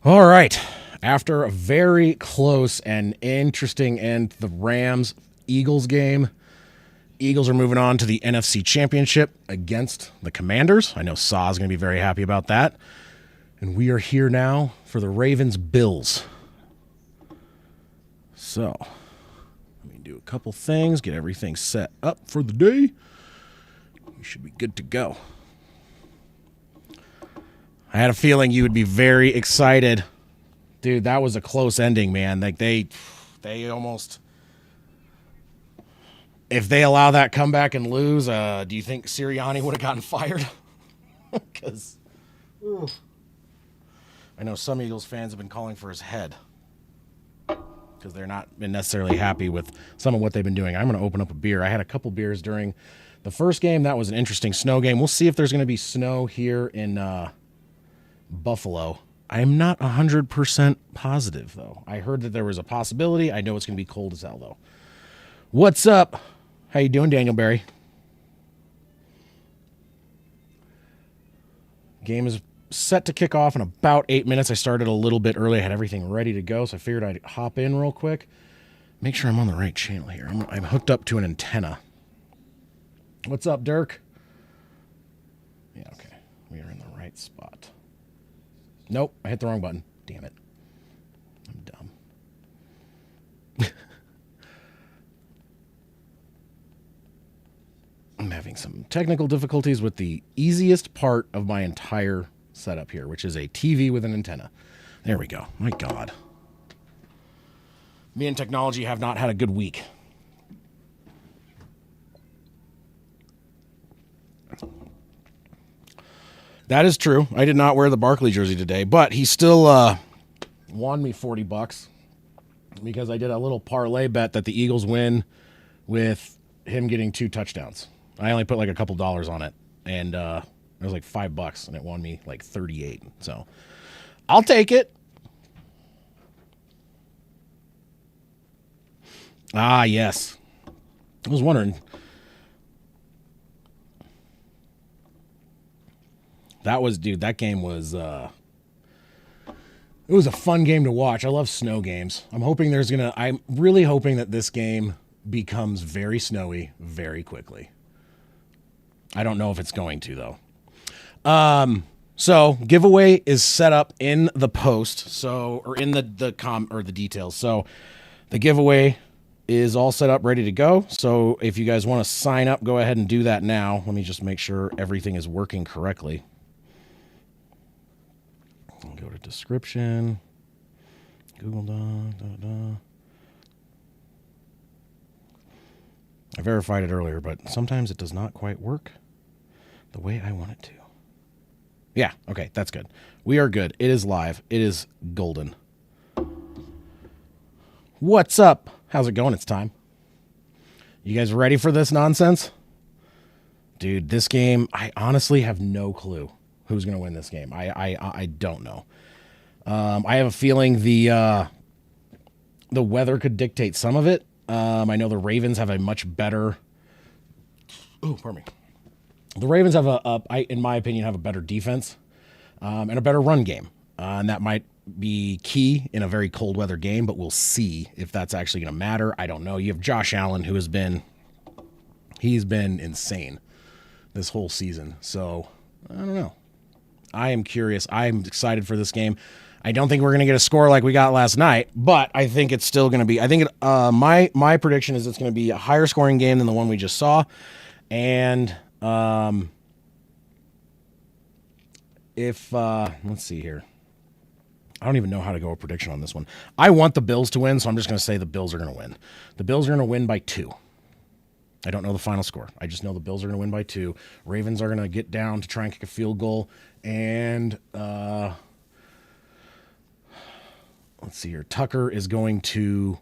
All right. After a very close and interesting end to the Rams-Eagles game, Eagles are moving on to the NFC Championship against the Commanders. I know Saw's going to be very happy about that. And we are here now for the Ravens-Bills. So, let me do a couple things, get everything set up for the day. We should be good to go. I had a feeling you would be very excited. Dude, that was a close ending, man. Like they almost... If they allow that comeback and lose, do you think Sirianni would have gotten fired? Because I know some Eagles fans have been calling for his head because they're not been necessarily happy with some of what they've been doing. I'm going to open up a beer. I had a couple beers during the first game. That was an interesting snow game. We'll see if there's going to be snow here in Buffalo. I am not 100% positive, though. I heard that there was a possibility. I know it's going to be cold as hell, though. What's up? How you doing, Daniel Barry? Game is set to kick off in about 8 minutes. I started a little bit early. I had everything ready to go, so I figured I'd hop in real quick. Make sure I'm on the right channel here. I'm hooked up to an antenna. What's up, Dirk? Yeah, okay. We are in the right spot. Nope, I hit the wrong button. Damn it. I'm dumb. I'm having some technical difficulties with the easiest part of my entire setup here, which is a TV with an antenna. There we go. My God. Me and technology have not had a good week. That is true. I did not wear the Barkley jersey today, but he still won me $40 because I did a little parlay bet that the Eagles win with him getting 2 touchdowns. I only put like a couple dollars on it, and it was like $5, and it won me like 38. So I'll take it. Ah, yes. I was wondering. That game was, it was a fun game to watch. I love snow games. I'm really hoping that this game becomes very snowy very quickly. I don't know if it's going to, though. So giveaway is set up in the post, or in the details. So the giveaway is all set up, ready to go. So if you guys want to sign up, go ahead and do that now. Let me just make sure everything is working correctly. I'll go to description, Google Doc, I verified it earlier, but sometimes it does not quite work the way I want it to. Yeah, okay, that's good. We are good. It is live. It is golden. What's up? How's it going? It's time. You guys ready for this nonsense? Dude, this game, I honestly have no clue who's going to win this game. I don't know. I have a feeling the weather could dictate some of it. I know the Ravens have a much better... Oh, pardon me. The Ravens have in my opinion, have a better defense and a better run game. And that might be key in a very cold weather game, but we'll see if that's actually going to matter. I don't know. You have Josh Allen, who he's been insane this whole season. So, I don't know. I am curious. I'm excited for this game. I don't think we're going to get a score like we got last night, but I think it's still going to be... my prediction is it's going to be a higher scoring game than the one we just saw. And... let's see here. I don't even know how to go a prediction on this one. I want the Bills to win, so I'm just going to say the Bills are going to win. The Bills are going to win by 2. I don't know the final score. I just know the Bills are going to win by 2. Ravens are going to get down to try and kick a field goal. And, let's see here. Tucker is going to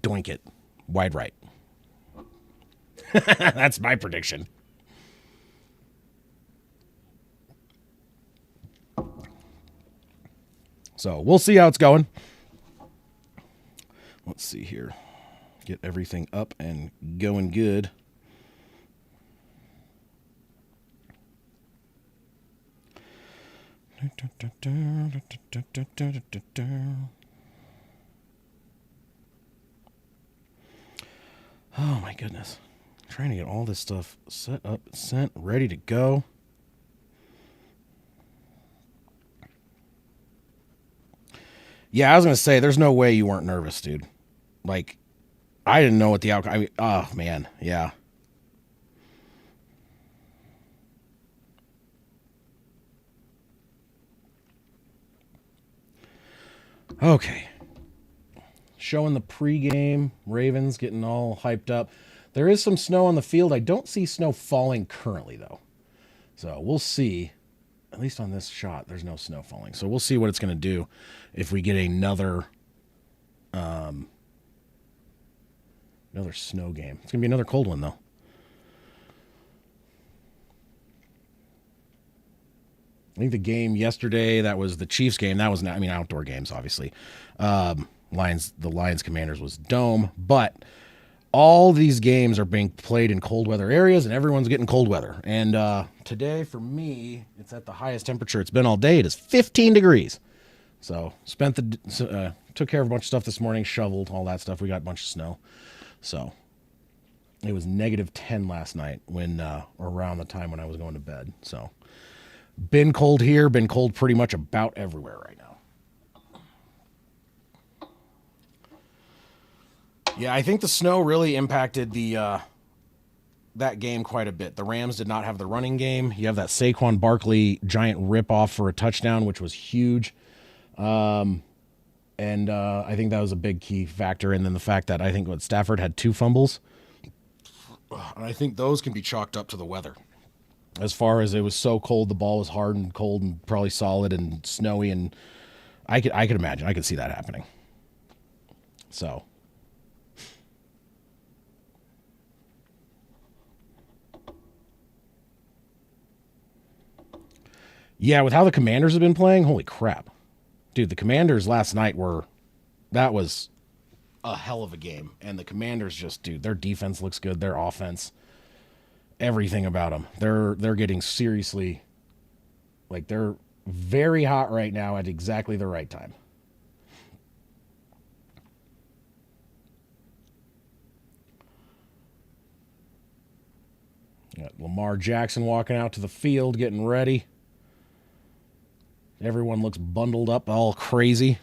doink it wide right. That's my prediction. So we'll see how it's going. Let's see here. Get everything up and going good. Oh my goodness. I'm trying to get all this stuff set up, sent, ready to go. Yeah, I was going to say, there's no way you weren't nervous, dude. Like, I didn't know what the outcome. I mean, oh, man. Yeah. Okay. Showing the pregame. Ravens getting all hyped up. There is some snow on the field. I don't see snow falling currently, though. So we'll see. At least on this shot, there's no snow falling. So we'll see what it's going to do if we get another snow game. It's going to be another cold one, though. I think the game yesterday, that was the Chiefs game. That was not, I mean, outdoor games, obviously. The Lions Commanders was dome, but all these games are being played in cold weather areas, and everyone's getting cold weather. And today, for me, it's at the highest temperature it's been all day. It is 15 degrees. So took care of a bunch of stuff this morning, shoveled all that stuff. We got a bunch of snow. So it was -10 last night when around the time when I was going to bed. So been cold here, been cold pretty much about everywhere right now. Yeah, I think the snow really impacted that game quite a bit. The Rams did not have the running game. You have that Saquon Barkley giant rip-off for a touchdown, which was huge. And I think that was a big key factor. And then the fact that I think Stafford had 2 fumbles. And I think those can be chalked up to the weather. As far as it was so cold, the ball was hard and cold and probably solid and snowy, and I could imagine, I could see that happening. So, yeah, with how the Commanders have been playing, holy crap, dude! The Commanders last night that was a hell of a game, and the Commanders just, dude, their defense looks good, their offense. Everything about them. They're getting seriously, like, they're very hot right now at exactly the right time. Got Lamar Jackson walking out to the field, getting ready. Everyone looks bundled up, all crazy.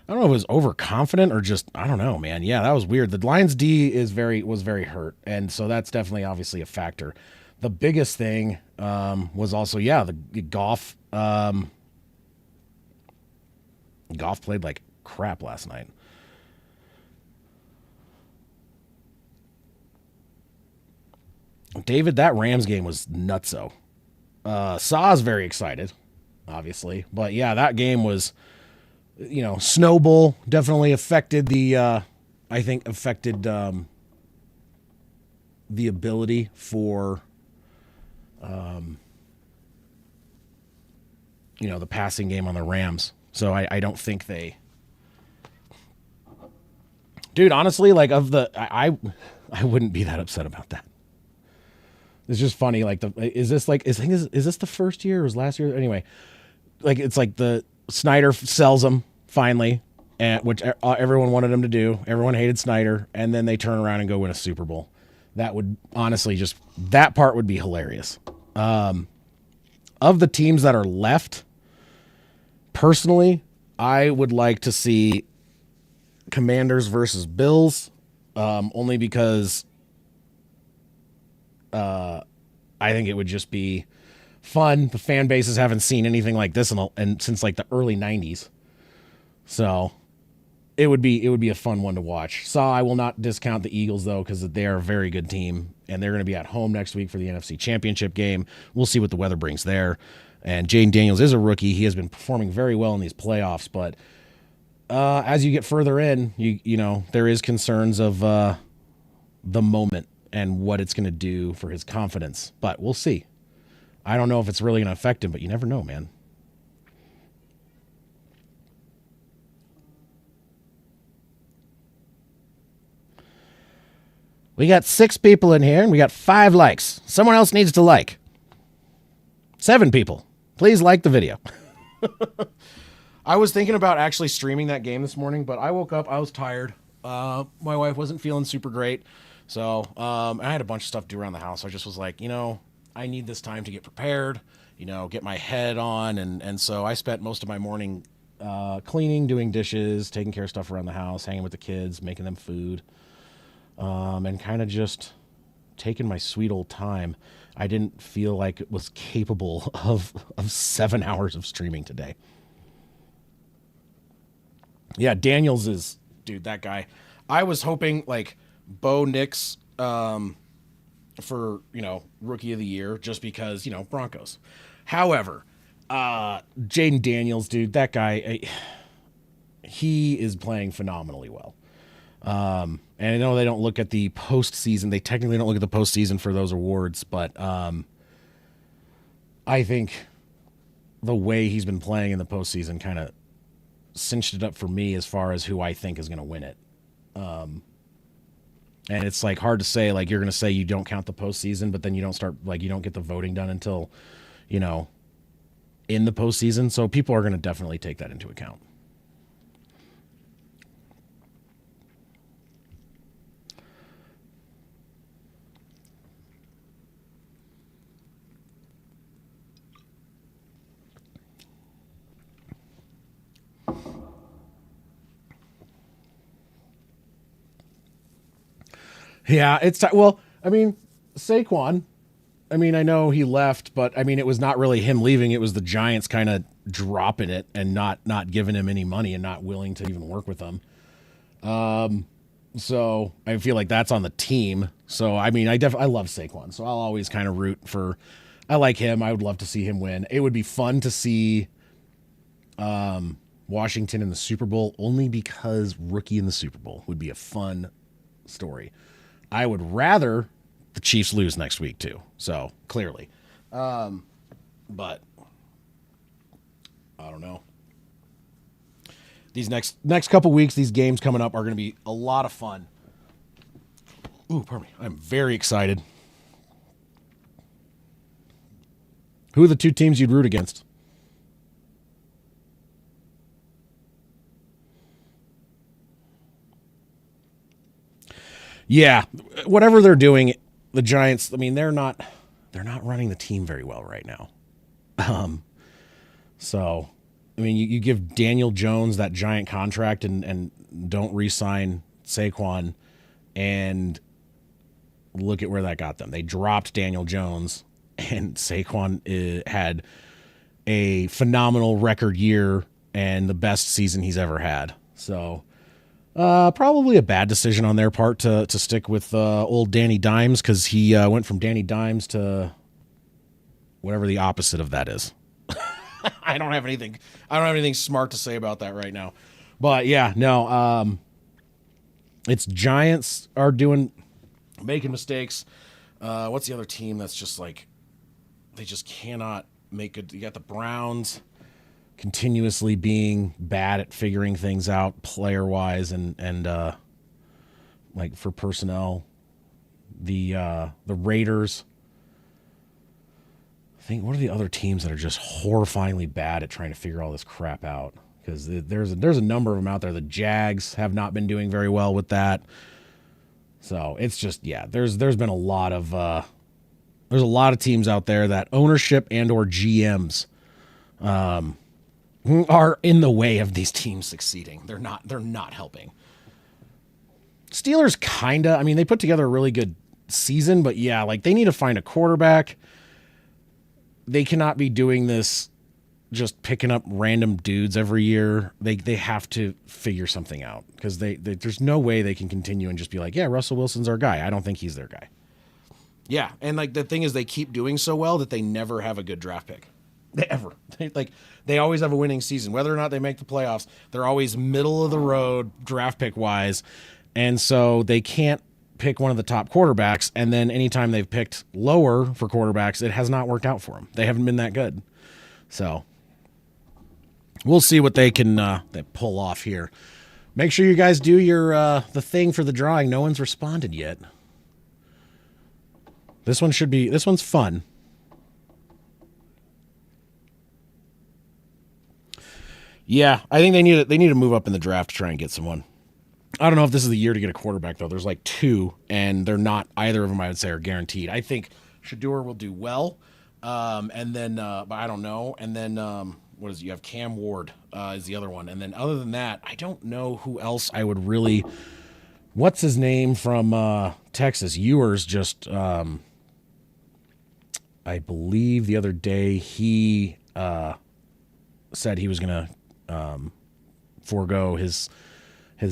I don't know if it was overconfident or just, I don't know, man. Yeah, that was weird. The Lions D was very hurt, and so that's definitely obviously a factor. The biggest thing was also, yeah, the Goff. Goff played like crap last night. David, that Rams game was nutso. Saw's very excited, obviously, but yeah, that game was. Snowball definitely affected the ability for, the passing game on the Rams. So I don't think they, dude, honestly, like I wouldn't be that upset about that. It's just funny. Like is this the first year or was last year? Anyway, like it's like the Snyder sells them finally, which everyone wanted him to do. Everyone hated Snyder, and then they turn around and go win a Super Bowl. That would honestly that part would be hilarious. Of the teams that are left, personally, I would like to see Commanders versus Bills, only because I think it would just be fun. The fan bases haven't seen anything like this since like the early 90s. So it would be a fun one to watch. So I will not discount the Eagles, though, because they are a very good team, and they're going to be at home next week for the NFC Championship game. We'll see what the weather brings there. And Jaden Daniels is a rookie. He has been performing very well in these playoffs, but as you get further in, you know there is concerns of the moment and what it's going to do for his confidence. But we'll see. I don't know if it's really going to affect him, but you never know, man. We got 6 people in here, and we got 5 likes. Someone else needs to like. 7 people. Please like the video. I was thinking about actually streaming that game this morning, but I woke up, I was tired. My wife wasn't feeling super great. So I had a bunch of stuff to do around the house. I just was like, I need this time to get prepared, get my head on. And so I spent most of my morning cleaning, doing dishes, taking care of stuff around the house, hanging with the kids, making them food, and kind of just taking my sweet old time. I didn't feel like it was capable of 7 hours of streaming today. Yeah, Daniels is, dude, that guy. I was hoping like Bo Nix for, rookie of the year just because, Broncos. However, Jaden Daniels, dude, that guy, he is playing phenomenally well. And I know they don't look at the postseason. They technically don't look at the postseason for those awards, but I think the way he's been playing in the postseason kind of cinched it up for me as far as who I think is going to win it. And it's like hard to say, like you're going to say you don't count the postseason, but then you don't start, like you don't get the voting done until, in the postseason. So people are going to definitely take that into account. Yeah, well, I mean, Saquon, I know he left, but it was not really him leaving. It was the Giants kind of dropping it and not giving him any money and not willing to even work with him. So I feel like that's on the team. So, I love Saquon. So I'll always kind of root for, I like him. I would love to see him win. It would be fun to see Washington in the Super Bowl only because rookie in the Super Bowl would be a fun story. I would rather the Chiefs lose next week too. So clearly, but I don't know. These next couple weeks, these games coming up are going to be a lot of fun. Ooh, pardon me. I'm very excited. Who are the 2 teams you'd root against? Yeah, whatever they're doing, the Giants, they're not running the team very well right now. So, you give Daniel Jones that giant contract and don't re-sign Saquon, and look at where that got them. They dropped Daniel Jones, and Saquon had a phenomenal record year and the best season he's ever had. So, probably a bad decision on their part to stick with old Danny Dimes, because he went from Danny Dimes to whatever the opposite of that is. I don't have anything smart to say about that right now. But yeah, no, it's Giants are making mistakes. What's the other team that's just like they just cannot make it? You got the Browns continuously being bad at figuring things out player wise and like for personnel. The Raiders. I think what are the other teams that are just horrifyingly bad at trying to figure all this crap out? Because there's a number of them out there. The Jags have not been doing very well with that. So it's just, yeah, there's been a lot of teams out there that ownership and or GMs are in the way of these teams succeeding. They're not helping. Steelers kinda, they put together a really good season, but yeah, like they need to find a quarterback. They cannot be doing this just picking up random dudes every year. They have to figure something out, because there's no way they can continue and just be like, yeah, Russell Wilson's our guy. I don't think he's their guy. Yeah, and like the thing is, they keep doing so well that they never have a good draft pick. They always have a winning season. Whether or not they make the playoffs, they're always middle of the road draft pick wise, and so they can't pick one of the top quarterbacks, and then anytime they've picked lower for quarterbacks, it has not worked out for them. They haven't been that good. So we'll see what they can they pull off here. Make sure you guys do your the thing for the drawing. No one's responded yet. This one's fun. Yeah, I think they need to move up in the draft to try and get someone. I don't know if this is the year to get a quarterback though. There's like two, and they're not either of them. I would say are guaranteed. I think Shador will do well, and then but I don't know. And then what is it? You have Cam Ward is the other one, and then other than that, I don't know who else I would really. What's his name from Texas? Ewers just I believe the other day he said he was going to forego his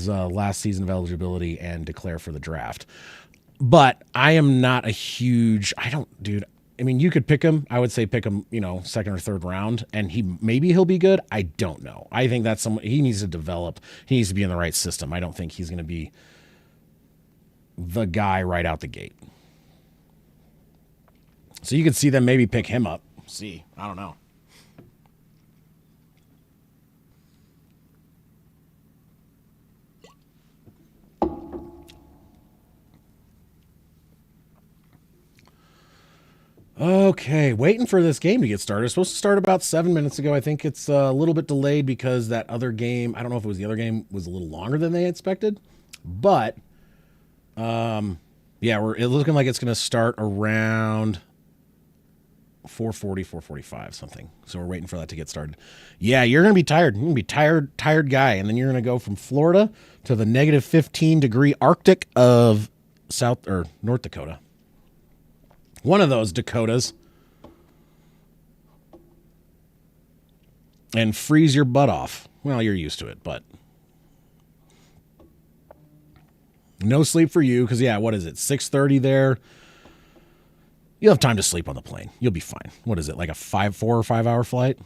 last season of eligibility and declare for the draft. But I am not a huge. Dude. I mean, you could pick him. I would say pick him, second or third round, and he'll be good. I don't know. I think that's someone he needs to develop. He needs to be in the right system. I don't think he's going to be the guy right out the gate. So you could see them maybe pick him up. See, I don't know. Okay, waiting for this game to get started. It's supposed to start about 7 minutes ago. I think it's a little bit delayed because that other game, I don't know if it was the other game, was a little longer than they expected. But, yeah, it's looking like it's going to start around 4:40, 4:45, something. So we're waiting for that to get started. Yeah, you're going to be tired. You're going to be tired guy. And then you're going to go from Florida to the negative 15-degree Arctic of South or North Dakota. One of those Dakotas. And freeze your butt off. Well, you're used to it, but no sleep for you because, yeah, what is it, 6:30 there? You'll have time to sleep on the plane. You'll be fine. What is it, like a 4 or 5 hour flight?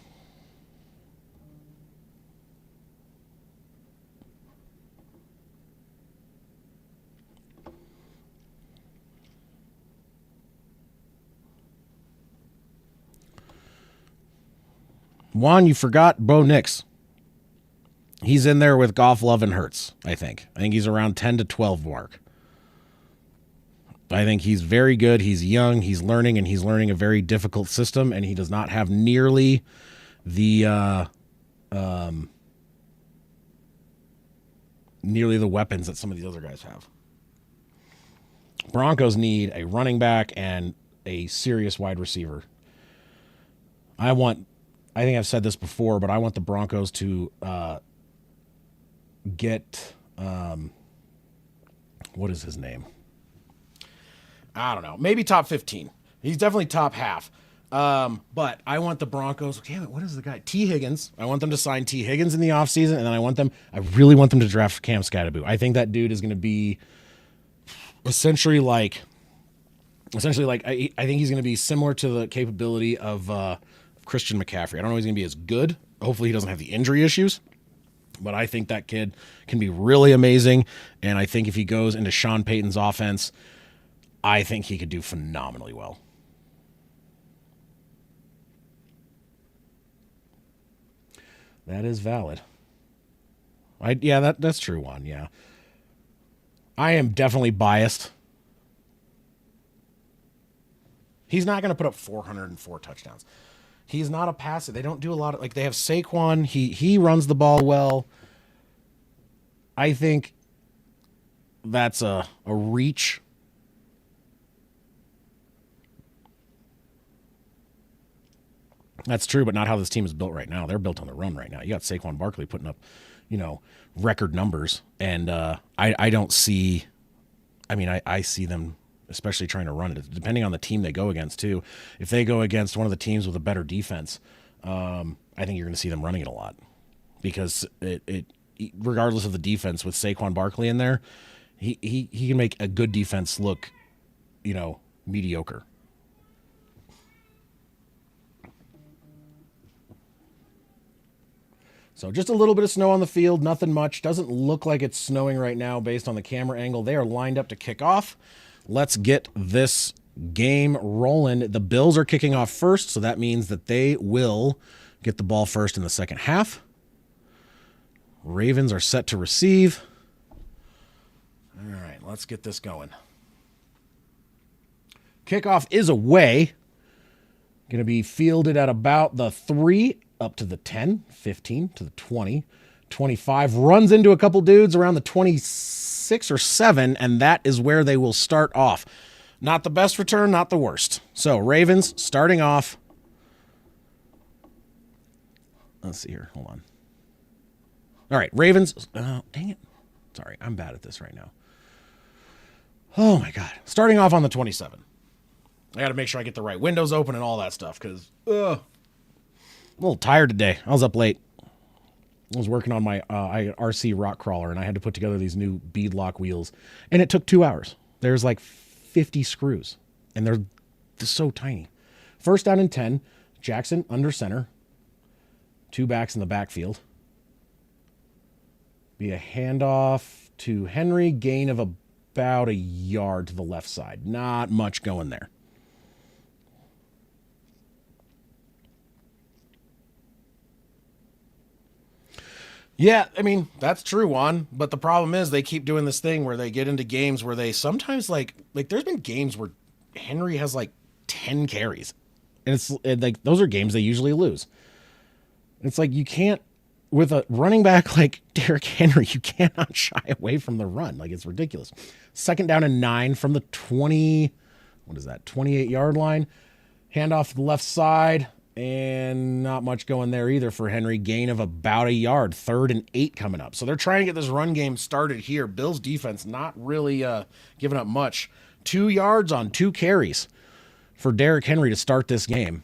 Juan, you forgot Bo Nix. He's in there with Goff, Love, and Hurts, I think. I think he's around 10 to 12 mark. I think he's very good. He's young. He's learning, and he's learning a very difficult system, and he does not have nearly the weapons that some of these other guys have. Broncos need a running back and a serious wide receiver. I think I've said this before, but I want the Broncos to get what is his name? I don't know. Maybe top 15. He's definitely top half. But I want the Broncos. Damn it, what is the guy? T. Higgins. I want them to sign T. Higgins in the offseason, and then I really want them to draft Cam Scatterboo. I think that dude is going to be essentially like I think he's going to be similar to the capability of Christian McCaffrey. I don't know if he's going to be as good. Hopefully he doesn't have the injury issues. But I think that kid can be really amazing. And I think if he goes into Sean Payton's offense, I think he could do phenomenally well. That is valid. That's true, Juan. Yeah. I am definitely biased. He's not going to put up 404 touchdowns. He's not a passer. They don't do a lot of, they have Saquon. He runs the ball well. I think that's a reach. That's true, but not how this team is built right now. They're built on the run right now. You got Saquon Barkley putting up, record numbers. And I don't see, I see them especially trying to run it, depending on the team they go against too. If they go against one of the teams with a better defense, I think you're going to see them running it a lot because it regardless of the defense with Saquon Barkley in there, he can make a good defense look, mediocre. So just a little bit of snow on the field, nothing much. Doesn't look like it's snowing right now based on the camera angle. They are lined up to kick off. Let's get this game rolling. The Bills are kicking off first, so that means that they will get the ball first in the second half. Ravens are set to receive. All right, let's get this going. Kickoff is away. Going to be fielded at about the 3 up to the 10, 15 to the 20, 25. Runs into a couple dudes around the 26 or 7, and that is where they will start off. Not the best return, not the worst. So Ravens starting off. Let's see here. Hold on. All right, Ravens. Dang it. Sorry, I'm bad at this right now. Oh, my God. Starting off on the 27. I got to make sure I get the right windows open and all that stuff because I'm a little tired today. I was up late. I was working on my RC rock crawler, and I had to put together these new beadlock wheels, and it took 2 hours. There's like 50 screws, and they're so tiny. First down and 10, Jackson under center. 2 backs in the backfield. Be a handoff to Henry, gain of about a yard to the left side. Not much going there. Yeah, I mean, that's true, Juan. But the problem is they keep doing this thing where they get into games where they sometimes like there's been games where Henry has like 10 carries. And it's like those are games they usually lose. It's like you can't, with a running back like Derrick Henry, you cannot shy away from the run. Like it's ridiculous. Second down and 9 from the 28-yard line. Handoff to the left side. And not much going there either for Henry. Gain of about a yard. 3rd and 8 coming up. So they're trying to get this run game started here. Bills defense not really giving up much. 2 yards on 2 carries for Derrick Henry to start this game.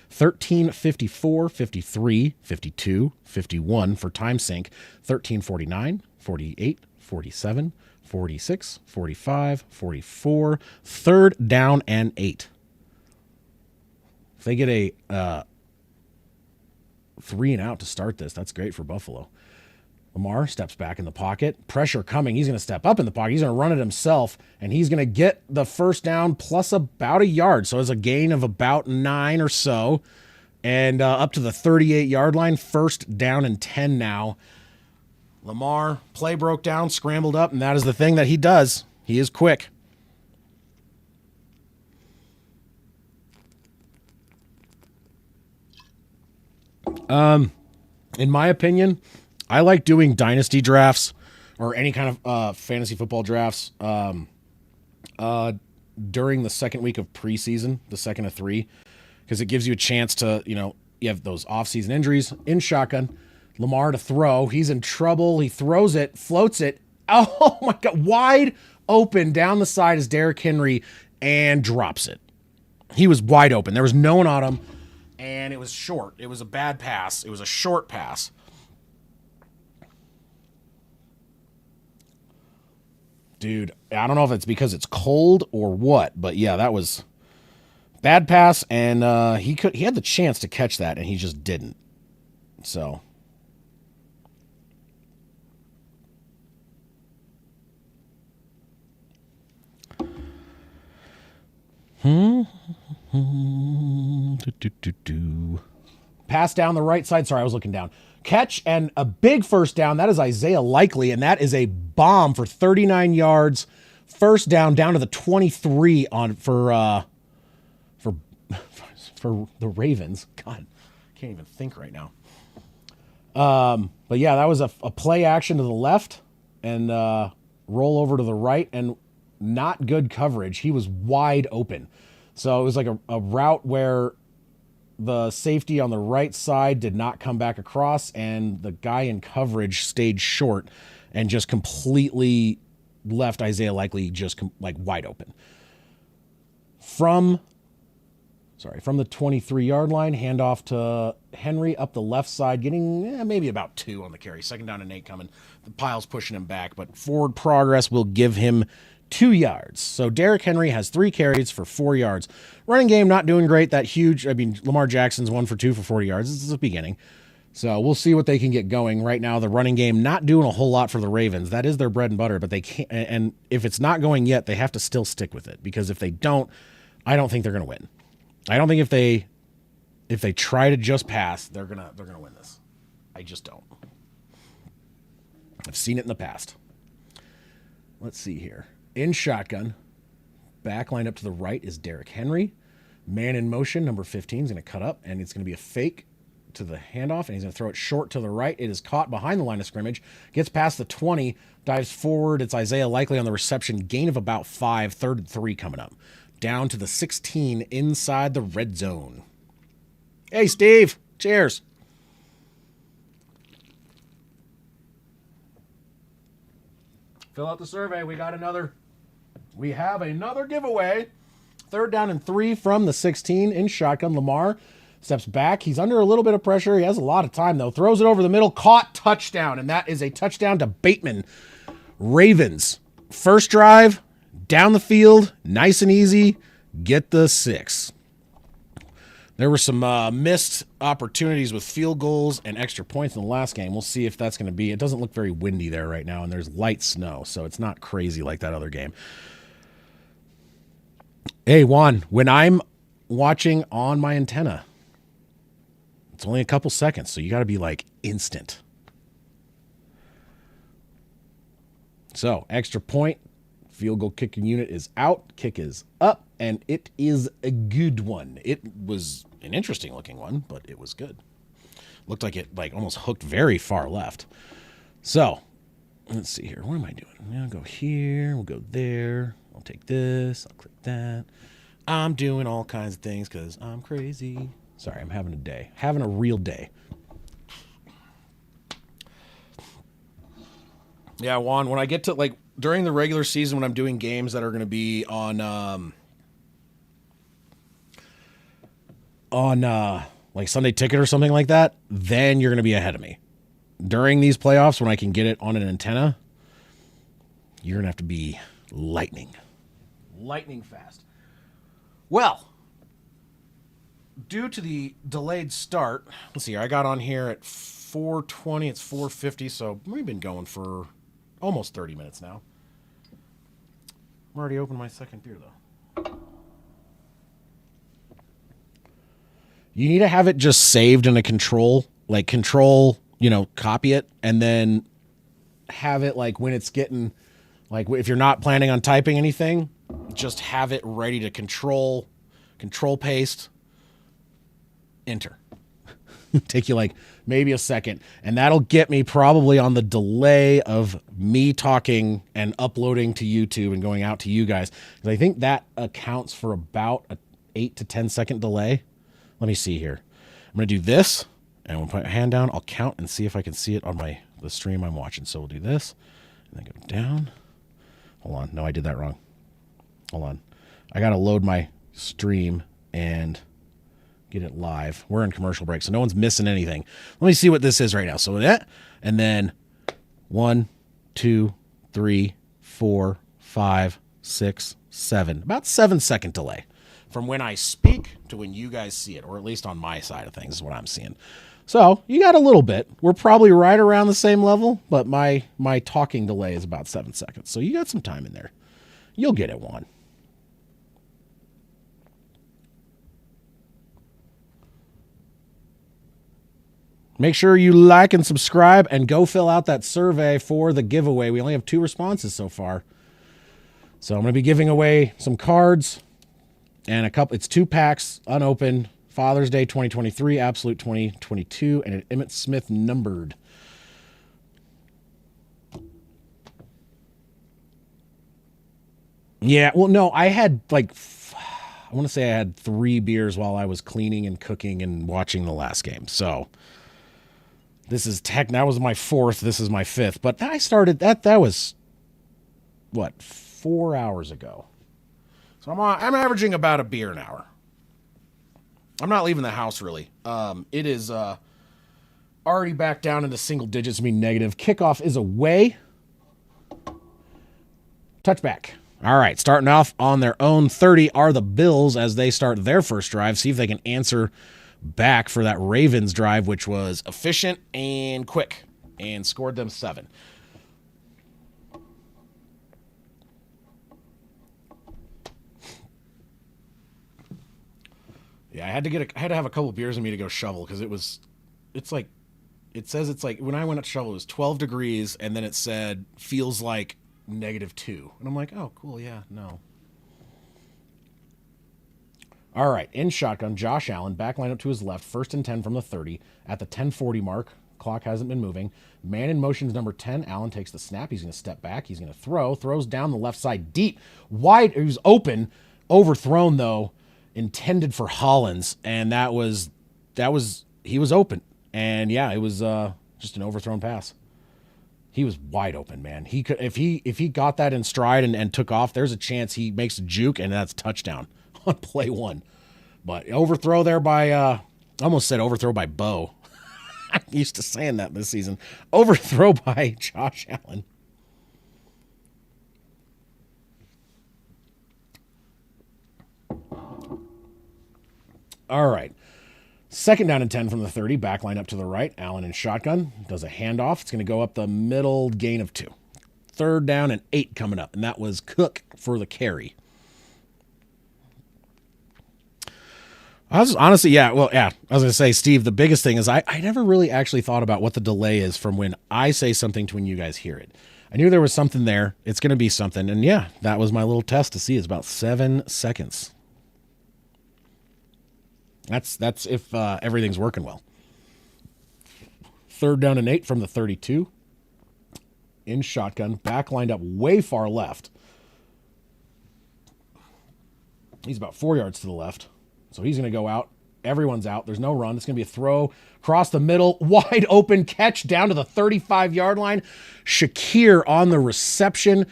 $13, 54, 53, 52, 51 for time sync. 13:49, 48, 47, 46, 45, 44. 3rd down and 8. If they get a 3 and out to start this, that's great for Buffalo. Lamar steps back in the pocket. Pressure coming. He's going to step up in the pocket. He's going to run it himself, and he's going to get the first down plus about a yard. So it's a gain of about 9 or so, and up to the 38-yard line. 1st down and 10 now. Lamar, play broke down, scrambled up, and that is the thing that he does. He is quick. In my opinion, I like doing dynasty drafts or any kind of fantasy football drafts during the second week of preseason, the second of 3, because it gives you a chance to, you have those off-season injuries in shotgun. Lamar to throw. He's in trouble. He throws it, floats it. Oh, my God. Wide open down the side is Derrick Henry and drops it. He was wide open. There was no one on him, and it was short. It was a bad pass. It was a short pass. Dude, I don't know if it's because it's cold or what, but yeah, that was bad pass, and he had the chance to catch that, and he just didn't. So... Pass down the right side. Sorry, I was looking down. Catch and a big first down. That is Isaiah Likely, and that is a bomb for 39 yards. First down to the 23 for the Ravens. God, I can't even think right now. But yeah, that was a play action to the left and roll over to the right, and not good coverage. He was wide open. So it was like a route where the safety on the right side did not come back across, and the guy in coverage stayed short and just completely left Isaiah Likely just like wide open. From the 23-yard line, handoff to Henry up the left side, getting maybe about 2 on the carry. 2nd down and 8 coming. The pile's pushing him back, but forward progress will give him 2 yards. So Derrick Henry has 3 carries for 4 yards. Running game not doing great. That huge, Lamar Jackson's 1 for 2 for 40 yards. This is the beginning. So we'll see what they can get going. Right now, the running game not doing a whole lot for the Ravens. That is their bread and butter, but they can't. And if it's not going yet, they have to still stick with it, because if they don't, I don't think they're going to win. I don't think if they try to just pass, they're gonna win this. I just don't. I've seen it in the past. let's see here. In shotgun, back line up to the right is Derrick Henry. Man in motion, number 15 is going to cut up, and it's going to be a fake to the handoff, and he's going to throw it short to the right. It is caught behind the line of scrimmage, gets past the 20, dives forward. It's Isaiah Likely on the reception, gain of about 5, 3rd and 3 coming up. Down to the 16 inside the red zone. Hey, Steve, cheers. Fill out the survey. We have another giveaway. 3rd down and 3 from the 16 in shotgun. Lamar steps back. He's under a little bit of pressure. He has a lot of time, though. Throws it over the middle. Caught. Touchdown. And that is a touchdown to Bateman. Ravens. First drive. Down the field. Nice and easy. Get the 6. There were some missed opportunities with field goals and extra points in the last game. We'll see if that's going to be. It doesn't look very windy there right now, and there's light snow, so it's not crazy like that other game. Hey, Juan, when I'm watching on my antenna, it's only a couple seconds, so you got to be like instant. So, extra point. Field goal kicking unit is out. Kick is up, and it is a good one. It was an interesting looking one, but it was good. Looked like it almost hooked very far left. So, let's see here. What am I doing? I'll go here. We'll go there. I'll take this. I'll click that. I'm doing all kinds of things because I'm crazy. Sorry, I'm having a day. Having a real day. Yeah, Juan, when I get to, during the regular season when I'm doing games that are going to be on Sunday Ticket or something like that, then you're going to be ahead of me. During these playoffs, when I can get it on an antenna, you're going to have to be lightning fast. Well, due to the delayed start, let's see here. I got on here at 4:20. It's 4:50, so we've been going for almost 30 minutes now. I'm already opened my second beer, though. You need to have it just saved in a control, copy it, and then have it when it's getting, if you're not planning on typing anything, just have it ready to control paste, enter. Take you maybe a second, and that'll get me probably on the delay of me talking and uploading to YouTube and going out to you guys, because I think that accounts for about a 8 to 10 second delay. Let me see here. I'm going to do this, and we'll put a hand down. I'll count and see if I can see it on the stream I'm watching. So we'll do this, and then go down. Hold on. No, I did that wrong. Hold on. I got to load my stream and get it live. We're in commercial break, so no one's missing anything. Let me see what this is right now. So that, and then 1, 2, 3, 4, 5, 6, 7. About 7-second delay from when I speak to when you guys see it, or at least on my side of things is what I'm seeing. So you got a little bit. We're probably right around the same level, but my talking delay is about 7 seconds. So you got some time in there. You'll get it, Juan. Make sure you like and subscribe and go fill out that survey for the giveaway. We only have 2 responses so far. So I'm going to be giving away some cards and it's 2 packs, unopened, Father's Day 2023, Absolute 2022, and an Emmett Smith numbered. Yeah, well, no, I had I want to say I had 3 beers while I was cleaning and cooking and watching the last game. So that was my 4th. This is my 5th. But I started that was 4 hours ago. So I'm averaging about a beer an hour. I'm not leaving the house really. It is already back down into single digits, mean negative. Kickoff is away. Touchback. All right, starting off on their own 30 are the Bills as they start their first drive. See if they can answer back for that Ravens drive, which was efficient and quick and scored them 7. Yeah, I had to have a couple beers in me to go shovel because it says when I went to shovel it was 12 degrees and then it said feels like -2. And I'm like, oh, cool, yeah, no. All right, in shotgun, Josh Allen, back line up to his left, 1st and 10 from the 30. At the 10:40 mark, clock hasn't been moving. Man in motion's number 10. Allen takes the snap. He's going to step back. He's going to throws down the left side deep. Wide, it was open, overthrown, though, intended for Hollins. And he was open. And, yeah, it was just an overthrown pass. He was wide open, man. He could if he got that in stride and took off, there's a chance he makes a juke, and that's a touchdown on play 1. But overthrow there by I almost said overthrow by Bo. I'm used to saying that this season. Overthrow by Josh Allen. All right. 2nd down and 10 from the 30. Back line up to the right. Allen in shotgun. Does a handoff. It's going to go up the middle, gain of 2. 3rd down and 8 coming up. And that was Cook for the carry. I was honestly, I was going to say, Steve, the biggest thing is I never really actually thought about what the delay is from when I say something to when you guys hear it. I knew there was something there. It's going to be something. And yeah, that was my little test to see. It's about 7 seconds. That's if everything's working well. 3rd down and 8 from the 32. In shotgun, back lined up way far left. He's about 4 yards to the left. So he's going to go out. Everyone's out. There's no run. It's going to be a throw across the middle. Wide open catch down to the 35-yard line. Shakir on the reception.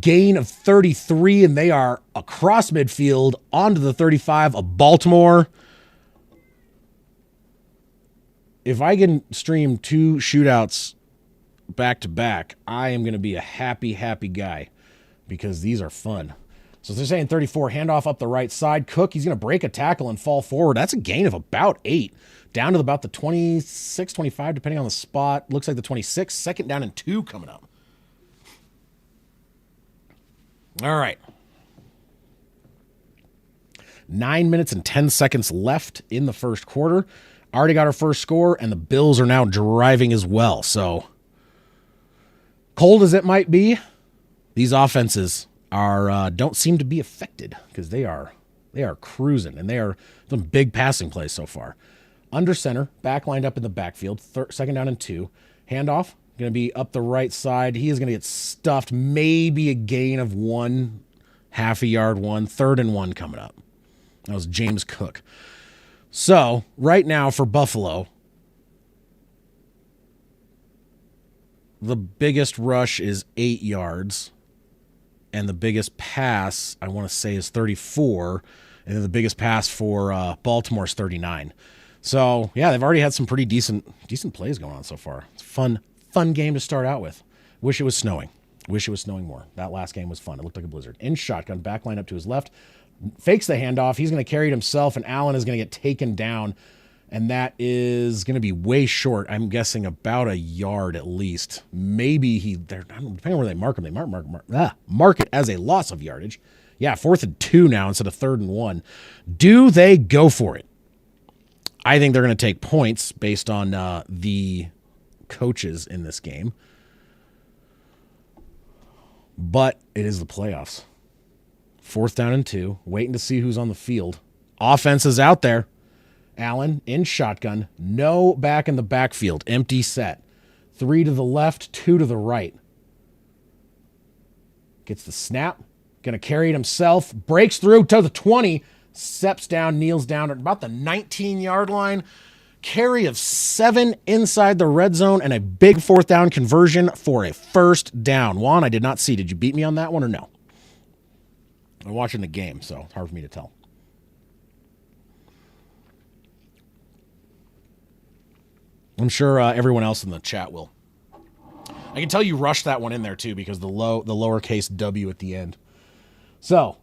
Gain of 33, and they are across midfield onto the 35 of Baltimore. If I can stream 2 shootouts back to back, I am going to be a happy, happy guy because these are fun. So they're saying 34, handoff up the right side. Cook, he's going to break a tackle and fall forward. That's a gain of about 8. Down to about the 26, 25, depending on the spot. Looks like the 26. 2nd down and 2 coming up. All right. 9 minutes and 10 seconds left in the first quarter. Already got our first score, and the Bills are now driving as well. So, cold as it might be, these offenses don't seem to be affected because they are cruising, and they are some big passing plays so far. Under center, back lined up in the backfield, 2nd down and 2. Handoff, going to be up the right side. He is going to get stuffed, maybe a gain of 1, half a yard 1, 3rd and 1 coming up. That was James Cook. So, right now for Buffalo, the biggest rush is 8 yards. And the biggest pass, I want to say, is 34. And then the biggest pass for Baltimore is 39. So, yeah, they've already had some pretty decent plays going on so far. It's a fun game to start out with. Wish it was snowing. Wish it was snowing more. That last game was fun. It looked like a blizzard. In shotgun, back line up to his left. Fakes the handoff. He's going to carry it himself, and Allen is going to get taken down. And that is going to be way short. I'm guessing about a yard at least. Maybe depending on where they mark him, they mark it as a loss of yardage. Yeah, 4th and 2 now instead of 3rd and 1. Do they go for it? I think they're going to take points based on the coaches in this game. But it is the playoffs. 4th down and 2. Waiting to see who's on the field. Offense is out there. Allen in shotgun. No back in the backfield. Empty set. 3 to the left, 2 to the right. Gets the snap. Going to carry it himself. Breaks through to the 20. Steps down, kneels down at about the 19-yard line. Carry of 7 inside the red zone and a big 4th down conversion for a 1st down. Juan, I did not see. Did you beat me on that one or no? I'm watching the game, so it's hard for me to tell. I'm sure everyone else in the chat will. I can tell you rushed that one in there too because the lowercase W at the end. So,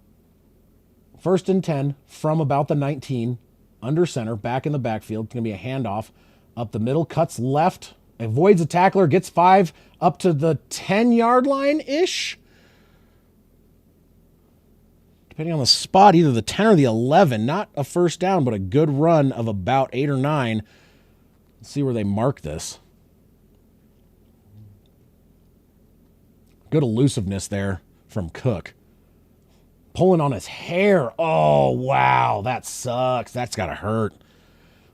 1st and 10 from about the 19, under center, back in the backfield. It's going to be a handoff up the middle, cuts left, avoids a tackler, gets 5 up to the 10-yard line-ish. Depending on the spot, either the 10 or the 11. Not a 1st down, but a good run of about 8 or 9. Let's see where they mark this. Good elusiveness there from Cook. Pulling on his hair. Oh, wow. That sucks. That's got to hurt.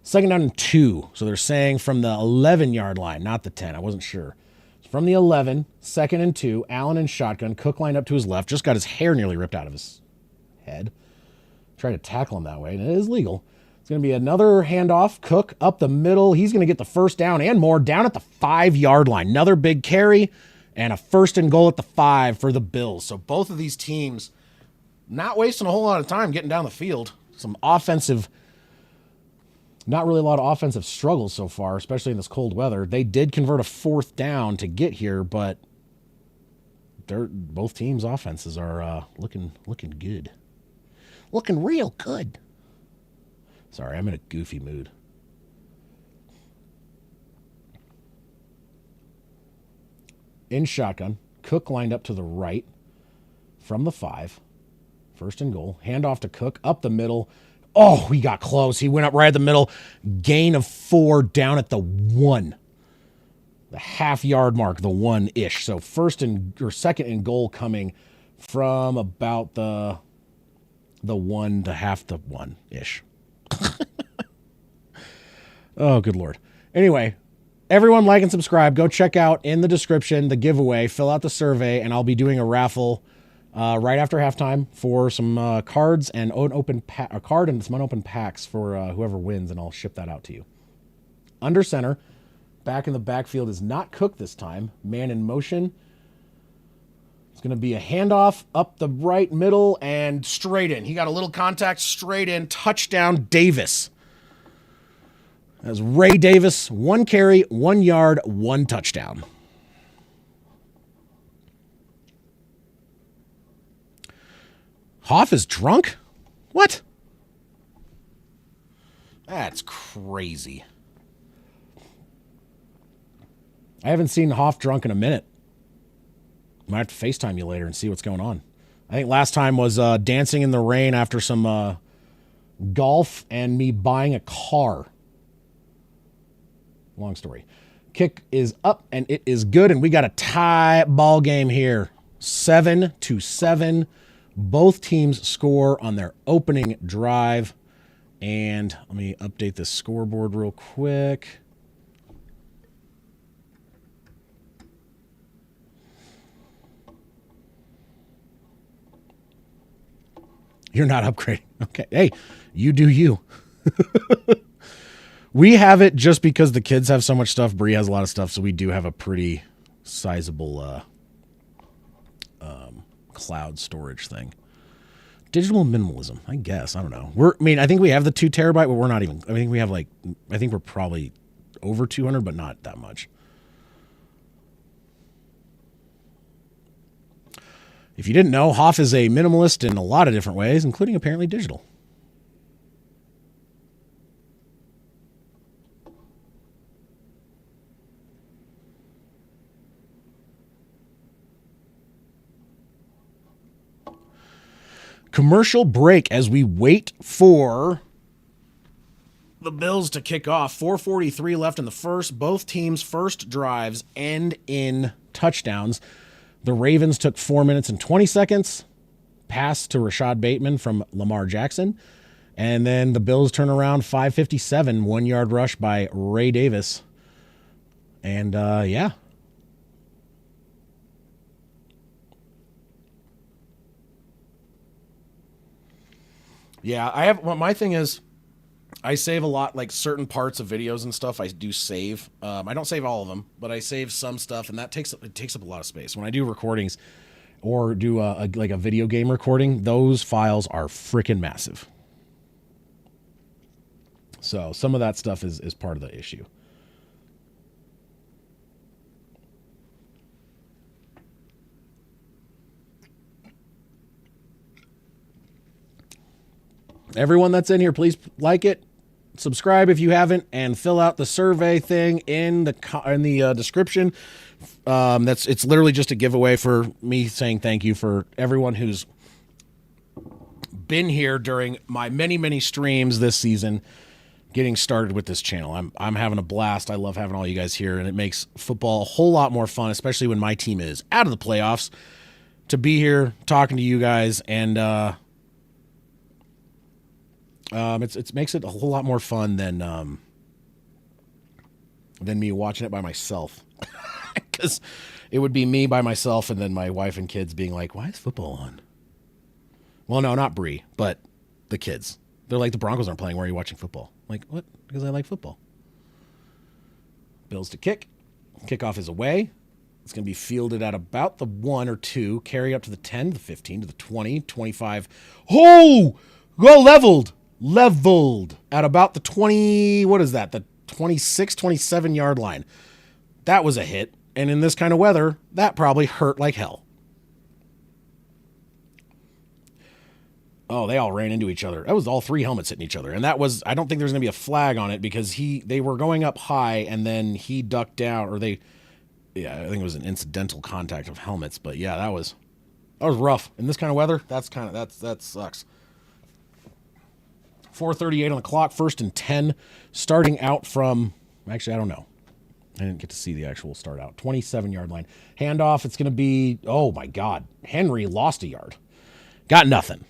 2nd down and 2. So they're saying from the 11-yard line, not the 10. I wasn't sure. From the 11, 2nd and 2, Allen in shotgun. Cook lined up to his left. Just got his hair nearly ripped out of his head. Tried to tackle him that way, and it is legal. It's going to be another handoff. Cook up the middle. He's going to get the first down and more down at the 5-yard line. Another big carry and a 1st and goal at the 5 for the Bills. So both of these teams not wasting a whole lot of time getting down the field. Some offensive, not really a lot of offensive struggles so far, especially in this cold weather. They did convert a 4th down to get here, but both teams' offenses are looking good. Looking real good. Sorry, I'm in a goofy mood. In shotgun, Cook lined up to the right from the 5. 1st and goal. Handoff to Cook up the middle. Oh, he got close. He went up right at the middle. Gain of 4 down at the 1. The half-yard mark, the 1-ish. So 2nd and goal coming from about the 1 to half the 1-ish. Oh, good Lord. Anyway, everyone like and subscribe. Go check out in the description the giveaway. Fill out the survey, and I'll be doing a raffle right after halftime for some cards and a card and some unopened packs for whoever wins, and I'll ship that out to you. Under center, back in the backfield is not Cook this time. Man in motion. It's going to be a handoff up the right middle and straight in. He got a little contact straight in. Touchdown, Davis. That's Ray Davis. 1 carry, 1 yard, 1 touchdown. Hoff is drunk? What? That's crazy. I haven't seen Hoff drunk in a minute. Might have to FaceTime you later and see what's going on. I think last time was dancing in the rain after some golf and me buying a car. Long story. Kick is up and it is good, and we got a tie ball game here. 7-7. Both teams score on their opening drive. And let me update the scoreboard real quick. You're not upgrading. Okay. Hey, you do you. We have it just because the kids have so much stuff. Bree has a lot of stuff, so we do have a pretty sizable cloud storage thing. Digital minimalism, I guess. I don't know. I think we have the 2 terabyte, but we're not even. I think we have I think we're probably over 200, but not that much. If you didn't know, Hoff is a minimalist in a lot of different ways, including apparently digital. Commercial break as we wait for the Bills to kick off. 4:43 left in the first. Both teams' first drives end in touchdowns. The Ravens took 4 minutes and 20 seconds. Pass to Rashad Bateman from Lamar Jackson. And then the Bills turn around 5:57, 1-yard rush by Ray Davis. And, yeah. Yeah, my thing is, I save a lot, like certain parts of videos and stuff I do save. I don't save all of them, but I save some stuff, and it takes up a lot of space. When I do recordings or do a video game recording, those files are freaking massive. So some of that stuff is part of the issue. Everyone that's in here, please like it, subscribe if you haven't, and fill out the survey thing in the description. It's literally just a giveaway for me saying thank you for everyone who's been here during my many streams this season. getting started with this channel. I'm having a blast. I love having all you guys here, and it makes football a whole lot more fun, especially when my team is out of the playoffs, to be here talking to you guys, and it makes it a whole lot more fun than me watching it by myself. Because it would be me by myself and then my wife and kids being like, why is football on? Well, no, not Bree, but the kids. They're like, the Broncos aren't playing. Why are you watching football? I'm like, what? Because I like football. Bills to kick. Kickoff is away. It's going to be fielded at about the 1 or 2. Carry up to the 10, to the 15, to the 20, 25. Oh! Go leveled. Leveled at about the 20, what is that? The 26, 27 yard line. That was a hit. And in this kind of weather, that probably hurt like hell. Oh, they all ran into each other. That was all 3 helmets hitting each other. And that was, I don't think there's going to be a flag on it because they were going up high and then he ducked down, or I think it was an incidental contact of helmets. But yeah, that was rough. In this kind of weather, that sucks. 4:38 on the clock, 1st and 10, starting out from, actually, I don't know. I didn't get to see the actual start out. 27-yard line. Handoff, it's going to be, oh my God. Henry lost a yard. Got nothing.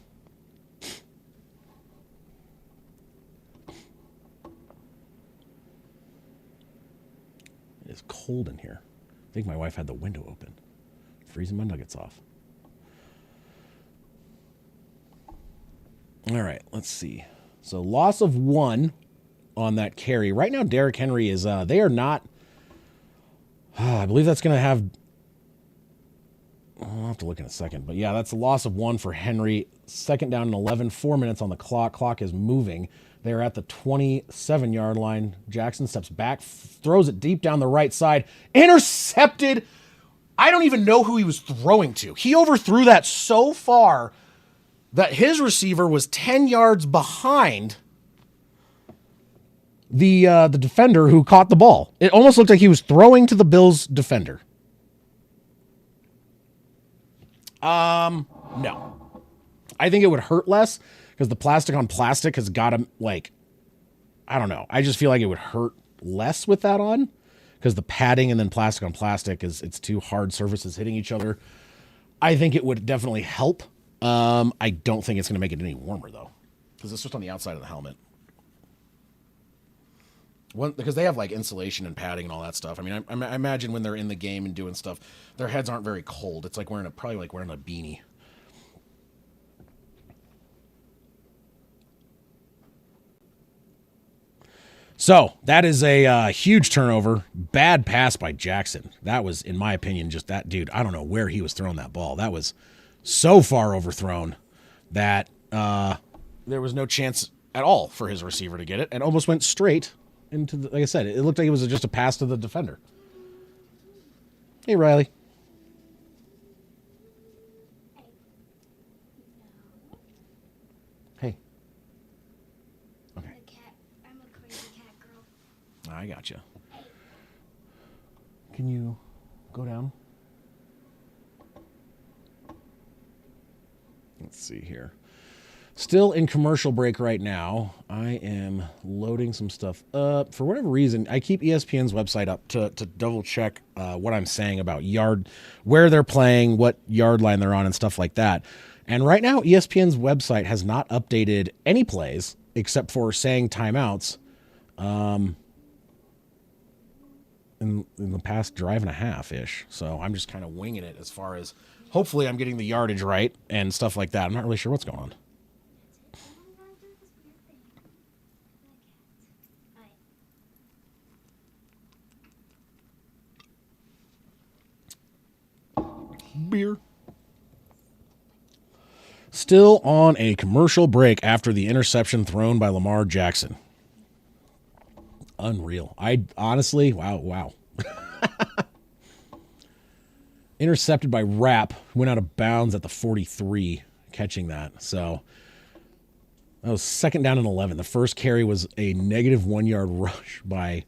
It's cold in here. I think my wife had the window open. Freezing my nuggets off. All right, let's see. So loss of 1 on that carry. Right now, Derrick Henry is, they are not, I believe that's going to have, I'll have to look in a second. But yeah, that's a loss of 1 for Henry. 2nd down and 11, 4 minutes on the clock. Clock is moving. They're at the 27-yard line. Jackson steps back, throws it deep down the right side. Intercepted. I don't even know who he was throwing to. He overthrew that so far that his receiver was 10 yards behind the defender who caught the ball. It almost looked like he was throwing to the Bills defender. No. I think it would hurt less because the plastic on plastic has got him, like, I don't know. I just feel like it would hurt less with that on because the padding and then plastic on plastic it's 2 hard surfaces hitting each other. I think it would definitely help. I don't think it's going to make it any warmer though, because it's just on the outside of the helmet. Because they have like insulation and padding and all that stuff. I mean, I imagine when they're in the game and doing stuff, their heads aren't very cold. It's like probably like wearing a beanie. So that is a huge turnover. Bad pass by Jackson. That was, in my opinion, just that dude. I don't know where he was throwing that ball. That was so far overthrown that there was no chance at all for his receiver to get it, and almost went straight into the, like I said, it looked like it was just a pass to the defender. Hey, Riley. Hey. Okay. I'm a crazy cat girl. I gotcha. Can you go down? Let's see here. Still in commercial break right now. I am loading some stuff up. For whatever reason, I keep ESPN's website up to double check what I'm saying about where they're playing, what yard line they're on, and stuff like that. And right now, ESPN's website has not updated any plays except for saying timeouts in the past drive and a half-ish. So I'm just kind of winging it as far as, hopefully I'm getting the yardage right and stuff like that. I'm not really sure what's going on. Beer. Still on a commercial break after the interception thrown by Lamar Jackson. Unreal. I honestly, wow. Intercepted by Rapp, went out of bounds at the 43, catching that. So that was 2nd down and 11. The first carry was a negative -1-yard rush by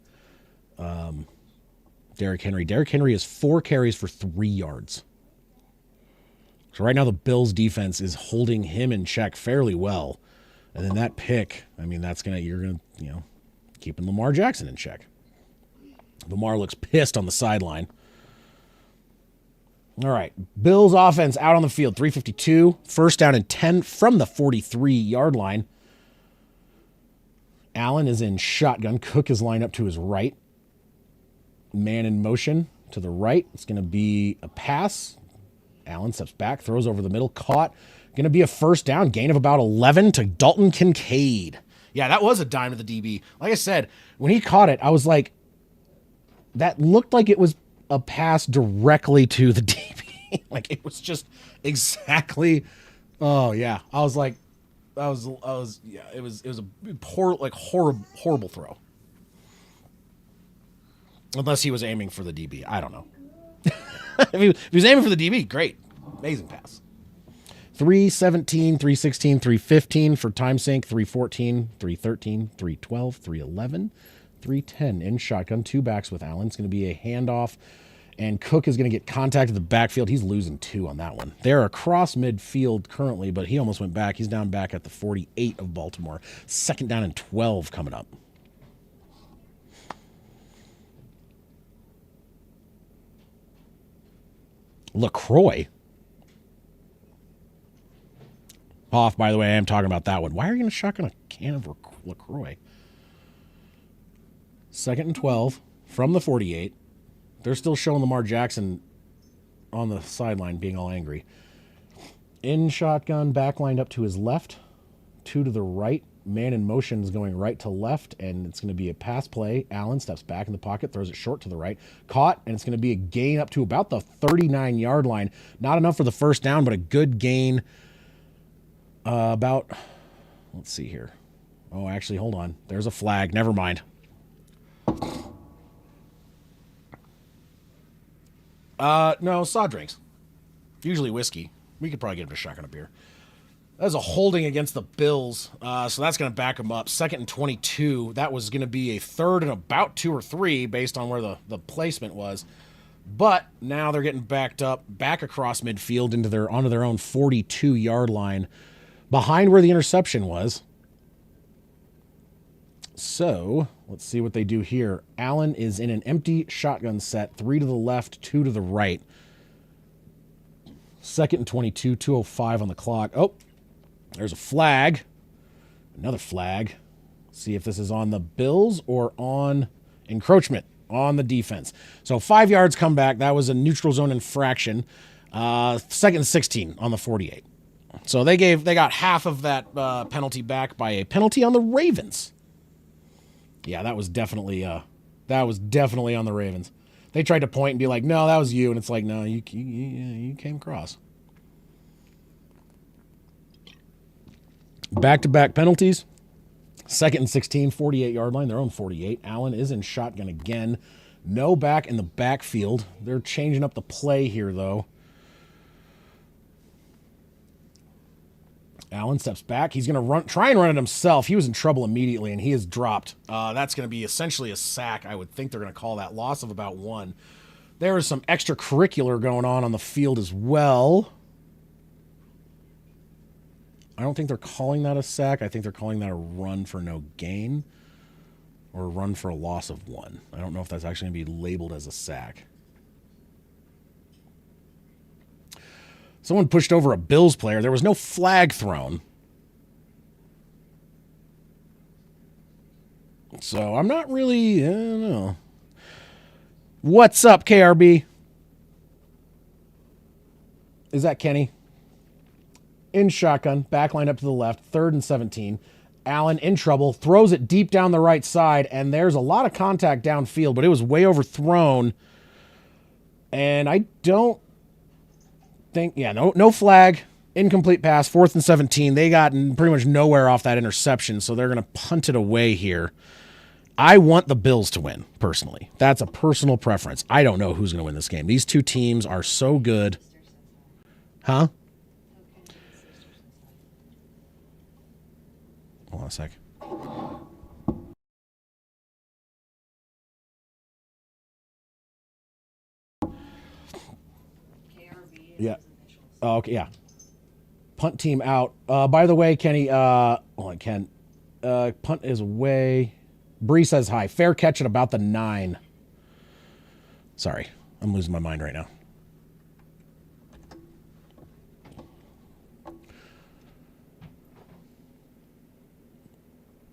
Derrick Henry. Derrick Henry has 4 carries for 3 yards. So right now the Bills defense is holding him in check fairly well. And then that pick, I mean, you're going to, keeping Lamar Jackson in check. Lamar looks pissed on the sideline. All right. Bills offense out on the field. 3:52. First down and 10 from the 43-yard line. Allen is in shotgun. Cook is lined up to his right. Man in motion to the right. It's going to be a pass. Allen steps back, throws over the middle. Caught. Going to be a first down. Gain of about 11 to Dalton Kincaid. Yeah, that was a dime to the DB. Like I said, when he caught it, I was like, that looked like it was a pass directly to the DB. Like it was just exactly. Oh yeah, I was like, yeah. It was a poor, like horrible throw. Unless he was aiming for the DB, I don't know. if he was aiming for the DB, great, amazing pass. 3:17, 3:16, 3:15 for time sync. 3:14, 3:13, 3:12, 3:11, 3:10 in shotgun. Two backs with Allen. It's going to be a handoff. And Cook is going to get contact at the backfield. He's losing 2 on that one. They're across midfield currently, but he almost went back. He's down back at the 48 of Baltimore. Second down and 12 coming up. LaCroix. Off, by the way, I am talking about that one. Why are you going to shotgun a can of LaCroix? Second and 12 from the 48. They're still showing Lamar Jackson on the sideline being all angry. In shotgun, back lined up to his left, 2 to the right. Man in motion is going right to left, and it's going to be a pass play. Allen steps back in the pocket, throws it short to the right. Caught, and it's going to be a gain up to about the 39-yard line. Not enough for the first down, but a good gain about, let's see here. Oh, actually, hold on. There's a flag. Never mind. No, soft drinks. Usually whiskey. We could probably get him a shotgun of beer. That was a holding against the Bills, so that's going to back them up. Second and 22. That was going to be a third and about 2 or 3 based on where the placement was. But now they're getting backed up, back across midfield onto their own 42-yard line, behind where the interception was. So let's see what they do here. Allen is in an empty shotgun set, 3 to the left, 2 to the right. Second and 22, 2:05 on the clock. Oh, there's a flag. Another flag. See if this is on the Bills or on encroachment on the defense. So 5 yards come back. That was a neutral zone infraction. Second and 16 on the 48. So they got half of that penalty back by a penalty on the Ravens. Yeah, that was definitely on the Ravens. They tried to point and be like, "No, that was you," and it's like, "No, you came across." Back-to-back penalties. Second and 16, 48-yard line, their own 48. Allen is in shotgun again. No back in the backfield. They're changing up the play here, though. Allen steps back. He's going to try and run it himself. He was in trouble immediately, and he is dropped. That's going to be essentially a sack. I would think they're going to call that. Loss of about 1. There is some extracurricular going on the field as well. I don't think they're calling that a sack. I think they're calling that a run for no gain or a run for a loss of 1. I don't know if that's actually going to be labeled as a sack. Someone pushed over a Bills player. There was no flag thrown. So I'm not really, I don't know. What's up, KRB? Is that Kenny? In shotgun, back line up to the left, 3rd and 17. Allen in trouble, throws it deep down the right side, and there's a lot of contact downfield, but it was way overthrown. And I don't think, no flag, incomplete pass, 4th and 17. They got pretty much nowhere off that interception, so they're going to punt it away here. I want the Bills to win, personally. That's a personal preference. I don't know who's going to win this game. These two teams are so good. Huh? Hold on a sec. Yeah. Oh, okay, yeah. Punt team out. By the way, Kenny, hold on, Ken. Punt is away. Bree says hi. Fair catch at about the 9. Sorry, I'm losing my mind right now.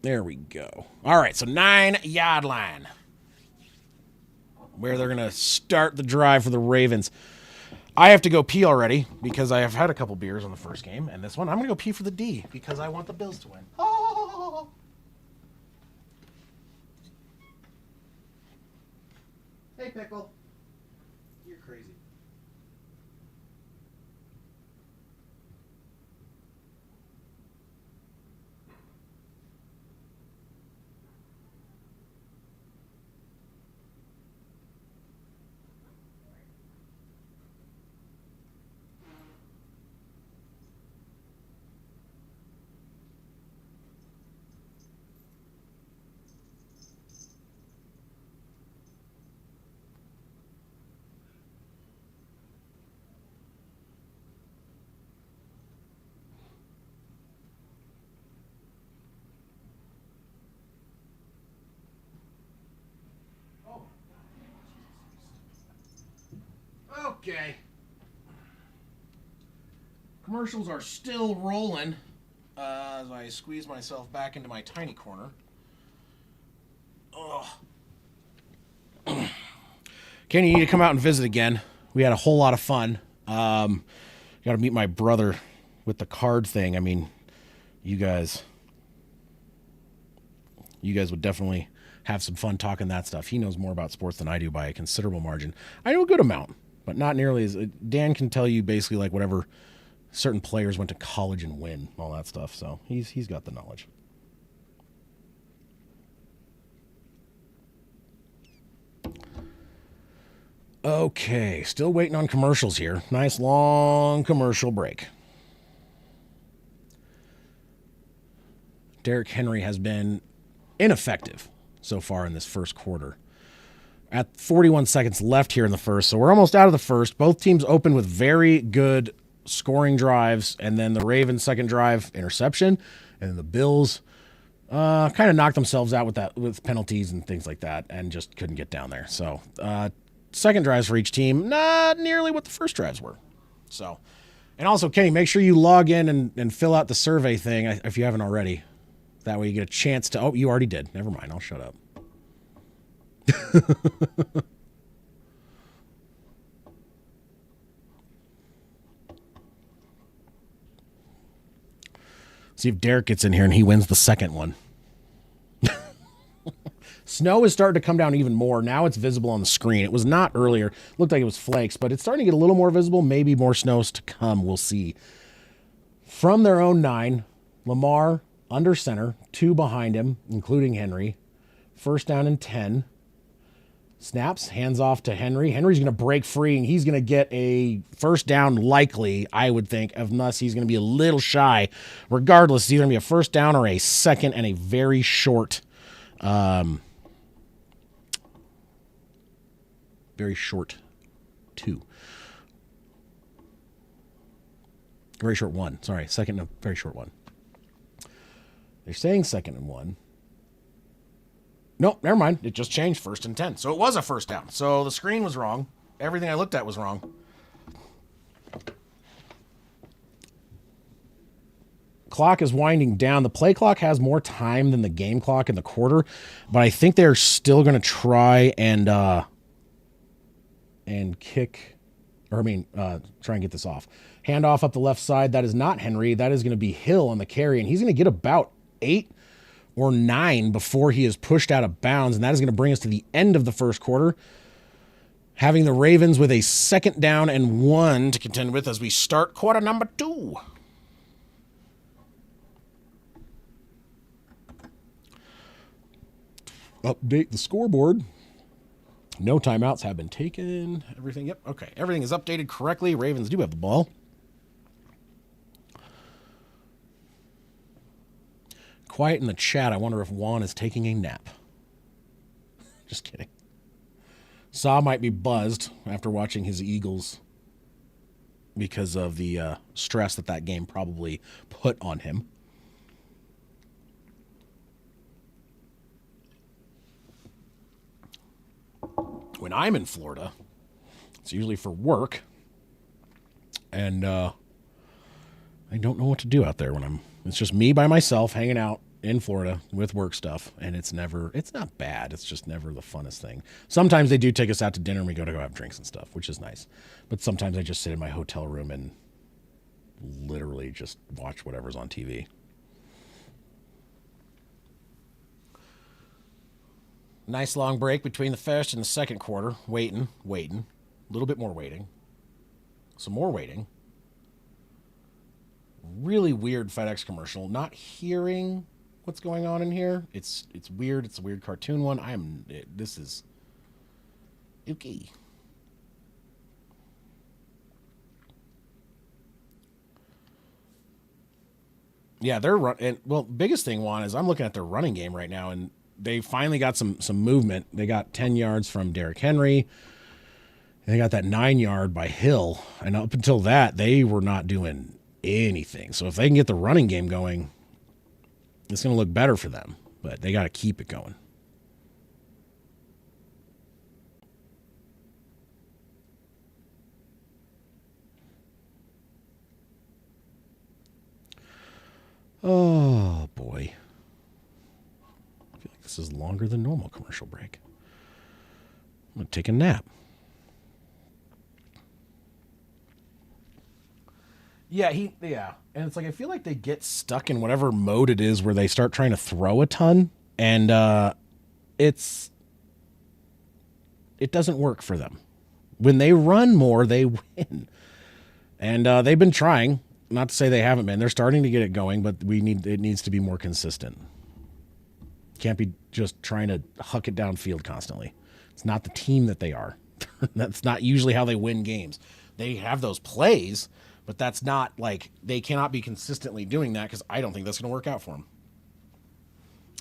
There we go. All right, so 9-yard line, where they're going to start the drive for the Ravens. I have to go pee already because I have had a couple beers on the first game, and this one I'm going to go pee for the D because I want the Bills to win. Oh. Hey, Pickle. You're crazy. Okay. Commercials are still rolling as I squeeze myself back into my tiny corner. Ugh. Kenny, you need to come out and visit again. We had a whole lot of fun. Got to meet my brother with the card thing. I mean, you guys would definitely have some fun talking that stuff. He knows more about sports than I do by a considerable margin. I know a good amount, but not nearly as Dan can tell you basically like whatever certain players went to college and win, all that stuff. So he's got the knowledge. Okay, still waiting on commercials here. Nice long commercial break. Derrick Henry has been ineffective so far in this first quarter. At 41 seconds left here in the first, so we're almost out of the first. Both teams open with very good scoring drives, and then the Ravens' second drive, interception, and then the Bills kind of knocked themselves out with penalties and things like that, and just couldn't get down there. So second drives for each team, not nearly what the first drives were. So, and also, Kenny, make sure you log in and fill out the survey thing if you haven't already. That way you get a chance to... Oh, you already did. Never mind. I'll shut up. See if Derek gets in here and he wins the second one. Snow is starting to come down even more. Now it's visible on the screen. It was not earlier. It looked like it was flakes, but it's starting to get a little more visible. Maybe more snows to come. We'll see. From their own 9, Lamar under center, 2 behind him, including Henry. First down and 10. Snaps, hands off to Henry. Henry's going to break free, and he's going to get a first down likely, I would think, unless he's going to be a little shy. Regardless, it's either going to be a first down or a second and a very short 2. Very short 1. Sorry, second and a very short 1. They're saying second and 1. Nope, never mind. It just changed, first and 10. So it was a first down. So the screen was wrong. Everything I looked at was wrong. Clock is winding down. The play clock has more time than the game clock in the quarter, but I think they're still going to try and kick, or try and get this off. Handoff up the left side. That is not Henry. That is going to be Hill on the carry, and he's going to get about 8 or 9 before he is pushed out of bounds, and that is going to bring us to the end of the first quarter, having the Ravens with a second down and 1 to contend with as we start quarter number 2. Update the scoreboard. No timeouts have been taken. Everything, yep, okay. Everything is updated correctly. Ravens do have the ball. Quiet in the chat. I wonder if Juan is taking a nap. Just kidding. Saw might be buzzed after watching his Eagles because of the stress that game probably put on him. When I'm in Florida, it's usually for work, and I don't know what to do out there when it's just me by myself hanging out in Florida with work stuff, and it's not bad. It's just never the funnest thing. Sometimes they do take us out to dinner and we go have drinks and stuff, which is nice. But sometimes I just sit in my hotel room and literally just watch whatever's on TV. Nice long break between the first and the second quarter. Waiting. A little bit more waiting. Some more waiting. Really weird FedEx commercial. Not hearing what's going on in here. It's weird. It's a weird cartoon one. This is icky. Yeah, biggest thing, Juan, is I'm looking at their running game right now, and they finally got some movement. They got 10 yards from Derrick Henry. And they got that 9-yard by Hill. And up until that, they were not doing anything. So if they can get the running game going, it's going to look better for them. But they got to keep it going. Oh, boy. I feel like this is longer than normal commercial break. I'm going to take a nap. Yeah, and it's like I feel like they get stuck in whatever mode it is where they start trying to throw a ton, and it doesn't work for them. When they run more, they win, and they've been trying. Not to say they haven't been. They're starting to get it going, but it needs to be more consistent. Can't be just trying to huck it downfield constantly. It's not the team that they are. That's not usually how they win games. They have those plays. But that's not they cannot be consistently doing that because I don't think that's going to work out for them.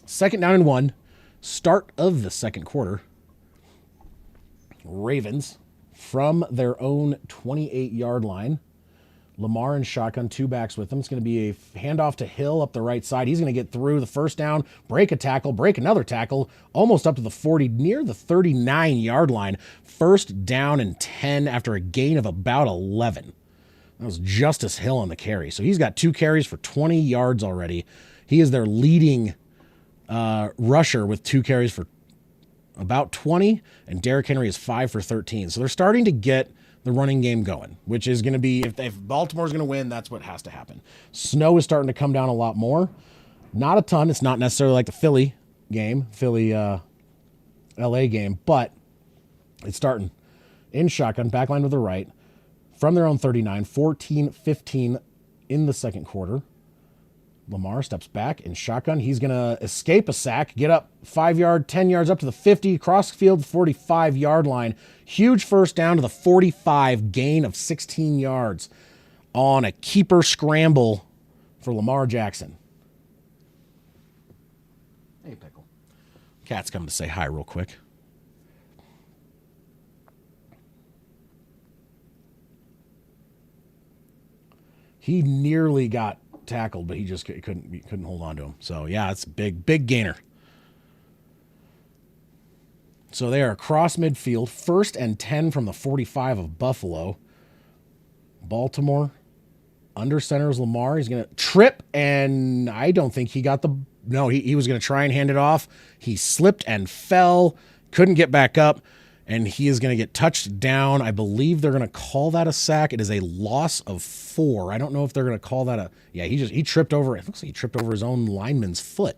2nd down and 1. Start of the second quarter. Ravens from their own 28-yard line. Lamar and shotgun, 2 backs with them. It's going to be a handoff to Hill up the right side. He's going to get through the first down, break a tackle, break another tackle, almost up to the 40, near the 39-yard line. 1st down and 10 after a gain of about 11. That was Justice Hill on the carry. So he's got 2 carries for 20 yards already. He is their leading rusher with 2 carries for about 20, and Derrick Henry is 5 for 13. So they're starting to get the running game going, which is going to be, if Baltimore's going to win, that's what has to happen. Snow is starting to come down a lot more. Not a ton. It's not necessarily like the Philly LA game, but it's starting. In shotgun, backline to the right. From their own 39, 14-15 in the second quarter. Lamar steps back in shotgun. He's going to escape a sack, get up 5 yards, 10 yards up to the 50, cross field 45-yard line. Huge first down to the 45, gain of 16 yards on a keeper scramble for Lamar Jackson. Hey, Pickle. Cat's coming to say hi real quick. He nearly got tackled, but he just couldn't hold on to him. So yeah, it's big gainer. So they are across midfield, 1st and 10 from the 45 of Buffalo. Baltimore under center is Lamar. He's gonna trip, and I don't think he got he was gonna try and hand it off. He slipped and fell, couldn't get back up. And he is going to get touched down. I believe they're going to call that a sack. It is a loss of 4. I don't know if they're going to call that he tripped over, it looks like he tripped over his own lineman's foot.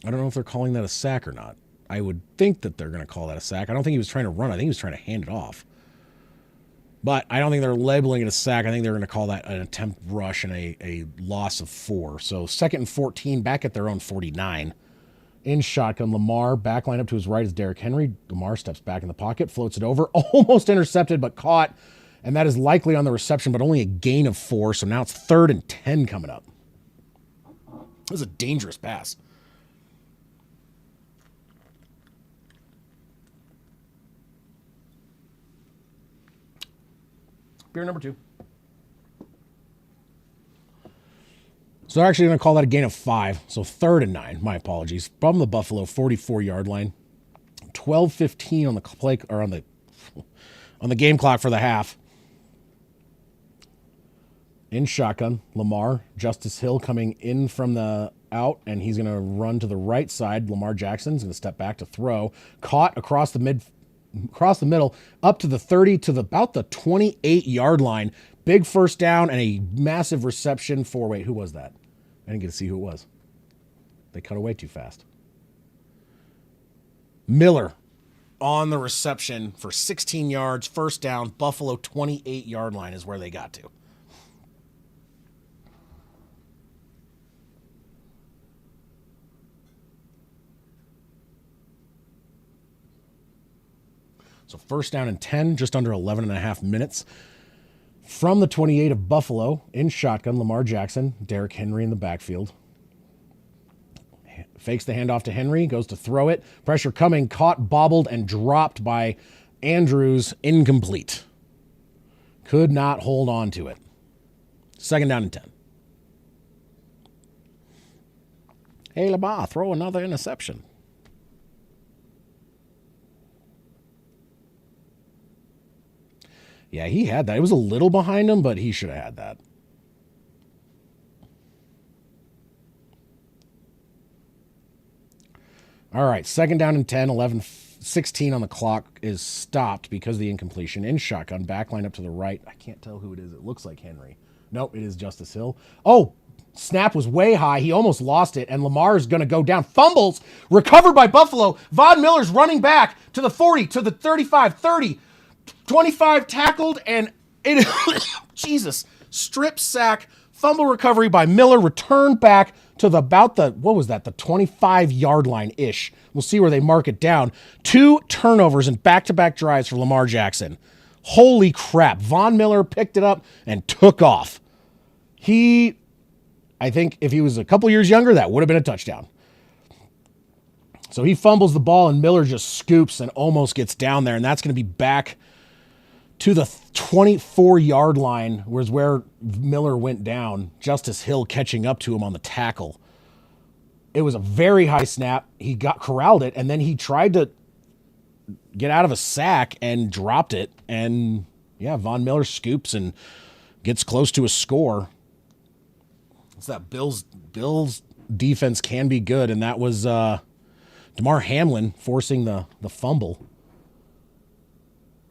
I don't know if they're calling that a sack or not. I would think that they're going to call that a sack. I don't think he was trying to run. I think he was trying to hand it off. But I don't think they're labeling it a sack. I think they're going to call that an attempt rush and a loss of 4. So 2nd and 14, back at their own 49. In shotgun, Lamar, back line up to his right is Derrick Henry. Lamar steps back in the pocket, floats it over, almost intercepted, but caught. And that is likely on the reception, but only a gain of 4. So now it's 3rd and 10 coming up. This is a dangerous pass. Beer number 2. So they're actually going to call that a gain of 5. So 3rd and 9. My apologies. From the Buffalo 44-yard line. 12:15 on the play or on the game clock for the half. In shotgun, Lamar, Justice Hill coming in from the out, and he's going to run to the right side. Lamar Jackson's going to step back to throw. Caught across the middle, up to the 30 to about the 28-yard line. Big first down and a massive reception for, wait, who was that? I didn't get to see who it was. They cut away too fast. Miller on the reception for 16 yards, first down. Buffalo 28-yard line is where they got to. So first down and 10, just under 11 and a half minutes. From the 28 of Buffalo, in shotgun, Lamar Jackson, Derrick Henry in the backfield. Fakes the handoff to Henry, goes to throw it. Pressure coming, caught, bobbled, and dropped by Andrews, incomplete. Could not hold on to it. Second down and 10. Hey, Lamar, throw another interception. Yeah, he had that. It was a little behind him, but he should have had that. All right, second down and 10, 11:16 on the clock is stopped because of the incompletion. In shotgun, back line up to the right. I can't tell who it is. It looks like Henry. Nope, it is Justice Hill. Oh, snap was way high. He almost lost it, and Lamar's going to go down. Fumbles, recovered by Buffalo. Von Miller's running back to the 40, to the 35, 30. 25 tackled, and it Jesus, strip sack, fumble recovery by Miller, return back to the 25-yard line-ish. We'll see where they mark it down. 2 turnovers and back-to-back drives for Lamar Jackson. Holy crap. Von Miller picked it up and took off. I think if he was a couple years younger, that would have been a touchdown. So he fumbles the ball, and Miller just scoops and almost gets down there, and that's going to be back to the 24-yard line, was where Miller went down. Justice Hill catching up to him on the tackle. It was a very high snap. He corralled it, and then he tried to get out of a sack and dropped it. And, yeah, Von Miller scoops and gets close to a score. It's that Bills defense can be good, and that was Damar Hamlin forcing the fumble.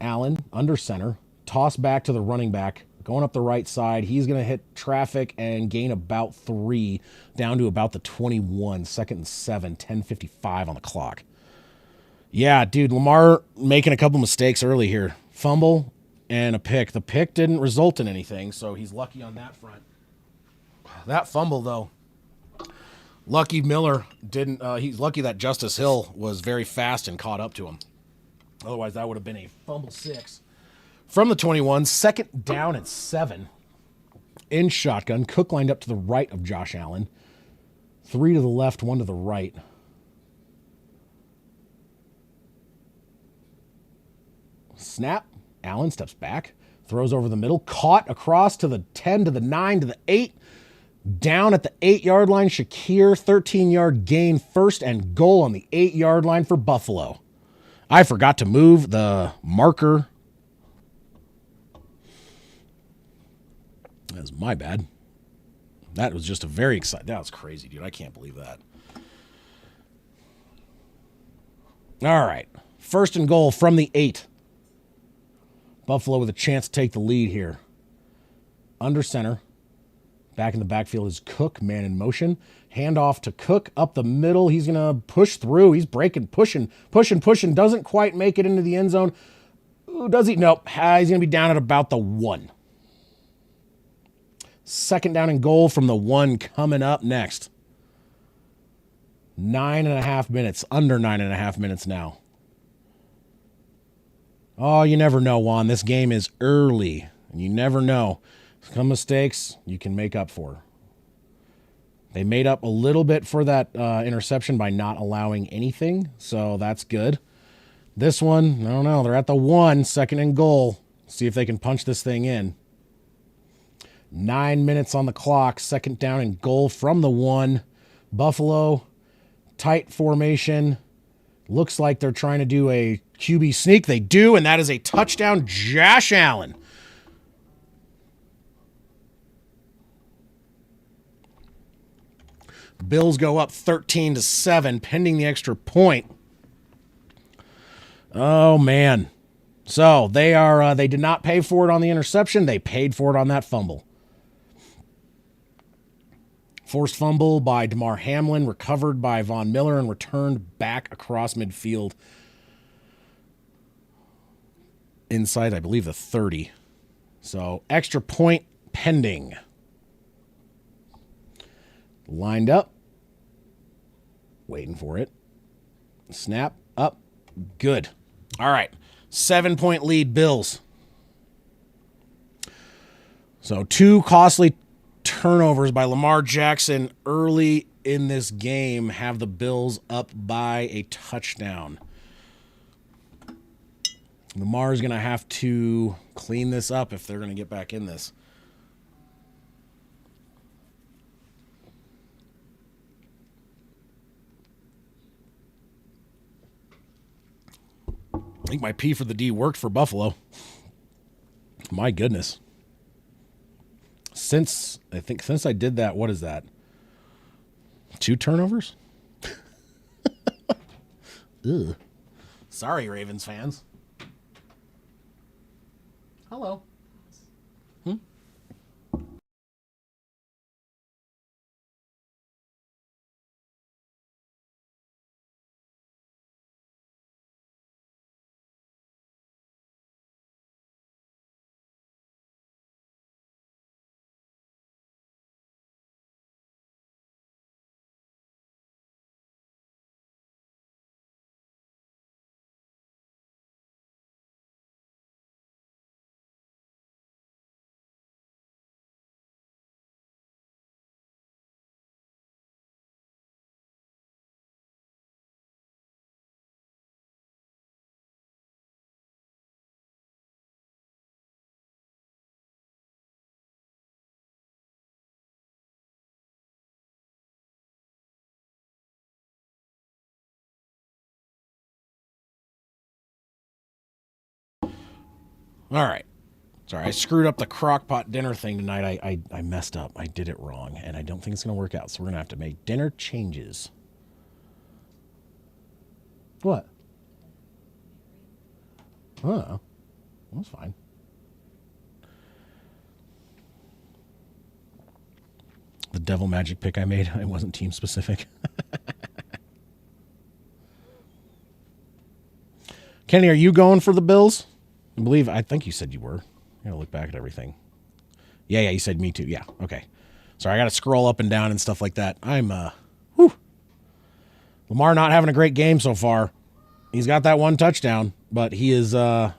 Allen, under center, toss back to the running back, going up the right side. He's going to hit traffic and gain about 3, down to about the 21, 2nd and 7, 10:55 on the clock. Yeah, dude, Lamar making a couple mistakes early here. Fumble and a pick. The pick didn't result in anything, so he's lucky on that front. That fumble, though, lucky Miller didn't. He's lucky that Justice Hill was very fast and caught up to him. Otherwise, that would have been a fumble 6. From the 21, second down and 7. In shotgun, Cook lined up to the right of Josh Allen. 3 to the left, 1 to the right. Snap. Allen steps back, throws over the middle, caught across to the 10, to the 9, to the 8. Down at the 8-yard line, Shakir, 13-yard gain, first and goal on the 8-yard line for Buffalo. I forgot to move the marker. That was my bad. That was just a very exciting. That was crazy, dude. I can't believe that. All right. First and goal from the 8. Buffalo with a chance to take the lead here. Under center. Back in the backfield is Cook, man in motion. Handoff to Cook up the middle. He's going to push through. He's breaking, pushing. Doesn't quite make it into the end zone. Ooh, does he? Nope. He's going to be down at about the 1. Second down and goal from the 1 coming up next. 9.5 minutes. Under 9.5 minutes now. Oh, you never know, Juan. This game is early, and you never know. Some mistakes you can make up for. They made up a little bit for that interception by not allowing anything, so that's good. This one, I don't know. They're at the 1, second and goal. See if they can punch this thing in. 9 minutes on the clock. Second down and goal from the 1. Buffalo, tight formation. Looks like they're trying to do a QB sneak. They do, and that is a touchdown. Josh Allen. Bills go up 13-7, pending the extra point. Oh, man. So they did not pay for it on the interception. They paid for it on that fumble. Forced fumble by Damar Hamlin, recovered by Von Miller, and returned back across midfield inside, I believe, the 30. So extra point pending. Lined up. Waiting for it. Snap. Up. Good. All right. 7-point lead, Bills. So 2 costly turnovers by Lamar Jackson early in this game have the Bills up by a touchdown. Lamar's going to have to clean this up if they're going to get back in this. I think my P for the D worked for Buffalo. My goodness. Since I did that, what is that? 2 turnovers? Ugh. Sorry, Ravens fans. Hello. All right. Sorry, I screwed up the crockpot dinner thing tonight. I messed up. I did it wrong, and I don't think it's going to work out. So we're going to have to make dinner changes. What? Oh, that's fine. The devil magic pick I made, it wasn't team specific. Kenny, are you going for the Bills? I think you said you were. I gotta look back at everything. Yeah, you said me too. Yeah, okay. Sorry, I gotta scroll up and down and stuff like that. Lamar not having a great game so far. He's got that 1 touchdown, but he's 5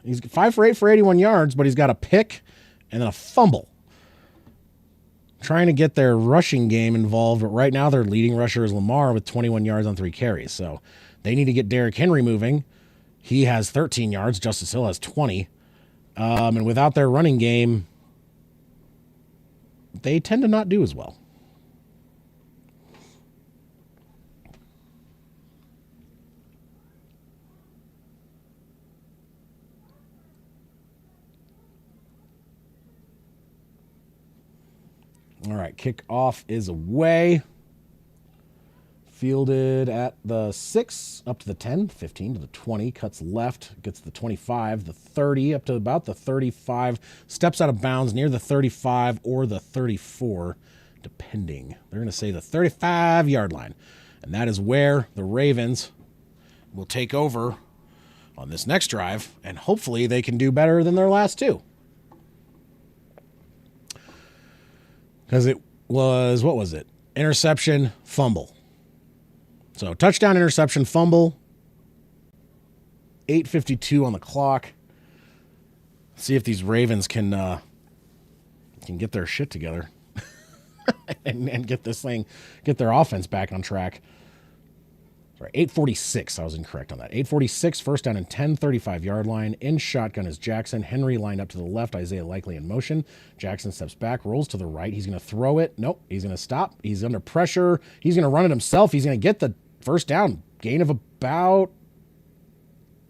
for 8 for 81 yards, but he's got a pick and then a fumble. Trying to get their rushing game involved, but right now their leading rusher is Lamar with 21 yards on 3 carries. So they need to get Derrick Henry moving. He has 13 yards. Justice Hill has 20. And without their running game, they tend to not do as well. All right, kickoff is away. Fielded at the 6, up to the 10, 15 to the 20, cuts left, gets the 25, the 30, up to about the 35, steps out of bounds near the 35 or the 34, depending. They're going to say the 35-yard line. And that is where the Ravens will take over on this next drive, and hopefully they can do better than their last 2. Because it was, what was it? Interception, fumble. So touchdown, interception, fumble. 8:52 on the clock. See if these Ravens can get their shit together and get their offense back on track. Sorry, 8:46. I was incorrect on that. 8:46, first down and 10, 35-yard line. In shotgun is Jackson. Henry lined up to the left. Isaiah Likely in motion. Jackson steps back, rolls to the right. He's going to throw it. Nope, he's going to stop. He's under pressure. He's going to run it himself. He's going to get the first down. Gain of about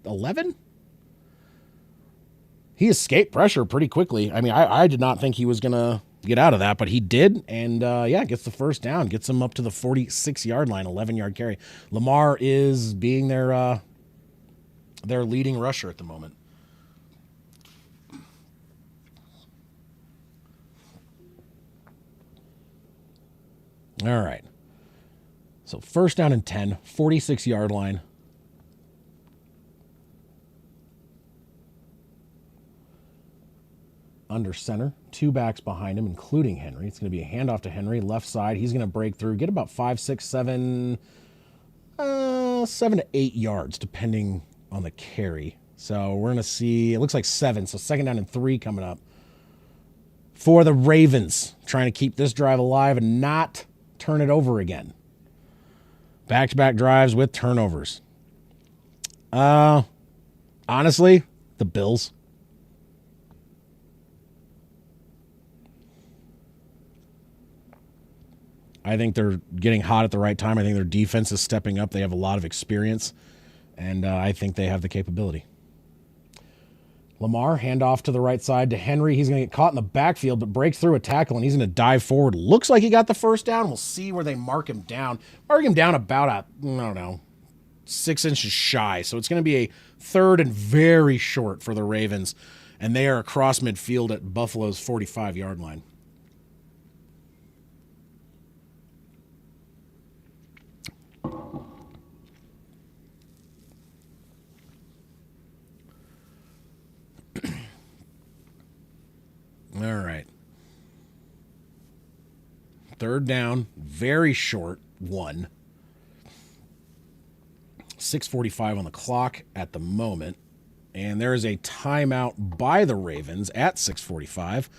11? He escaped pressure pretty quickly. I mean, I did not think he was going to get out of that, but he did, and gets the first down, gets him up to the 46-yard line, 11-yard carry. Lamar is being their leading rusher at the moment. All right. So first down and 10, 46-yard line. Under center, two backs behind him, including Henry. It's going to be a handoff to Henry, left side. He's going to break through, get about 5, 6, 7, 7 to 8 yards, depending on the carry. So we're going to see, it looks like 7. So second down and 3 coming up for the Ravens, trying to keep this drive alive and not turn it over again. Back-to-back drives with turnovers. Honestly, the Bills. I think they're getting hot at the right time. I think their defense is stepping up. They have a lot of experience, and I think they have the capability. Lamar, handoff to the right side to Henry. He's going to get caught in the backfield, but breaks through a tackle, and he's going to dive forward. Looks like he got the first down. We'll see where they mark him down. Mark him down about 6 inches shy. So it's going to be a third and very short for the Ravens, and they are across midfield at Buffalo's 45-yard line. All right. Third down, very short, 1. 6:45 on the clock at the moment. And there is a timeout by the Ravens at 6:45.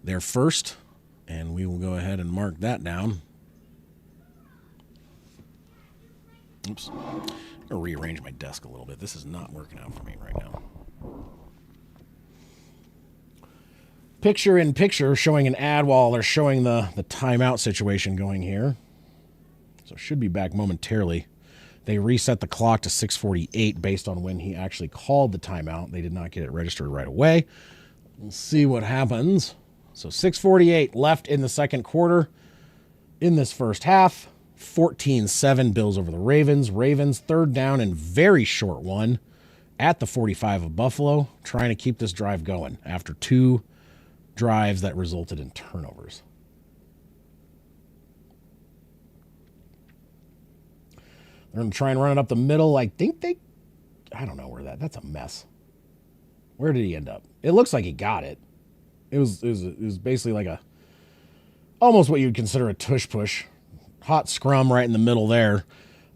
They're first, and we will go ahead and mark that down. Oops. I'm going to rearrange my desk a little bit. This is not working out for me right now. Picture in picture showing an ad while they're showing the timeout situation going here. So should be back momentarily. They reset the clock to 6:48 based on when he actually called the timeout. They did not get it registered right away. We'll see what happens. So 6:48 left in the second quarter. In this first half, 14-7 Bills over the Ravens. Ravens third down and very short one at the 45 of Buffalo, trying to keep this drive going after 2 drives that resulted in turnovers. They're going to try and run it up the middle. I don't know where that's a mess. Where did he end up? It looks like he got it. It was basically like almost what you would consider a tush push. Hot scrum right in the middle there.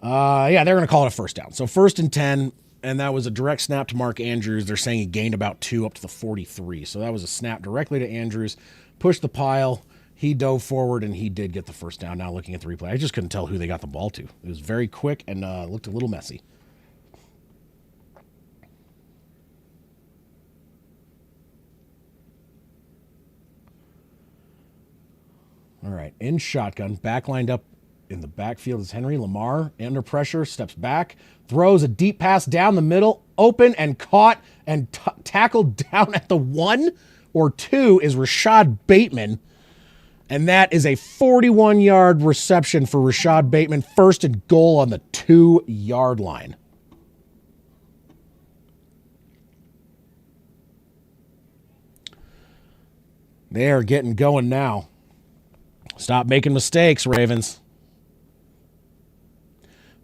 They're going to call it a first down. So first and 10. And that was a direct snap to Mark Andrews. They're saying he gained about 2 up to the 43. So that was a snap directly to Andrews. Pushed the pile. He dove forward, and he did get the first down. Now looking at the replay, I just couldn't tell who they got the ball to. It was very quick and looked a little messy. All right, in shotgun, back lined up in the backfield is Henry. Lamar, under pressure, steps back, throws a deep pass down the middle, open and caught and tackled down at the 1 or 2 is Rashad Bateman. And that is a 41-yard reception for Rashad Bateman, first and goal on the 2-yard line. They are getting going now. Stop making mistakes, Ravens.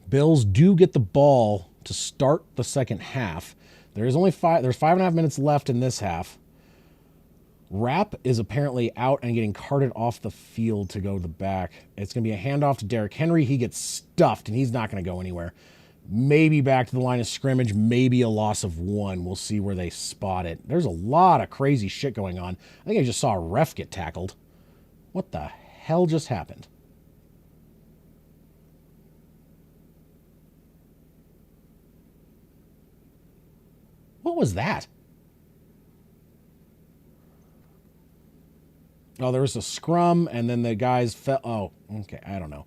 Bills do get the ball to start the second half. There's 5.5 minutes left in this half. Rapp is apparently out and getting carted off the field to go to the back. It's going to be a handoff to Derrick Henry. He gets stuffed, and he's not going to go anywhere. Maybe back to the line of scrimmage, maybe a loss of 1. We'll see where they spot it. There's a lot of crazy shit going on. I think I just saw a ref get tackled. What the hell just happened? What was that? Oh, there was a scrum, and then the guys fell. Oh, okay. I don't know.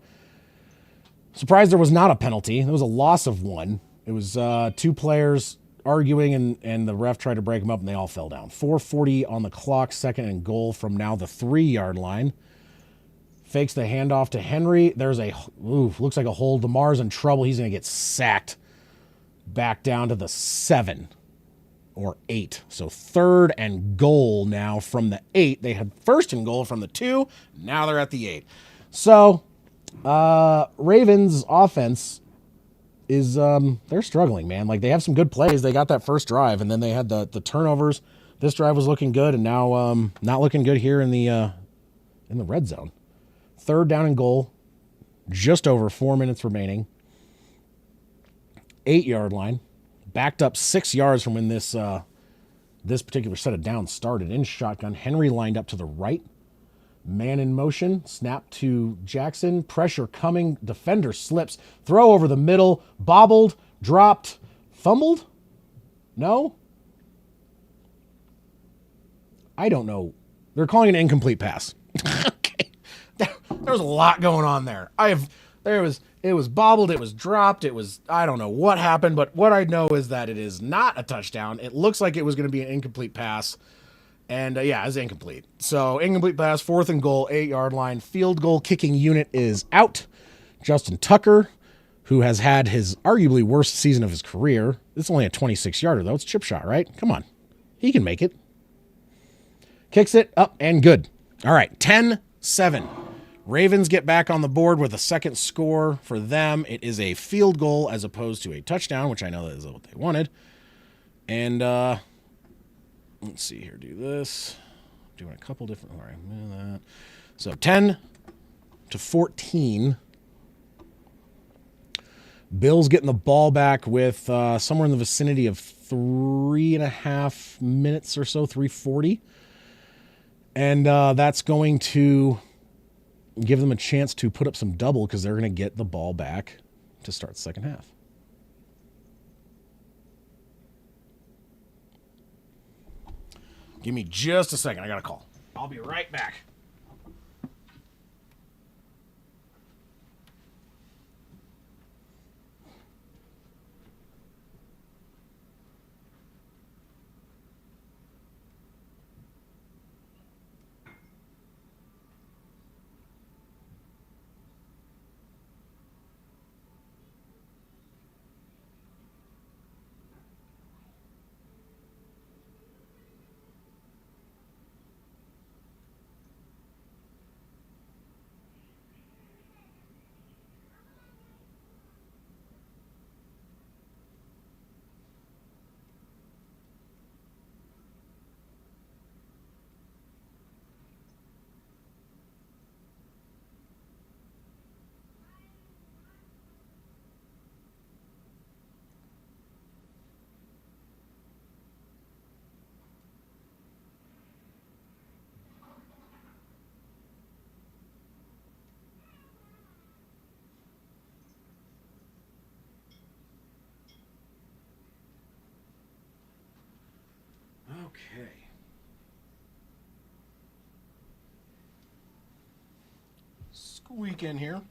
Surprised there was not a penalty. There was a loss of one. It was two players arguing, and the ref tried to break them up, and they all fell down. 4:40 on the clock, second and goal from now the 3-yard line. Fakes the handoff to Henry. There's a, looks like a hold. Lamar's in trouble. He's going to get sacked back down to the 7 or 8. So 3rd and goal now from the 8. They had 1st and goal from the 2. Now they're at the 8. So Ravens offense is, they're struggling, man. Like, they have some good plays. They got that first drive, and then they had the turnovers. This drive was looking good, and now not looking good here in the red zone. 3rd down and goal, just over 4 minutes remaining. 8-yard line, backed up 6 yards from when this particular set of downs started. In shotgun, Henry lined up to the right. Man in motion, snap to Jackson, pressure coming, defender slips, throw over the middle, bobbled, dropped, fumbled? No? I don't know. They're calling it an incomplete pass. Okay. There was a lot going on there. It was bobbled, it was dropped, I don't know what happened, but what I know is that it is not a touchdown. It looks like it was going to be an incomplete pass. And it's incomplete. So incomplete pass, 4th and goal, 8-yard line. Field goal kicking unit is out. Justin Tucker, who has had his arguably worst season of his career. It's only a 26-yarder, though. It's chip shot, right? Come on. He can make it. Kicks it up and good. All right, 10-7. Ravens get back on the board with a second score for them. It is a field goal as opposed to a touchdown, which I know that is what they wanted. And let's see here. Do this. Doing a couple different. All right, that. So 10-14. Bills getting the ball back with somewhere in the vicinity of 3.5 minutes or so, 3:40. And that's going to give them a chance to put up some double because they're going to get the ball back to start the second half. Give me just a second. I got a call. I'll be right back. Okay. Squeak in here.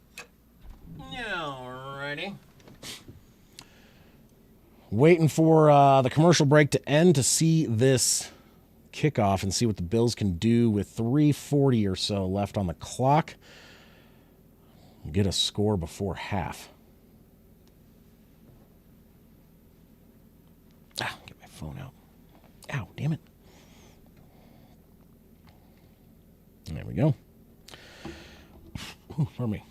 Alrighty. Waiting for the commercial break to end to see this kickoff and see what the Bills can do with 3:40 or so left on the clock. Get a score before half. Get my phone out. Ow, damn it. There we go. Ooh, pardon me.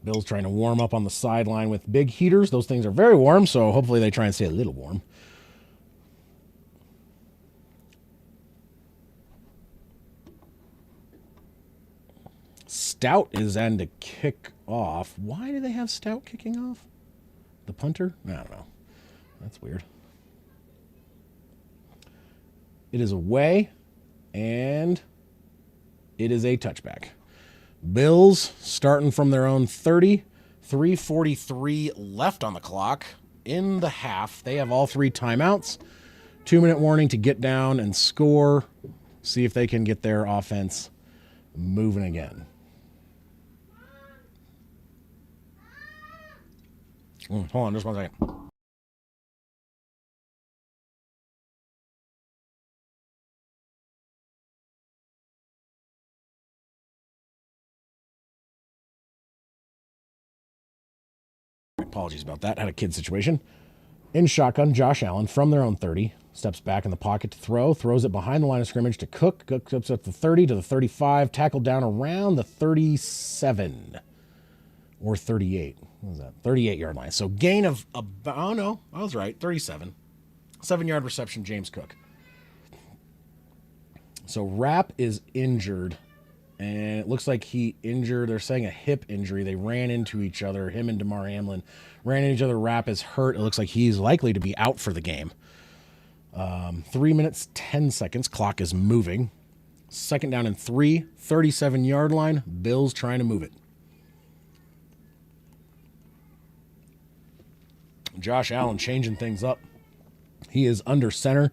Bill's trying to warm up on the sideline with big heaters. Those things are very warm, so hopefully they try and stay a little warm. Stout is in to kick off. Why do they have Stout kicking off? The punter? I don't know. That's weird. It is away. And it is a touchback. Bills starting from their own 30. 3:43 left on the clock in the half. They have all 3 timeouts. 2-minute warning to get down and score. See if they can get their offense moving again. Hold on just one second. Apologies about that. Had a kid situation. In shotgun, Josh Allen from their own 30. Steps back in the pocket to throw. Throws it behind the line of scrimmage to Cook. Cook comes up to the 30 to the 35. Tackled down around the 37 or 38. What was that? 38-yard line. So gain of about, oh no, I was right, 37. 7-yard reception, James Cook. So Rapp is injured. And it looks like he injured, they're saying a hip injury. They ran into each other. Him and DeMar Hamlin ran into each other. Rapp is hurt. It looks like he's likely to be out for the game. 3 minutes, 10 seconds. Clock is moving. 2nd down and 3. 37-yard line. Bills trying to move it. Josh Allen changing things up. He is under center,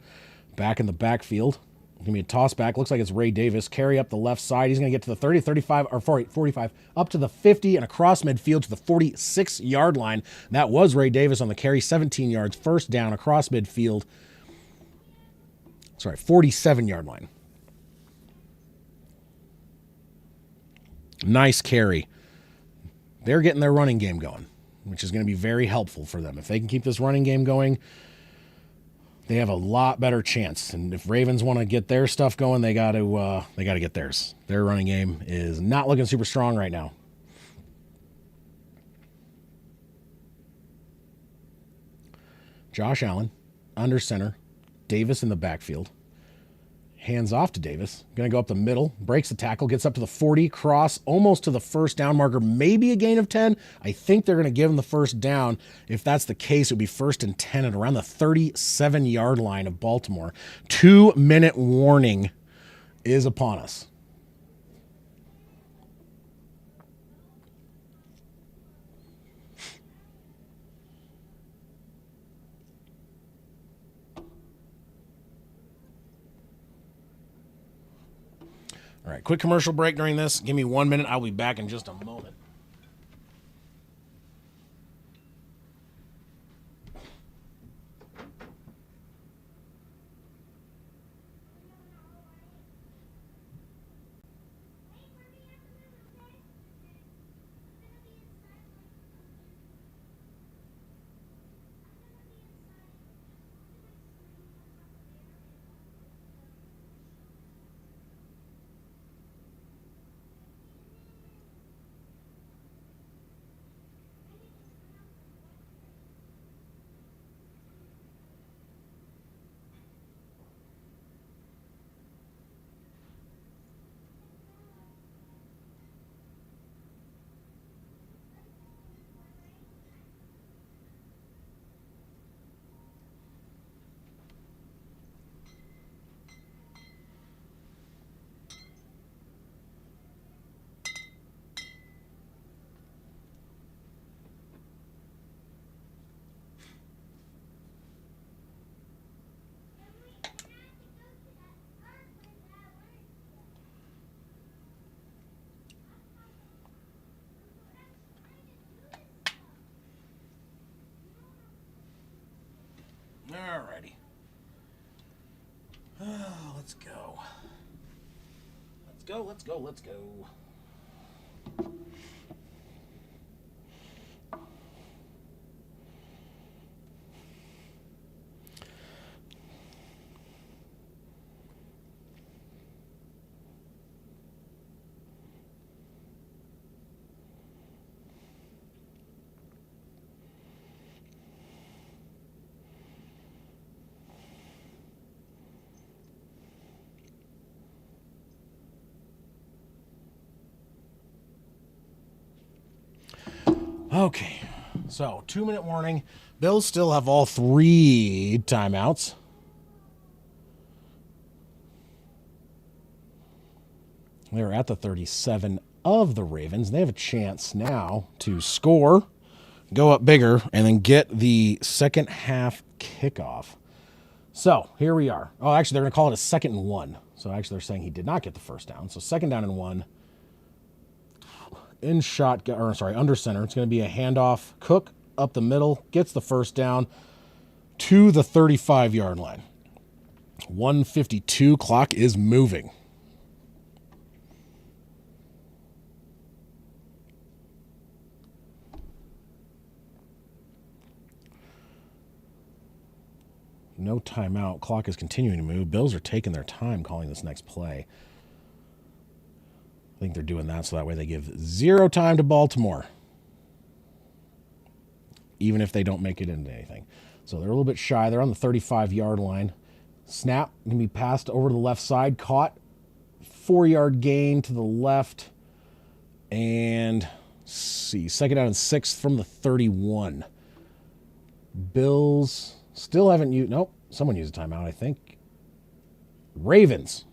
back in the backfield. Going to be a toss back. Looks like it's Ray Davis. Carry up the left side. He's going to get to the 30, 35, or 40, 45, up to the 50, and across midfield to the 46-yard line. That was Ray Davis on the carry. 17 yards. First down across midfield. Sorry, 47-yard line. Nice carry. They're getting their running game going, which is going to be very helpful for them. If they can keep this running game going, they have a lot better chance. And if Ravens want to get their stuff going, they got to get theirs. Their running game is not looking super strong right now. Josh Allen under center, Davis in the backfield. Hands off to Davis. Going to go up the middle. Breaks the tackle. Gets up to the 40. Cross almost to the first down marker. Maybe a gain of 10. I think they're going to give him the first down. If that's the case, it would be 1st and 10 at around the 37-yard line of Baltimore. 2-minute warning is upon us. All right, quick commercial break during this. Give me 1 minute. I'll be back in just a moment. Alrighty. Let's go. Let's go. Okay, so 2-minute warning. Bills still have all 3 timeouts. They're at the 37 of the Ravens. They have a chance now to score, go up bigger, and then get the second half kickoff. So here we are. Oh, actually, they're going to call it a 2nd and 1. So actually, they're saying he did not get the first down. So 2nd down and 1. In shot, or sorry, under center. It's going to be a handoff. Cook up the middle, gets the first down to the 35-yard line. 1:52, clock is moving. No timeout. Clock is continuing to move. Bills are taking their time calling this next play. I think they're doing that so that way they give 0 time to Baltimore, even if they don't make it into anything. So they're a little bit shy. They're on the 35-yard line. Snap can be passed over to the left side. Caught. 4-yard gain to the left. And see, 2nd down and 6 from the 31. Bills still haven't used... Nope, someone used a timeout, I think. Ravens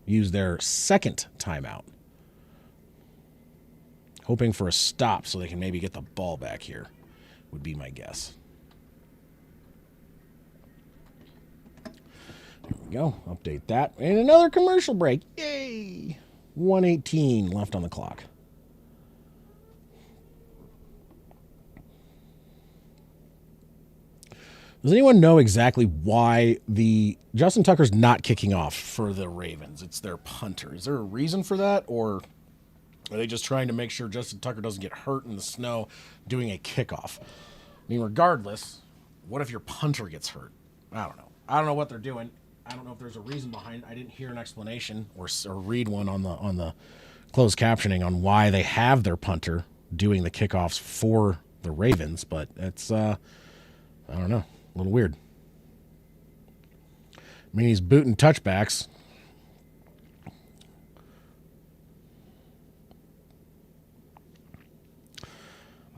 used their 2nd timeout. Hoping for a stop so they can maybe get the ball back here, would be my guess. Here we go. Update that. And another commercial break. Yay! 1:18 left on the clock. Does anyone know exactly why the Justin Tucker's not kicking off for the Ravens? It's their punter. Is there a reason for that, or are they just trying to make sure Justin Tucker doesn't get hurt in the snow doing a kickoff? I mean, regardless, what if your punter gets hurt? I don't know. I don't know what they're doing. I don't know if there's a reason behind it. I didn't hear an explanation or read one on the closed captioning on why they have their punter doing the kickoffs for the Ravens, but it's I don't know, a little weird. I mean, he's booting touchbacks.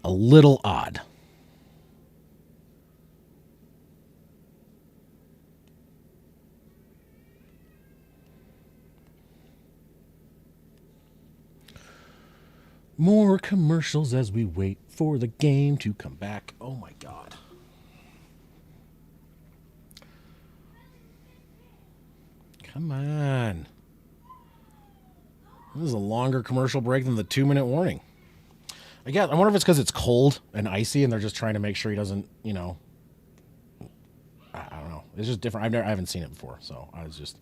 A little odd. More commercials as we wait for the game to come back. Oh my God. Come on. This is a longer commercial break than the 2-minute warning. I wonder if it's because it's cold and icy and they're just trying to make sure he doesn't, I don't know. It's just different. I haven't seen it before, so I was just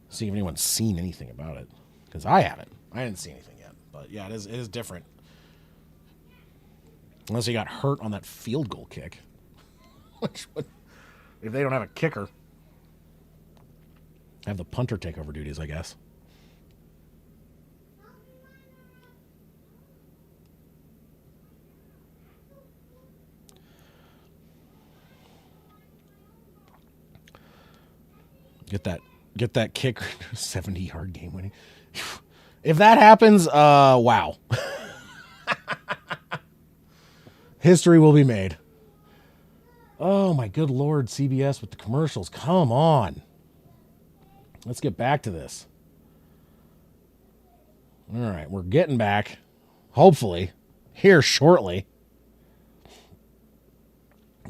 seeing if anyone's seen anything about it. Because I haven't. I didn't see anything yet. But yeah, it is different. Unless he got hurt on that field goal kick. Which would, if they don't have a kicker, have the punter take over duties, I guess. Get that kick, 70-yard game winning. If that happens, wow. History will be made. Oh my good Lord, CBS with the commercials. Come on. Let's get back to this. All right, we're getting back. Hopefully, here shortly.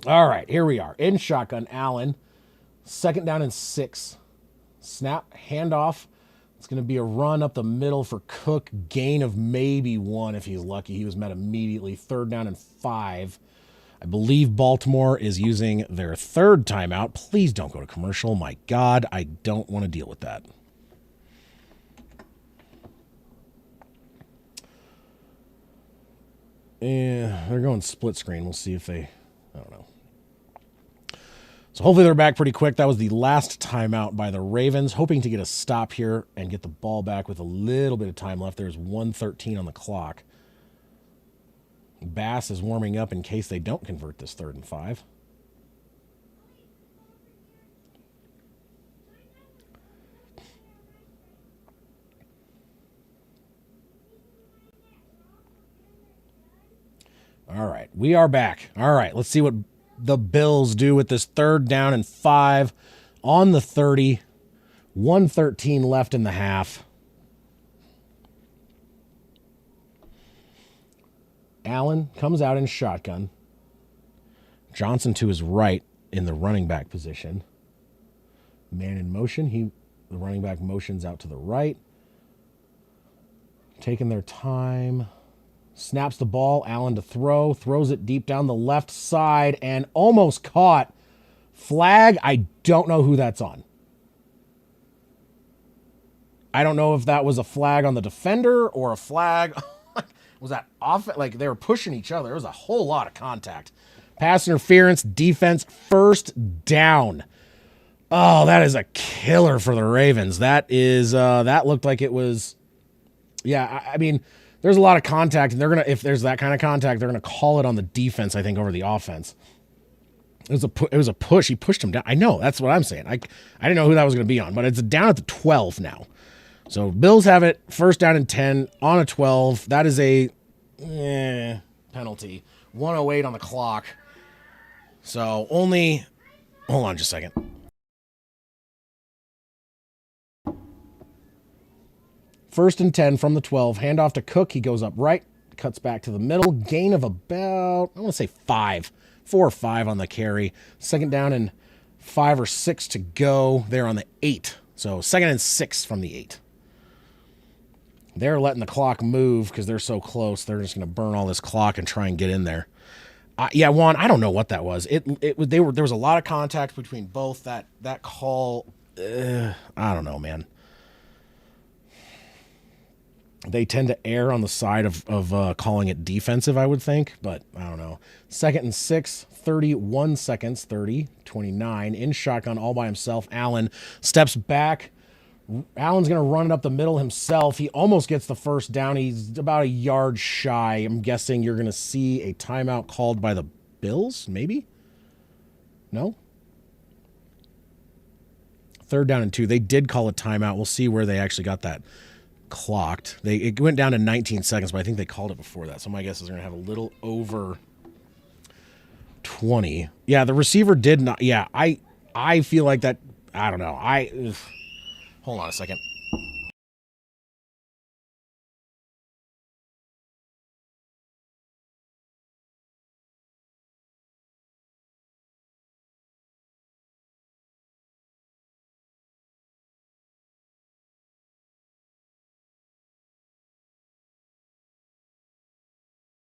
All right, here we are. In shotgun, Allen. 2nd down and 6. Snap, handoff. It's going to be a run up the middle for Cook. Gain of maybe 1 if he's lucky. He was met immediately. 3rd down and 5. I believe Baltimore is using their 3rd timeout. Please don't go to commercial. My God, I don't want to deal with that. Yeah, they're going split screen. We'll see if they... I don't know. So hopefully they're back pretty quick. That was the last timeout by the Ravens, hoping to get a stop here and get the ball back with a little bit of time left. There's 1:13 on the clock. Bass is warming up in case they don't convert this 3rd and 5. All right, we are back. All right, let's see what the Bills do with this 3rd down and 5 on the 30. 1:13 left in the half. Allen comes out in shotgun. Johnson to his right in the running back position. Man in motion. The running back motions out to the right. Taking their time. Snaps the ball. Allen to throw. Throws it deep down the left side and almost caught. Flag. I don't know who that's on. I don't know if that was a flag on the defender or a flag. Was that off? Like they were pushing each other. There was a whole lot of contact. Pass interference, defense, first down. Oh, that is a killer for the Ravens. That looked like it was. Yeah, I mean, there's a lot of contact, and if there's that kind of contact, they're gonna call it on the defense, I think, over the offense. It was a push. He pushed him down. I know, that's what I'm saying. I didn't know who that was gonna be on, but it's down at the 12 now. So Bills have it, first down and 10 on a 12. That is a penalty. 1:08 on the clock. So hold on just a second. First and 10 from the 12. Handoff to Cook. He goes up right, cuts back to the middle. Gain of about, I want to say 4 or 5 on the carry. Second down and 5 or 6 to go. They're on the 8. So second and 6 from the 8. They're letting the clock move because they're so close. They're just going to burn all this clock and try and get in there. Yeah, Juan, I don't know what that was. There was a lot of contact between both. That call, I don't know, man. They tend to err on the side of calling it defensive, I would think, but I don't know. Second and 6, 31 seconds, 29, in shotgun all by himself. Allen steps back. Allen's going to run it up the middle himself. He almost gets the first down. He's about a yard shy. I'm guessing you're going to see a timeout called by the Bills, maybe? No? Third down and 2. They did call a timeout. We'll see where they actually got that clocked. It went down to 19 seconds, but I think they called it before that. So my guess is they're going to have a little over 20. Yeah, the receiver did not. Yeah, I feel like that. I don't know. Hold on a second.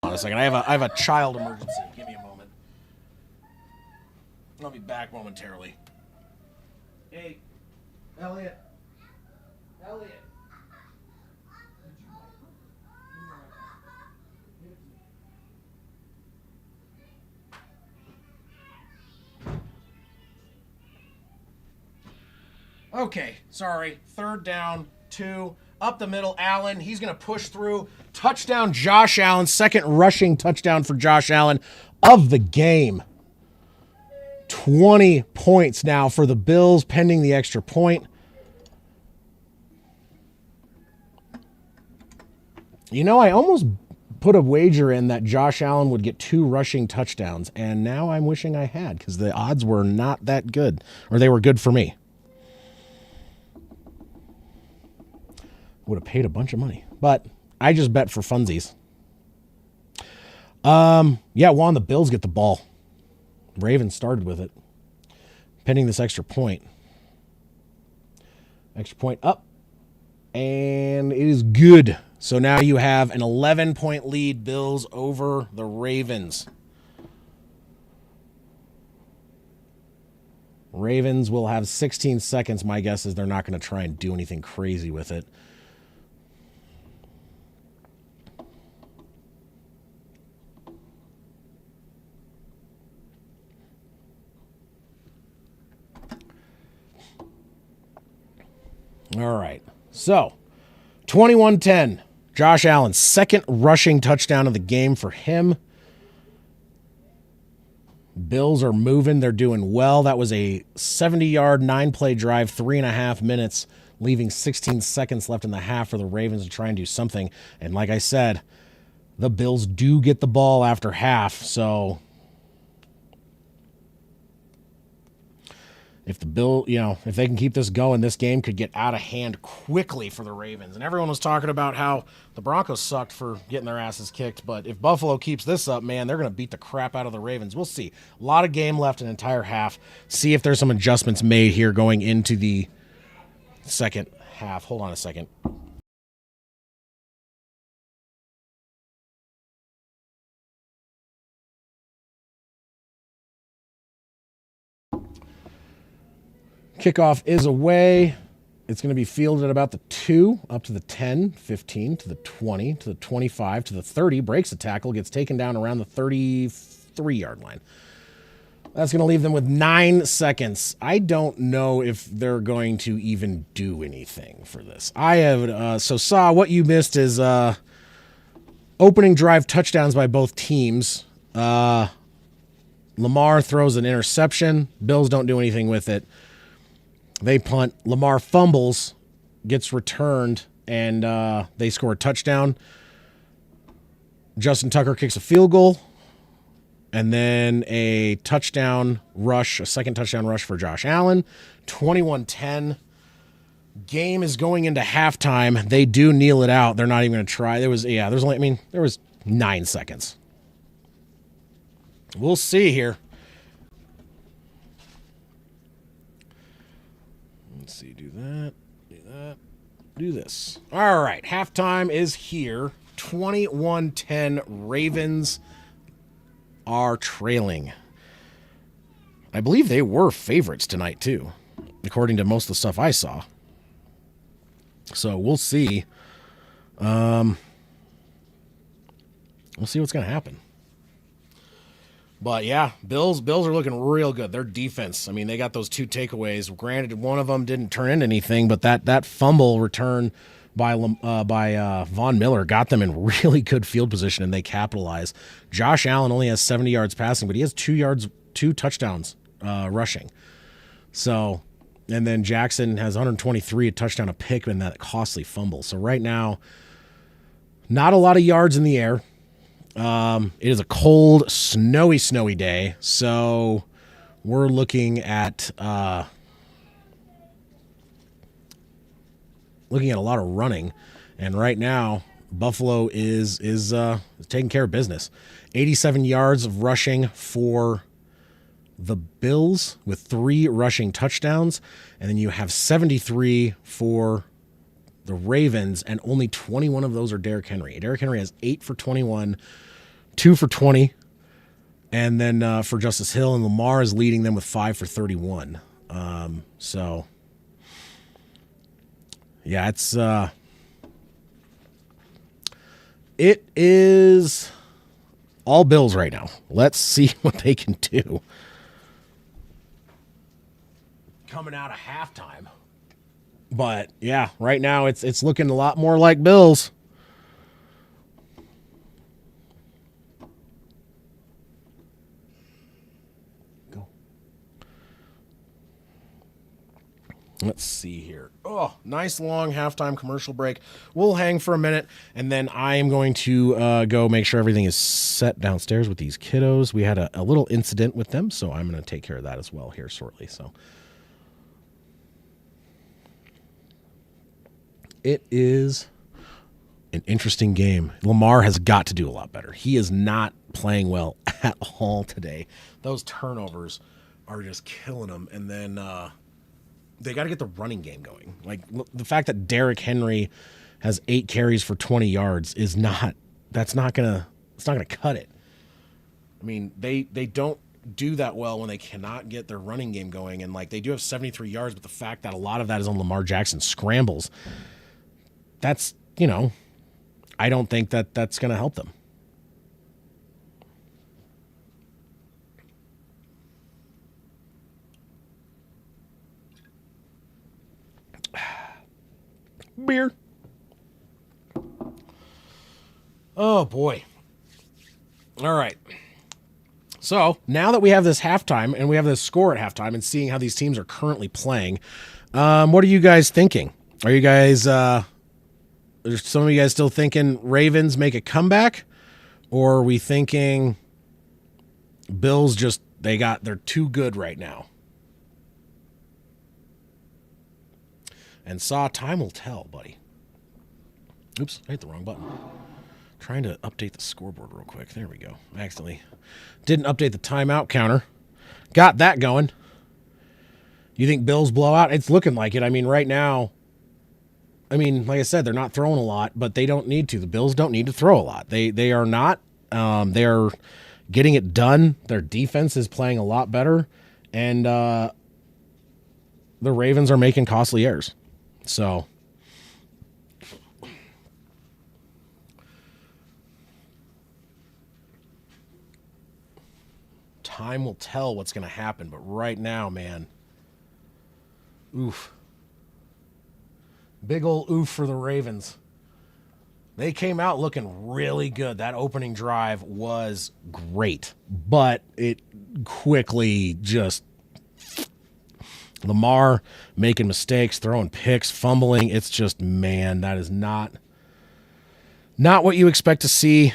Hold on a second. I have a child emergency. Give me a moment. I'll be back momentarily. Hey, Elliot. Okay, sorry. Third down, 2. Up the middle, Allen. He's going to push through. Touchdown, Josh Allen. Second rushing touchdown for Josh Allen of the game. 20 points now for the Bills, pending the extra point. You know, I almost put a wager in that Josh Allen would get 2 rushing touchdowns, and now I'm wishing I had because the odds were not that good, or they were good for me. Would have paid a bunch of money, but I just bet for funsies. Yeah, Juan, the Bills get the ball. Ravens started with it, pending this extra point. Extra point up, and it is good. So now you have an 11-point lead, Bills over the Ravens. Ravens will have 16 seconds. My guess is they're not going to try and do anything crazy with it. All right. So, 21-10. Josh Allen, second rushing touchdown of the game for him. Bills are moving. They're doing well. That was a 70-yard, 9-play drive, 3.5 minutes, leaving 16 seconds left in the half for the Ravens to try and do something. And like I said, the Bills do get the ball after half. So if if they can keep this going, this game could get out of hand quickly for the Ravens. And everyone was talking about how the Broncos sucked for getting their asses kicked. But if Buffalo keeps this up, man, they're going to beat the crap out of the Ravens. We'll see. A lot of game left, an entire half. See if there's some adjustments made here going into the second half. Hold on a second. Kickoff is away. It's going to be fielded at about the 2, up to the 10, 15, to the 20, to the 25, to the 30. Breaks a tackle, gets taken down around the 33-yard line. That's going to leave them with 9 seconds. I don't know if they're going to even do anything for this. What you missed is opening drive touchdowns by both teams. Lamar throws an interception. Bills don't do anything with it. They punt. Lamar fumbles, gets returned, and they score a touchdown. Justin Tucker kicks a field goal, and then a second touchdown rush for Josh Allen. 21-10. Game is going into halftime. They do kneel it out. They're not even going to try. There was 9 seconds. We'll see here. Let's see, do that, do this. All right, halftime is here. 21-10, Ravens are trailing. I believe they were favorites tonight, too, according to most of the stuff I saw. So we'll see. We'll see what's going to happen. But yeah, Bills are looking real good. Their defense, I mean, they got those 2 takeaways. Granted, one of them didn't turn into anything, but that fumble return by Von Miller got them in really good field position, and they capitalized. Josh Allen only has 70 yards passing, but he has 2 touchdowns rushing. So, and then Jackson has 123, a touchdown, a pick, and that costly fumble. So right now, not a lot of yards in the air. It is a cold, snowy day, so we're looking at a lot of running, and right now Buffalo is taking care of business. 87 yards of rushing for the Bills with 3 rushing touchdowns, and then you have 73 for the Ravens, and only 21 of those are Derrick Henry. Derrick Henry has 8 for 21, 2 for 20, and then for Justice Hill, and Lamar is leading them with 5 for 31. So, yeah, it is all Bills right now. Let's see what they can do. Coming out of halftime. But yeah, right now it's looking a lot more like Bills. Go. Let's see here. Oh, nice long halftime commercial break. We'll hang for a minute, and then I am going to go make sure everything is set downstairs with these kiddos. We had a little incident with them, so I'm going to take care of that as well here shortly. So. It is an interesting game. Lamar has got to do a lot better. He is not playing well at all today. Those turnovers are just killing him. And then they got to get the running game going. Like, the fact that Derrick Henry has 8 carries for 20 yards it's not gonna cut it. I mean, they don't do that well when they cannot get their running game going. And like, they do have 73 yards, but the fact that a lot of that is on Lamar Jackson scrambles, that's, I don't think that's going to help them. Beer. Oh, boy. All right. So now that we have this halftime and we have this score at halftime and seeing how these teams are currently playing, what are you guys thinking? Are you guys... Are some of you guys still thinking Ravens make a comeback? Or are we thinking Bills they're too good right now? And Saw, time will tell, buddy. Oops, I hit the wrong button. Trying to update the scoreboard real quick. There we go. I accidentally didn't update the timeout counter. Got that going. You think Bills blow out? It's looking like it. I mean, right now, like I said, they're not throwing a lot, but they don't need to. The Bills don't need to throw a lot. They are not. They are getting it done. Their defense is playing a lot better, and the Ravens are making costly errors. So time will tell what's going to happen, but right now, man, oof. Big ol' oof for the Ravens. They came out looking really good. That opening drive was great, but it quickly just Lamar making mistakes, throwing picks, fumbling. It's just, man, that is not what you expect to see.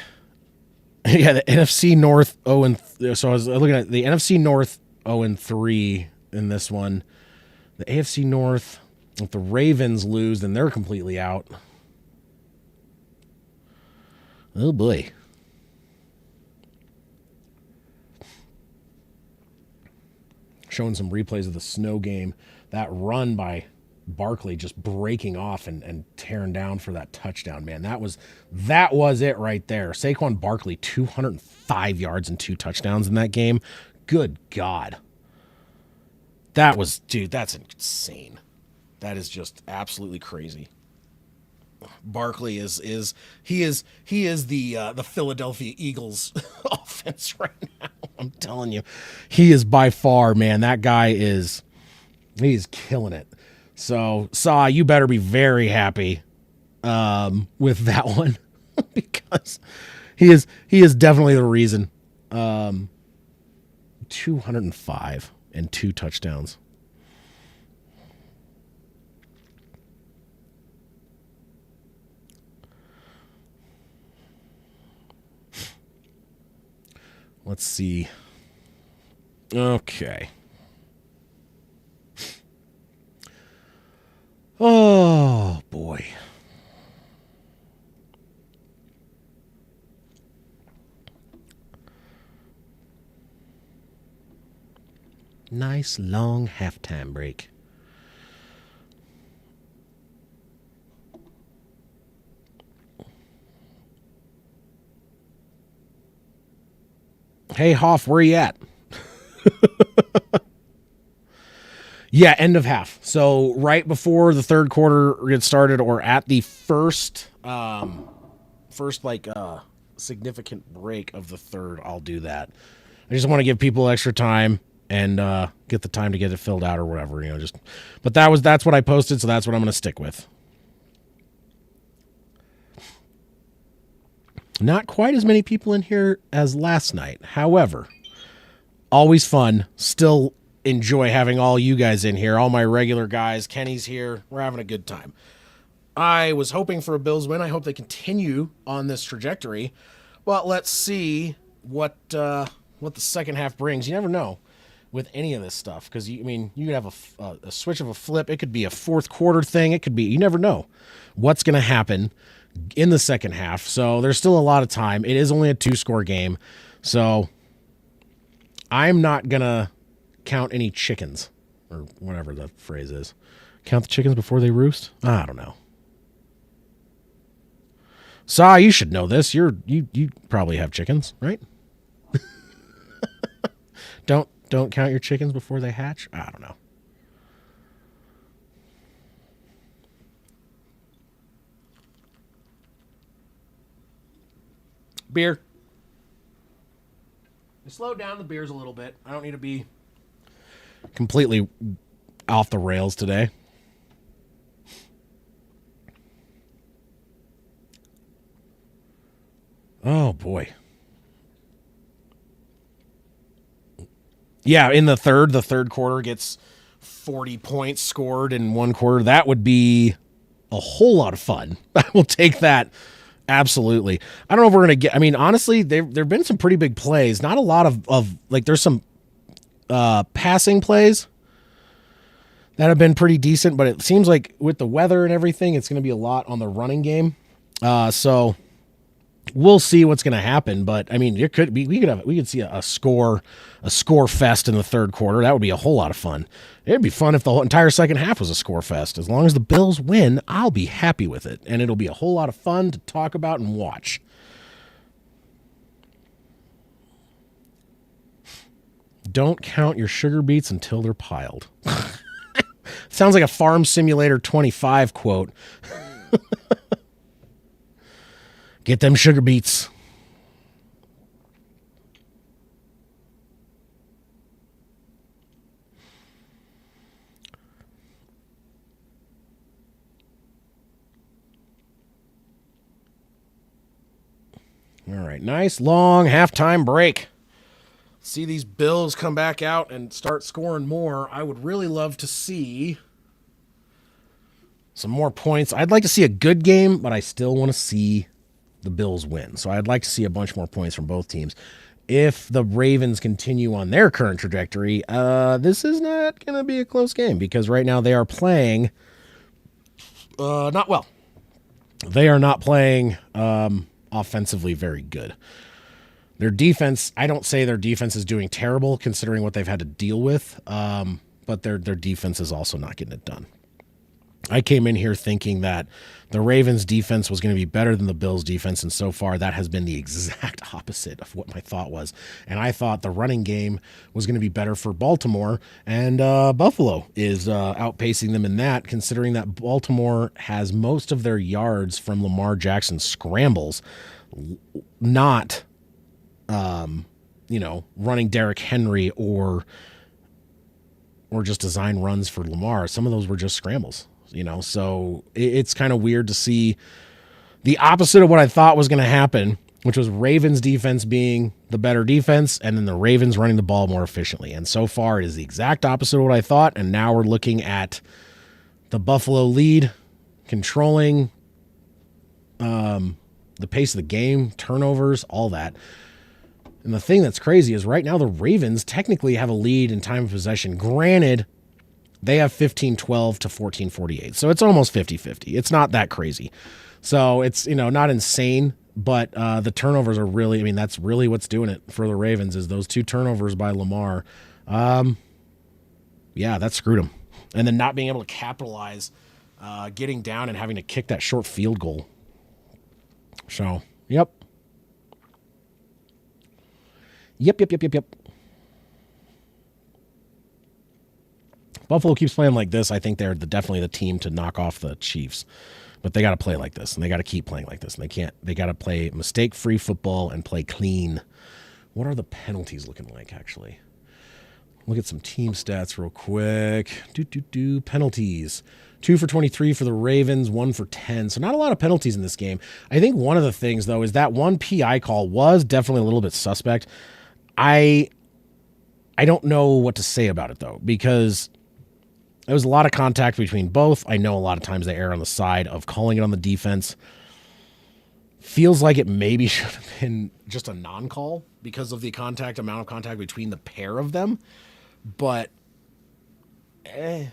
Yeah, the NFC North 0-3. So I was looking at the NFC North 0-3 in this one. The AFC North, if the Ravens lose, then they're completely out. Oh, boy. Showing some replays of the snow game. That run by Barkley just breaking off and tearing down for that touchdown, man. That was it right there. Saquon Barkley, 205 yards and 2 touchdowns in that game. Good God. Dude, that's insane. That is just absolutely crazy. Barkley is the Philadelphia Eagles offense right now. I'm telling you, he is by far, man. That guy he's killing it. So, Saw, you better be very happy with that one because he is definitely the reason. 205 and 2 touchdowns. Let's see. Okay. Oh, boy. Nice long halftime break. Hey, Hoff, where you at? Yeah, end of half. So right before the third quarter gets started, or at the first significant break of the third, I'll do that. I just want to give people extra time and get the time to get it filled out or whatever, but that's what I posted, so that's what I'm going to stick with. Not quite as many people in here as last night. However, always fun. Still enjoy having all you guys in here, all my regular guys. Kenny's here. We're having a good time. I was hoping for a Bills win. I hope they continue on this trajectory. Well, let's see what the second half brings. You never know with any of this stuff because, you could have a switch of a flip. It could be a fourth quarter thing. It could be, you never know what's going to happen in the second half. So there's still a lot of time. It is only a 2-score game. So I'm not going to count any chickens or whatever the phrase is. Count the chickens before they roost? I don't know. Saw, you should know this. You probably have chickens, right? Don't count your chickens before they hatch? I don't know. Beer. Slow down the beers a little bit. I don't need to be completely off the rails today. Oh, boy. Yeah, in the third quarter gets 40 points scored in one quarter. That would be a whole lot of fun. I will take that. Absolutely. I don't know if we're going to get, honestly, there've been some pretty big plays. Not a lot of there's some passing plays that have been pretty decent, but it seems like with the weather and everything, it's going to be a lot on the running game. So we'll see what's going to happen. But I mean, it could be we could see a score fest in the third quarter. That would be a whole lot of fun. It'd be fun if the whole entire second half was a score fest. As long as the Bills win, I'll be happy with it, and it'll be a whole lot of fun to talk about and watch. Don't count your sugar beets until they're piled. Sounds like a Farm Simulator 25 quote. Get them sugar beets. All right, nice long halftime break. See these Bills come back out and start scoring more. I would really love to see some more points. I'd like to see a good game, but I still want to see the Bills win. So I'd like to see a bunch more points from both teams. If the Ravens continue on their current trajectory, this is not going to be a close game because right now they are playing not well. They are not playing offensively very good. Their defense, I don't say their defense is doing terrible considering what they've had to deal with, but their defense is also not getting it done. I came in here thinking that the Ravens defense was going to be better than the Bills defense, and so far that has been the exact opposite of what my thought was. And I thought the running game was going to be better for Baltimore, and Buffalo is outpacing them in that, considering that Baltimore has most of their yards from Lamar Jackson scrambles, not running Derrick Henry or just design runs for Lamar. Some of those were just scrambles, so it's kind of weird to see the opposite of what I thought was going to happen, which was Ravens defense being the better defense and then the Ravens running the ball more efficiently. And so far it is the exact opposite of what I thought. And now we're looking at the Buffalo lead controlling the pace of the game, turnovers, all that. And the thing that's crazy is right now the Ravens technically have a lead in time of possession. Granted, they have 15-12 to 14-48. So it's almost 50-50. It's not that crazy. So it's, not insane, but the turnovers are really, that's really what's doing it for the Ravens is those two turnovers by Lamar. Yeah, that screwed them. And then not being able to capitalize, getting down and having to kick that short field goal. So, yep. Yep. Buffalo keeps playing like this. I think they're definitely the team to knock off the Chiefs. But they got to play like this, and they got to keep playing like this. And they got to play mistake-free football and play clean. What are the penalties looking like, actually? Look at some team stats real quick. Penalties. 2 for 23 for the Ravens, 1 for 10. So not a lot of penalties in this game. I think one of the things, though, is that one PI call was definitely a little bit suspect. I don't know what to say about it, though, because there was a lot of contact between both. I know a lot of times they err on the side of calling it on the defense. Feels like it maybe should have been just a non-call because of the amount of contact between the pair of them. But, I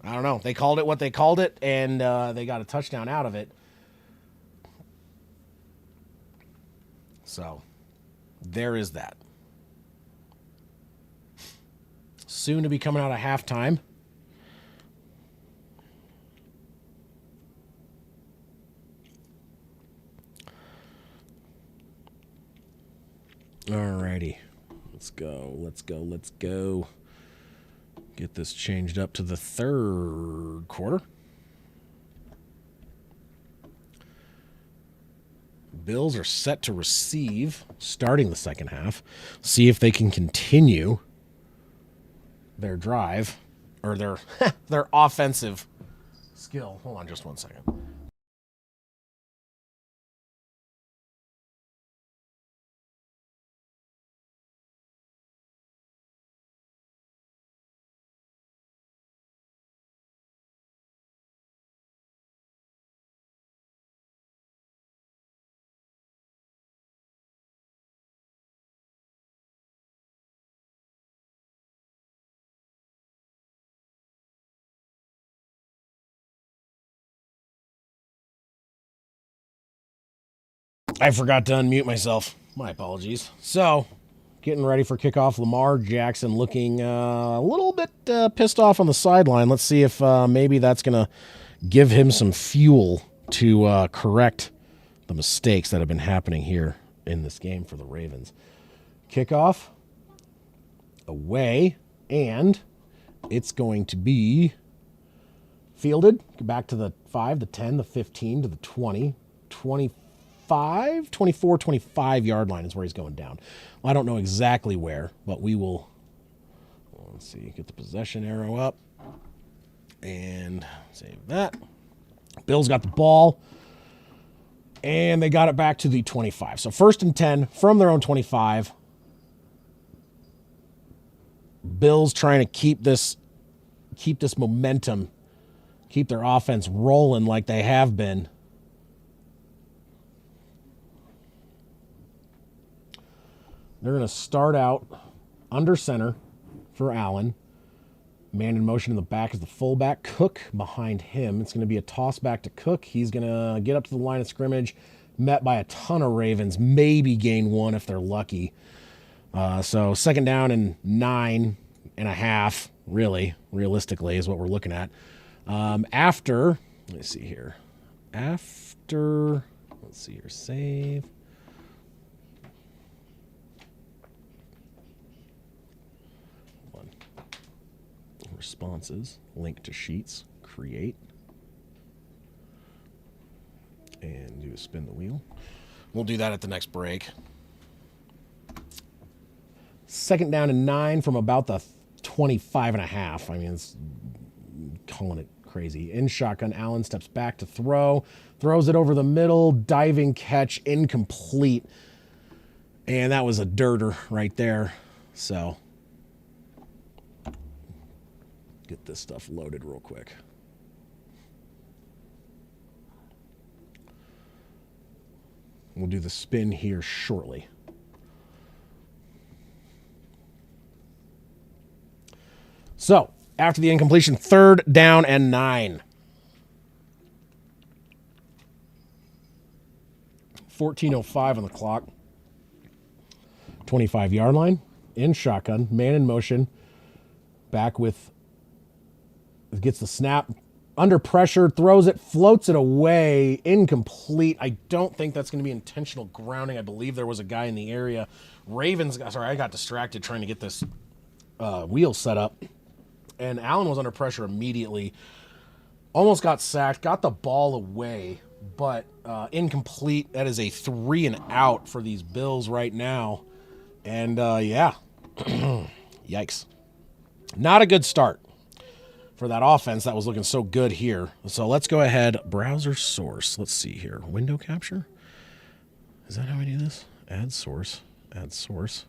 don't know. They called it what they called it, and they got a touchdown out of it. So, there is that. Soon to be coming out of halftime. Alrighty. Let's go. Get this changed up to the third quarter. Bills are set to receive starting the second half. See if they can continue their drive or their offensive skill. Hold on just one second. I forgot to unmute myself. My apologies. So, getting ready for kickoff. Lamar Jackson looking a little bit pissed off on the sideline. Let's see if maybe that's going to give him some fuel to correct the mistakes that have been happening here in this game for the Ravens. Kickoff away, and it's going to be fielded back to the 5, the 10, the 15, to the 20, 25, 24, 25 yard line is where he's going down. Well, I don't know exactly where, but we will, let's see, get the possession arrow up and save that. Bills got the ball, and they got it back to the 25. So 1st and 10 from their own 25. Bills trying to keep this momentum, keep their offense rolling like they have been. They're going to start out under center for Allen. Man in motion in the back is the fullback. Cook behind him. It's going to be a toss back to Cook. He's going to get up to the line of scrimmage, met by a ton of Ravens, maybe gain one if they're lucky. So 2nd down and 9.5, really, realistically, is what we're looking at. After, let's see here. After, let's see here, save. Responses, link to sheets, create, and do a spin the wheel. We'll do that at the next break. 2nd down and 9 from about the 25.5. I mean, it's calling it crazy. In shotgun, Allen steps back to throw, throws it over the middle, diving catch, incomplete. And that was a dirter right there. So get this stuff loaded real quick. We'll do the spin here shortly. So, after the incompletion, 3rd down and 9. 14:05 on the clock. 25-yard line. In shotgun. Man in motion. Back with, gets the snap. Under pressure. Throws it. Floats it away. Incomplete. I don't think that's going to be intentional grounding. I believe there was a guy in the area. Ravens, sorry, I got distracted trying to get this wheel set up. And Allen was under pressure immediately. Almost got sacked. Got the ball away, but incomplete. That is a 3 and out for these Bills right now. And, yeah. Yikes. Not a good start for that offense that was looking so good here. So let's go ahead. Browser source. Let's see here. Window capture. Is that how we do this? Add source. Add source.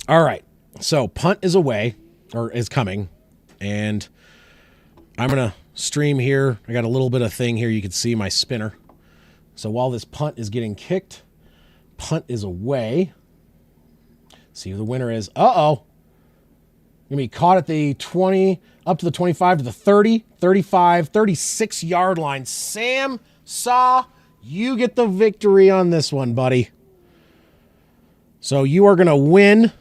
All right, so punt is away, or is coming, and I'm going to stream here. I got a little bit of thing here. You can see my spinner. So while this punt is getting kicked, punt is away. See who the winner is. Uh-oh. Going to be caught at the 20, up to the 25, to the 30, 35, 36-yard line. Sam Saw, you get the victory on this one, buddy. So you are going to win.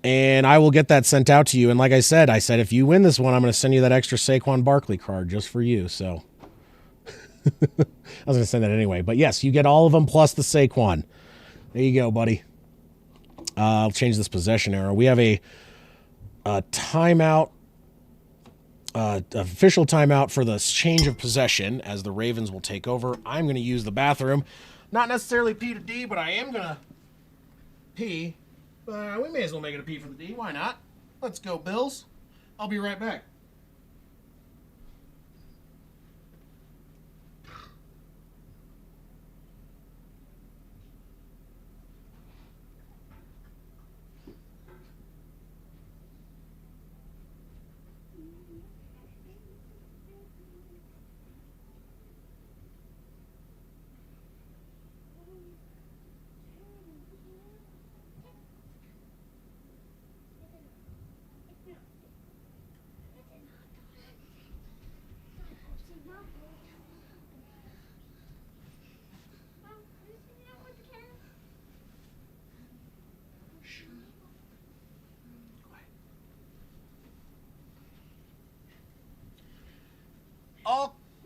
And I will get that sent out to you. And like I said, if you win this one, I'm going to send you that extra Saquon Barkley card just for you. So I was going to send that anyway. But yes, you get all of them plus the Saquon. There you go, buddy. I'll change this possession arrow. We have a timeout, official timeout for the change of possession as the Ravens will take over. I'm going to use the bathroom. Not necessarily P to D, but I am going to pee. We may as well make it a P for the D. Why not? Let's go, Bills. I'll be right back.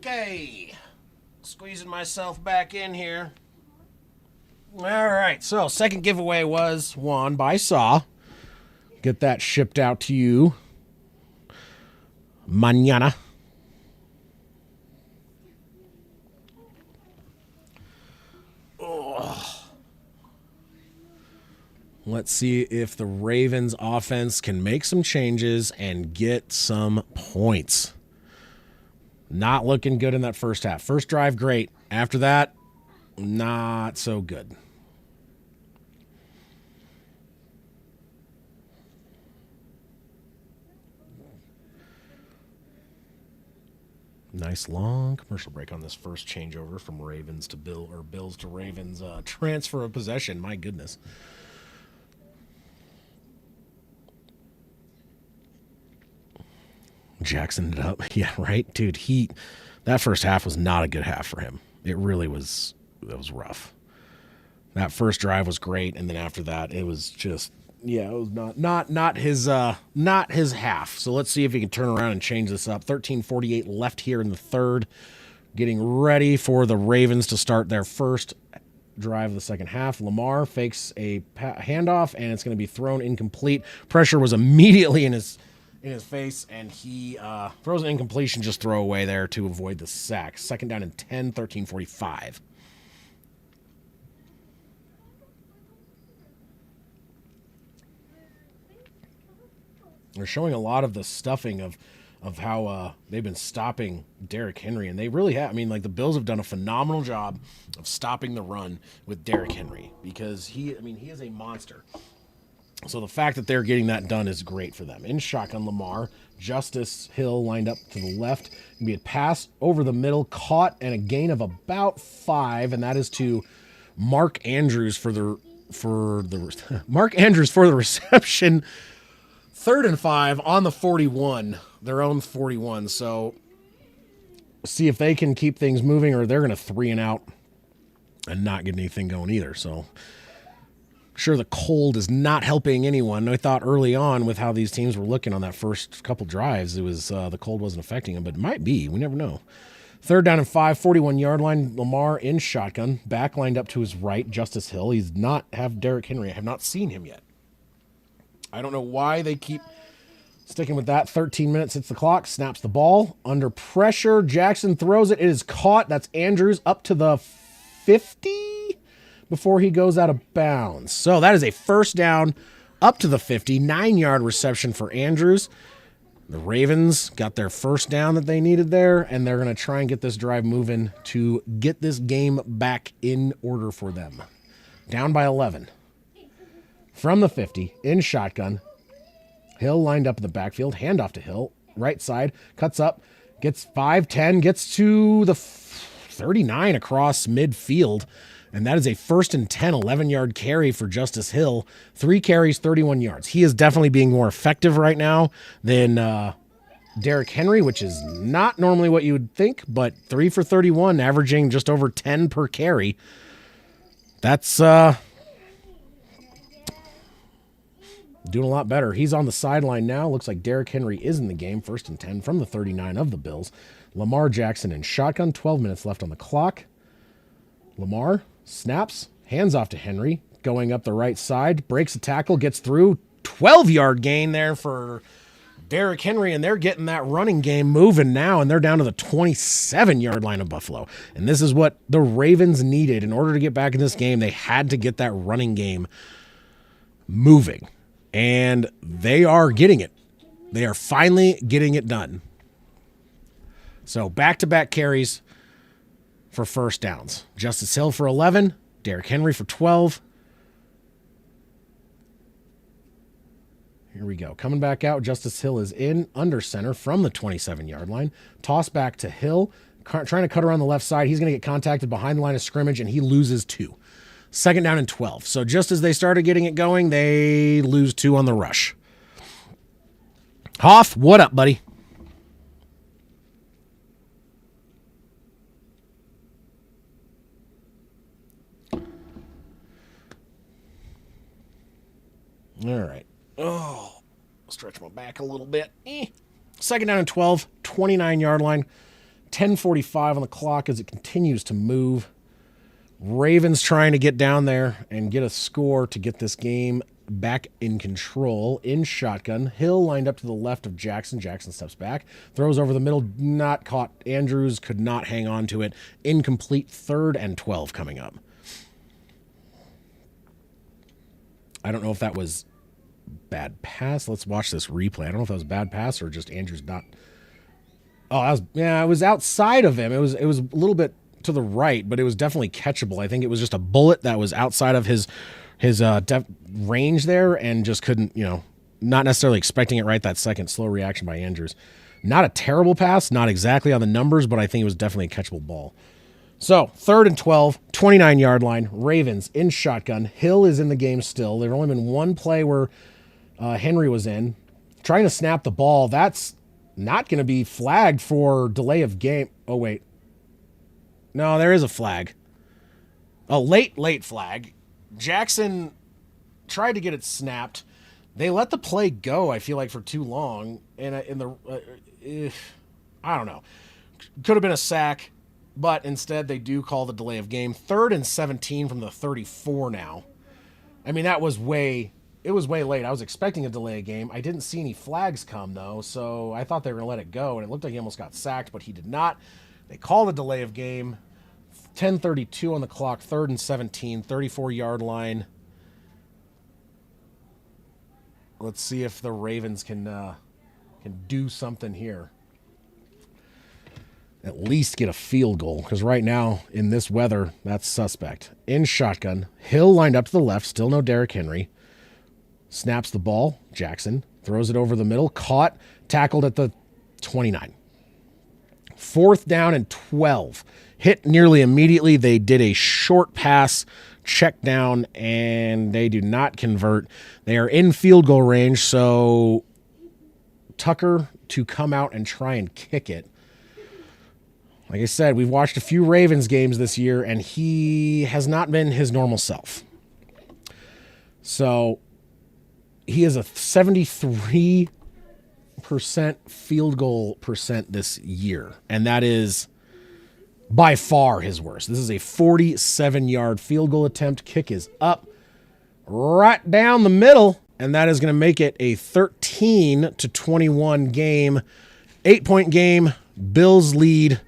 Okay. Squeezing myself back in here. All right. So, second giveaway was won by Saw. Get that shipped out to you. Mañana. Let's see if the Ravens offense can make some changes and get some points. Not looking good in that first half. First drive, great. After that, not so good. Nice long commercial break on this first changeover from Ravens to Bills to Ravens transfer of possession. My goodness. Jackson it up. Yeah, right? Dude, that first half was not a good half for him. It really was. It was rough. That first drive was great, and then after that, it was just, yeah, it was not his half. So let's see if he can turn around and change this up. 13:48 left here in the third. Getting ready for the Ravens to start their first drive of the second half. Lamar fakes a handoff, and it's going to be thrown incomplete. Pressure was immediately in his face, and he throws an incompletion, just throw away there to avoid the sack. Second down and 10, 13:45. They're showing a lot of the stuffing of how they've been stopping Derrick Henry, and they really have. I mean, like, the Bills have done a phenomenal job of stopping the run with Derrick Henry because he is a monster. So the fact that they're getting that done is great for them. In shotgun, Lamar, Justice Hill lined up to the left. It'll be a pass over the middle, caught, and a gain of about 5, and that is to Mark Andrews for the reception. 3rd and 5 on the 41, their own 41. So see if they can keep things moving, or they're going to 3 and out and not get anything going either. So sure, the cold is not helping anyone. I thought early on with how these teams were looking on that first couple drives, it was the cold wasn't affecting them, but it might be. We never know. 3rd down and 5, 41-yard line. Lamar in shotgun, back lined up to his right. Justice Hill. He's not have Derrick Henry. I have not seen him yet. I don't know why they keep sticking with that. 13 minutes hits the clock. Snaps the ball. Under pressure, Jackson throws it. It is caught. That's Andrews up to the 50 before he goes out of bounds. So that is a first down up to the 50. 9-yard reception for Andrews. The Ravens got their first down that they needed there, and they're going to try and get this drive moving to get this game back in order for them. Down by 11. From the 50, in shotgun, Hill lined up in the backfield, handoff to Hill, right side, cuts up, gets 5, 10, gets to the 39 across midfield, and that is a 1st and 10, 11-yard carry for Justice Hill. 3 carries, 31 yards. He is definitely being more effective right now than Derrick Henry, which is not normally what you would think, but 3 for 31, averaging just over 10 per carry. That's doing a lot better. He's on the sideline now. Looks like Derrick Henry is in the game. 1st and 10 from the 39 of the Bills. Lamar Jackson in shotgun. 12 minutes left on the clock. Lamar snaps, hands off to Henry, going up the right side, breaks a tackle, gets through. 12-yard gain there for Derrick Henry, and they're getting that running game moving now, and they're down to the 27-yard line of Buffalo. And this is what the Ravens needed. In order to get back in this game, they had to get that running game moving. And they are getting it. They are finally getting it done. So back-to-back carries for first downs. Justice Hill for 11. Derrick Henry for 12. Here we go. Coming back out. Justice Hill is in under center from the 27-yard line. Toss back to Hill. Trying to cut around the left side. He's going to get contacted behind the line of scrimmage, and he loses 2. 2nd down and 12. So just as they started getting it going, they lose 2 on the rush. Hoff, what up, buddy? All right. Oh, stretch my back a little bit. 2nd down and 12, 29-yard line. 10:45 on the clock as it continues to move. Ravens trying to get down there and get a score to get this game back in control. In shotgun, Hill lined up to the left of Jackson. Jackson steps back, throws over the middle, not caught. Andrews could not hang on to it. Incomplete. 3rd and 12 coming up. I don't know if that was bad pass. Let's watch this replay. I don't know if that was bad pass or just Andrews not. Oh, it was outside of him. It was a little bit to the right, but it was definitely catchable. I think it was just a bullet that was outside of his range there and just couldn't, not necessarily expecting it right that second. Slow reaction by Andrews. Not a terrible pass, not exactly on the numbers, but I think it was definitely a catchable ball. So 3rd and 12, 29-yard line. Ravens in shotgun. Hill is in the game still. There's only been one play where Henry was in. Trying to snap the ball. That's not going to be flagged for delay of game. Oh, wait. No, there is a flag. A late flag. Jackson tried to get it snapped. They let the play go, I feel like, for too long. And I don't know. Could have been a sack, but instead they do call the delay of game. 3rd and 17 from the 34 now. I mean, it was way late. I was expecting a delay of game. I didn't see any flags come, though, so I thought they were going to let it go, and it looked like he almost got sacked, but he did not. They call the delay of game. 10:32 on the clock, 3rd and 17, 34-yard line. Let's see if the Ravens can do something here. At least get a field goal, because right now, in this weather, that's suspect. In shotgun, Hill lined up to the left, still no Derrick Henry. Snaps the ball, Jackson, throws it over the middle, caught, tackled at the 29. 4th down and 12. Hit nearly immediately. They did a short pass, check down, and they do not convert. They are in field goal range, so Tucker to come out and try and kick it. Like I said, we've watched a few Ravens games this year, and he has not been his normal self. So he is a 73% field goal percent this year, and that is by far his worst. This is a 47-yard field goal attempt. Kick is up right down the middle, and that is going to make it a 13-21 game. 8-point game. Bills lead.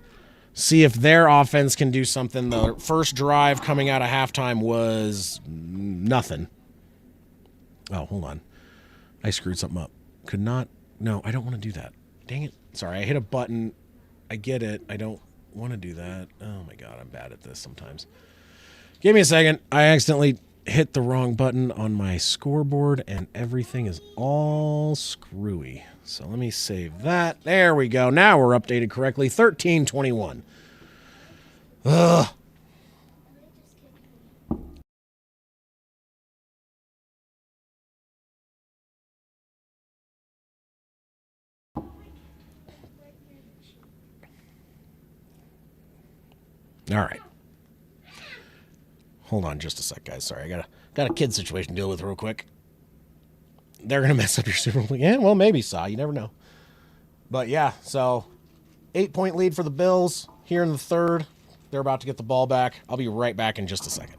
See if their offense can do something. The first drive coming out of halftime was nothing. Oh, hold on. I screwed something up. Could not. No, I don't want to do that. Dang it. Sorry, I hit a button. I get it. I don't want to do that. Oh, my God. I'm bad at this sometimes. Give me a second. I accidentally hit the wrong button on my scoreboard, and everything is all screwy. So let me save that. There we go. Now we're updated correctly. 13-21. Ugh. All right. Hold on just a sec, guys. Sorry, I got a kid situation to deal with real quick. They're going to mess up your Super Bowl. Yeah, well, maybe, Saw. You never know. But, yeah, so 8-point lead for the Bills here in the third. They're about to get the ball back. I'll be right back in just a second.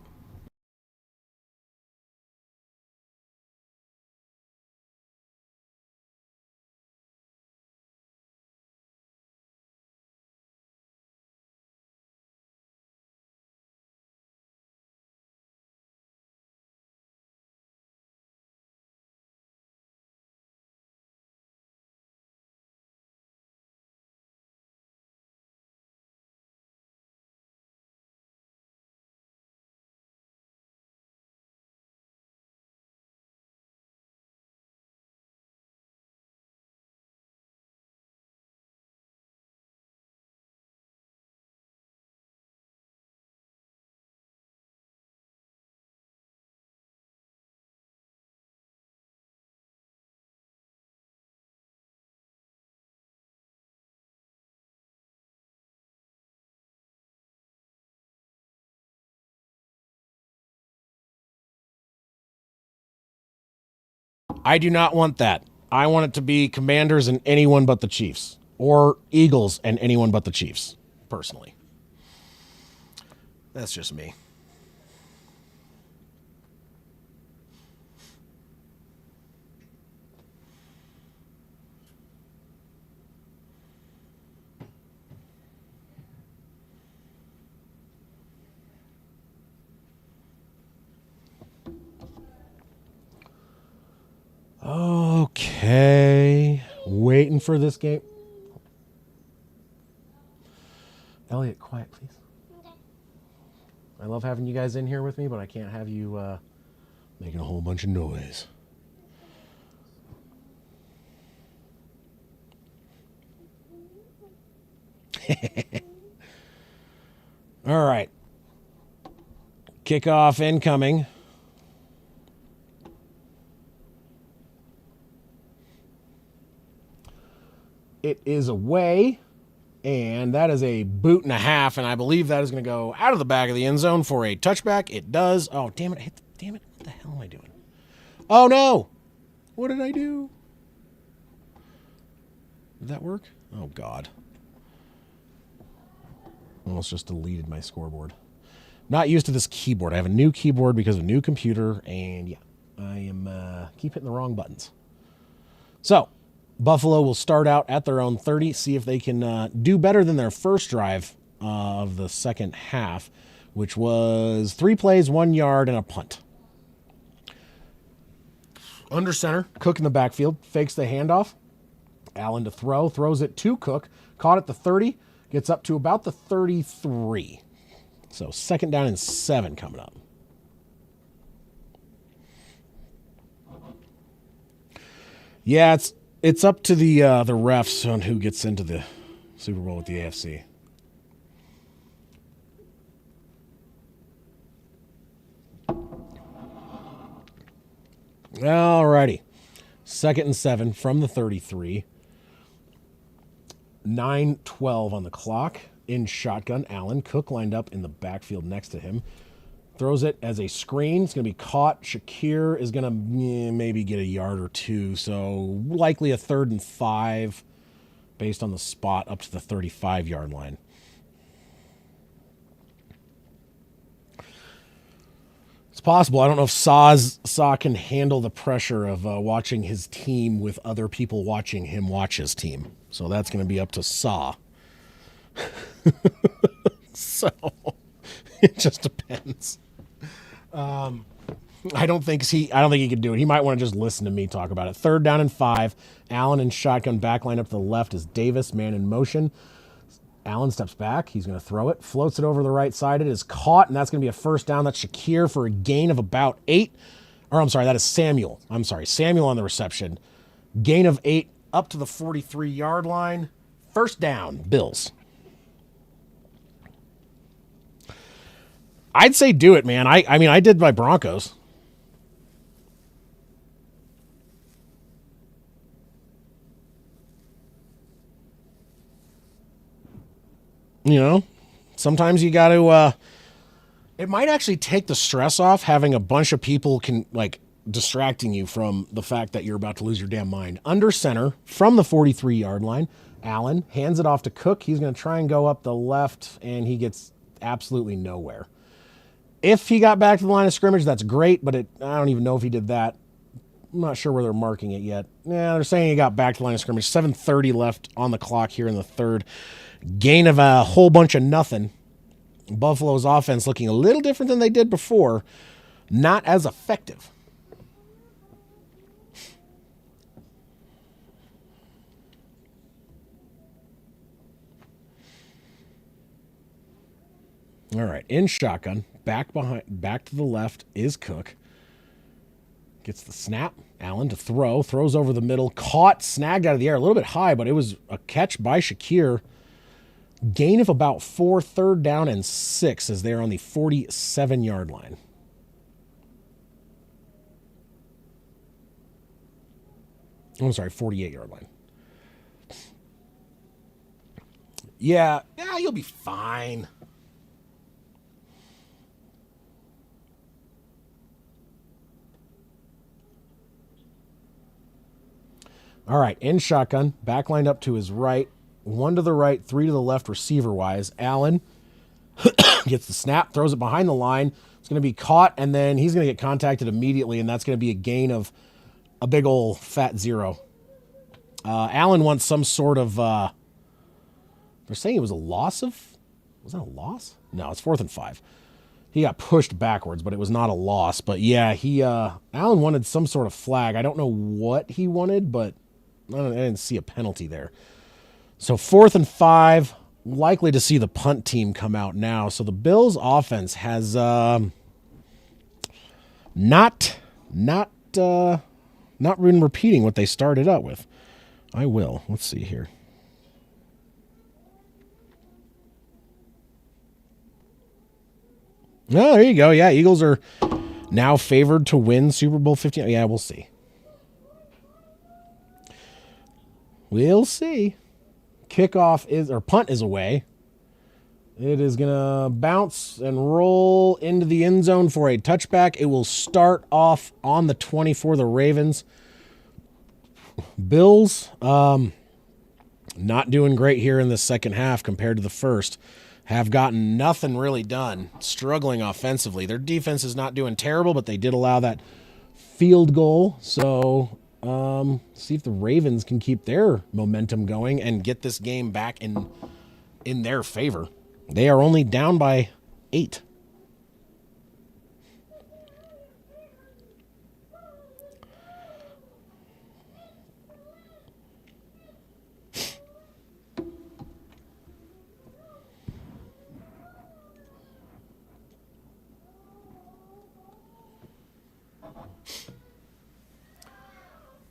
I do not want that. I want it to be Commanders and anyone but the Chiefs. Or Eagles and anyone but the Chiefs. personally. That's just me. Okay. Waiting for this game. Elliot, quiet, please. Okay. I love having you guys in here with me, but I can't have you making a whole bunch of noise. All right. Kickoff incoming. It is away, and that is a boot and a half, and I believe that is going to go out of the back of the end zone for a touchback. It does. Oh, damn it. Damn it. What the hell am I doing? Oh, no. What did I do? Did that work? Oh, God. Almost just deleted my scoreboard. Not used to this keyboard. I have a new keyboard because of a new computer, and yeah, I am keep hitting the wrong buttons. So, Buffalo will start out at their own 30, see if they can do better than their first drive of the second half, which was 3 plays, 1 yard, and a punt. Under center, Cook in the backfield, fakes the handoff. Allen to throw, throws it to Cook, caught at the 30, gets up to about the 33. So 2nd down and 7 coming up. Yeah, it's up to the refs on who gets into the Super Bowl with the AFC. Alrighty. 2nd and 7 from the 33. 9:12 on the clock. In shotgun, Allen. Cook lined up in the backfield next to him. Throws it as a screen. It's going to be caught. Shakir is going to maybe get a yard or 2. So likely a 3rd and 5 based on the spot up to the 35-yard line. It's possible. I don't know if Saw can handle the pressure of watching his team with other people watching him watch his team. So that's going to be up to Saw. So it just depends. I don't think he could do it. He might want to just listen to me talk about it. 3rd down and 5. Allen in shotgun, back line up to the left is Davis, man in motion. Allen steps back. He's going to throw it. Floats it over the right side. It is caught, and that's going to be a 1st down. That's Shakir for a gain of about 8. Or I'm sorry, that is Samuel. I'm sorry, Samuel on the reception. Gain of 8 up to the 43-yard line. 1st down, Bills. I'd say do it, man. I mean, I did my Broncos. You know, sometimes you got to, it might actually take the stress off having a bunch of people distracting you from the fact that you're about to lose your damn mind. Under center from the 43-yard line, Allen hands it off to Cook. He's going to try and go up the left, and he gets absolutely nowhere. If he got back to the line of scrimmage, that's great, but I don't even know if he did that. I'm not sure where they're marking it yet. Yeah, they're saying he got back to the line of scrimmage. 7:30 left on the clock here in the 3rd. Gain of a whole bunch of nothing. Buffalo's offense looking a little different than they did before. Not as effective. All right, in shotgun, back to the left is Cook. Gets the snap. Allen to throw. Throws over the middle. Caught, snagged out of the air. A little bit high, but it was a catch by Shakir. Gain of about 4, 3rd down and 6 as they're on the 47-yard line. I'm sorry, 48-yard line. Yeah, you'll be fine. All right, in shotgun, back lined up to his right. 1 to the right, 3 to the left receiver-wise. Allen gets the snap, throws it behind the line. It's going to be caught, and then he's going to get contacted immediately, and that's going to be a gain of a big old fat 0. Allen wants some sort of... they're saying it was a loss of... Was that a loss? No, it's 4th and 5. He got pushed backwards, but it was not a loss. But yeah, Allen wanted some sort of flag. I don't know what he wanted, but I didn't see a penalty there. So 4th and 5, likely to see the punt team come out now. So the Bills offense has not been repeating what they started out with. I will. Let's see here. Oh, there you go. Yeah, Eagles are now favored to win Super Bowl 15. Yeah, we'll see. We'll see. Punt is away. It is going to bounce and roll into the end zone for a touchback. It will start off on the 20 for the Ravens. Bills, not doing great here in the second half compared to the first. Have gotten nothing really done, struggling offensively. Their defense is not doing terrible, but they did allow that field goal. So see if the Ravens can keep their momentum going and get this game back in their favor. They are only down by 8.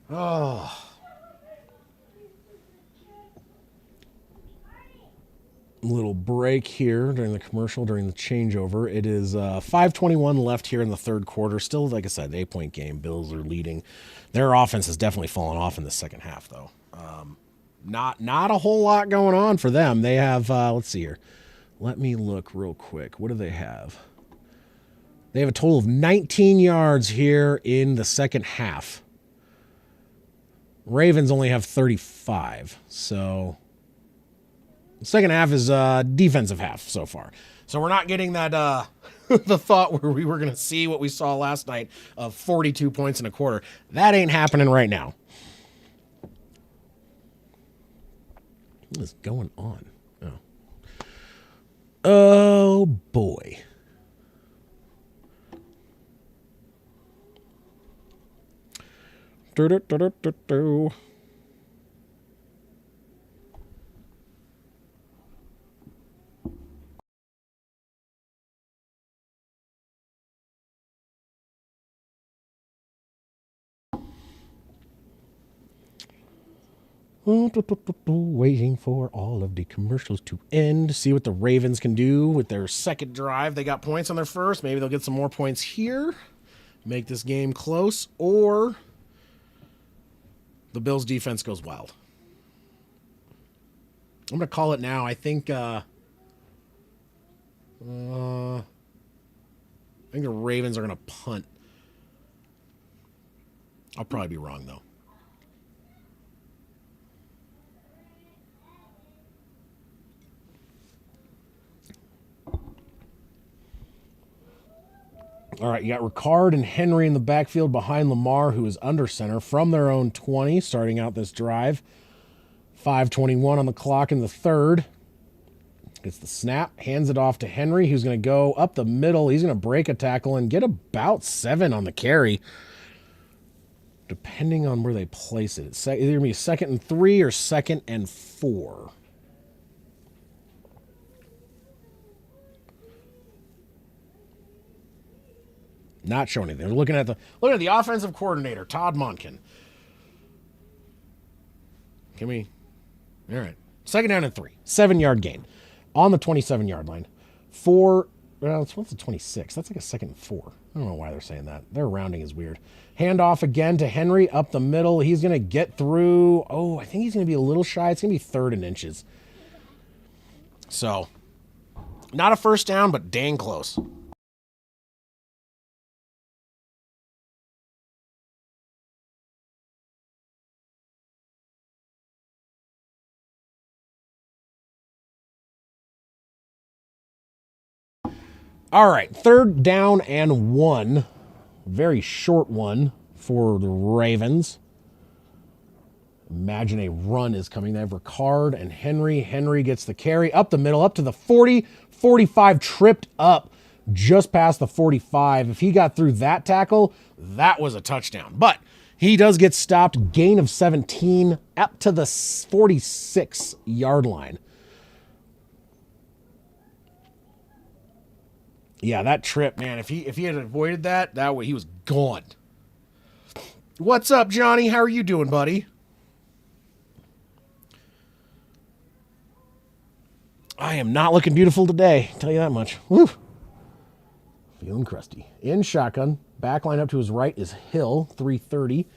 Oh. Little break here during the commercial, during the changeover. It is 5:21 left here in the third quarter. Still, like I said, 8-point game. Bills are leading. Their offense has definitely fallen off in the second half, though. Not a whole lot going on for them. They have, let's see here. Let me look real quick. What do they have? They have a total of 19 yards here in the second half. Ravens only have 35, so the second half is defensive half so far. So we're not getting that the thought where we were going to see what we saw last night of 42 points in a quarter. That ain't happening right now. What is going on? Oh boy. Waiting for all of the commercials to end. See what the Ravens can do with their second drive. They got points on their first. Maybe they'll get some more points here. Make this game close. Or the Bills' defense goes wild. I'm going to call it now. I think the Ravens are going to punt. I'll probably be wrong, though. All right, you got Ricard and Henry in the backfield behind Lamar, who is under center from their own 20, starting out this drive. 5:21 on the clock in the third. Gets the snap, hands it off to Henry, who's going to go up the middle. He's going to break a tackle and get about 7 on the carry, depending on where they place it. It's either going to be 2nd and 3 or 2nd and 4. Not showing anything. They're looking at the offensive coordinator, Todd Monken. All right. 2nd down and 3. 7-yard gain on the 27-yard line. What's the 26? That's like a 2nd and 4. I don't know why they're saying that. Their rounding is weird. Handoff again to Henry up the middle. He's going to get through. Oh, I think he's going to be a little shy. It's going to be 3rd and inches. So, not a first down, but dang close. All right, 3rd down and 1. Very short one for the Ravens. Imagine a run is coming. They have Ricard and Henry. Henry gets the carry up the middle, up to the 40, 45, tripped up just past the 45. If he got through that tackle, that was a touchdown. But he does get stopped. Gain of 17 up to the 46-yard line. Yeah, that trip, man. If he had avoided that way he was gone. What's up, Johnny? How are you doing, buddy? I am not looking beautiful today, I'll tell you that much. Woo. Feeling crusty. In shotgun, back line up to his right is Hill, 330.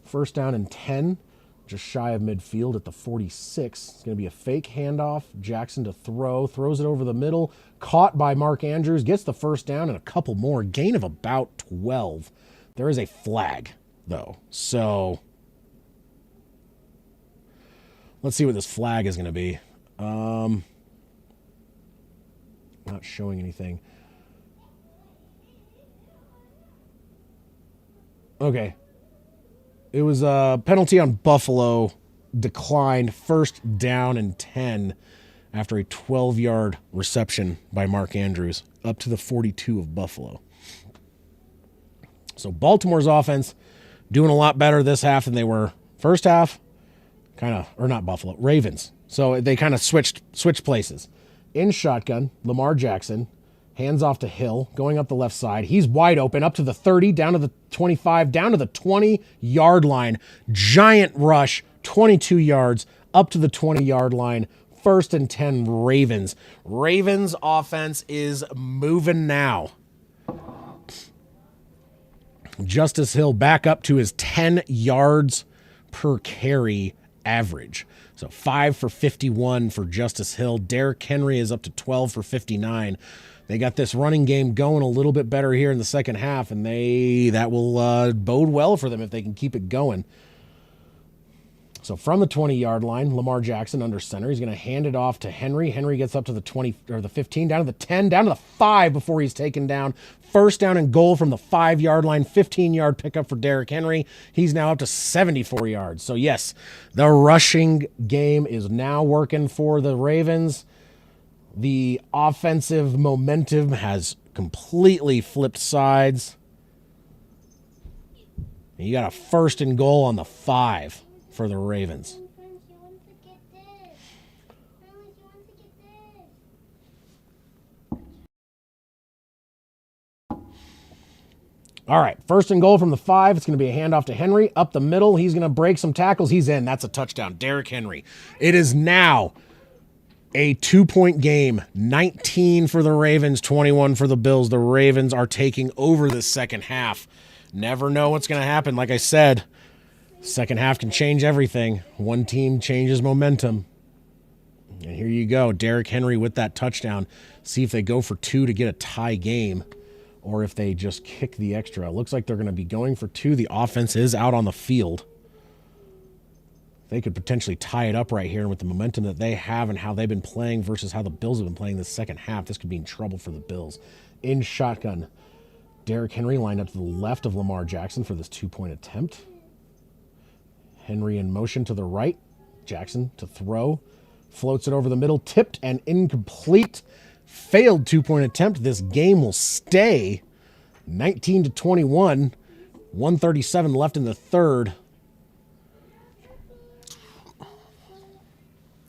1st down and 10, just shy of midfield at the 46. It's going to be a fake handoff. Jackson to throw, throws it over the middle. Caught by Mark Andrews, gets the 1st down and a couple more. Gain of about 12. There is a flag, though. So let's see what this flag is going to be. Not showing anything. Okay. It was a penalty on Buffalo, declined, 1st down and 10 after a 12-yard reception by Mark Andrews up to the 42 of Buffalo. So Baltimore's offense doing a lot better this half than they were first half. Ravens. So they kind of switched places. In shotgun, Lamar Jackson, hands off to Hill, going up the left side. He's wide open, up to the 30, down to the 25, down to the 20-yard line. Giant rush, 22 yards, up to the 20-yard line. 1st and 10, Ravens. Ravens offense is moving now. Justice Hill back up to his 10 yards per carry average. So 5 for 51 for Justice Hill. Derrick Henry is up to 12 for 59. They got this running game going a little bit better here in the second half, and that will bode well for them if they can keep it going. So from the 20-yard line, Lamar Jackson under center. He's going to hand it off to Henry. Henry gets up to the 20 or the 15, down to the 10, down to the 5 before he's taken down. 1st down and goal from the 5-yard line. 15-yard pickup for Derrick Henry. He's now up to 74 yards. So yes, the rushing game is now working for the Ravens. The offensive momentum has completely flipped sides. You got a 1st and goal on the 5 for the Ravens. All right, 1st and goal from the 5. It's going to be a handoff to Henry. Up the middle, he's going to break some tackles. He's in. That's a touchdown. Derrick Henry. It is now a 2-point game. 19 for the Ravens, 21 for the Bills. The Ravens are taking over the second half. Never know what's going to happen. Like I said, second half can change everything. One team changes momentum. And here you go. Derrick Henry with that touchdown. See if they go for 2 to get a tie game, or if they just kick the extra. It looks like they're going to be going for 2. The offense is out on the field. They could potentially tie it up right here, and with the momentum that they have and how they've been playing versus how the Bills have been playing this second half, this could be in trouble for the Bills. In shotgun, Derrick Henry lined up to the left of Lamar Jackson for this 2-point attempt. Henry in motion to the right. Jackson to throw. Floats it over the middle. Tipped and incomplete. Failed 2-point attempt. This game will stay 19-21. 1:37 left in the third.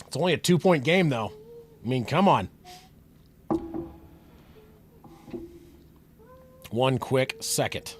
It's only a 2-point game, though. I mean, come on. One quick second.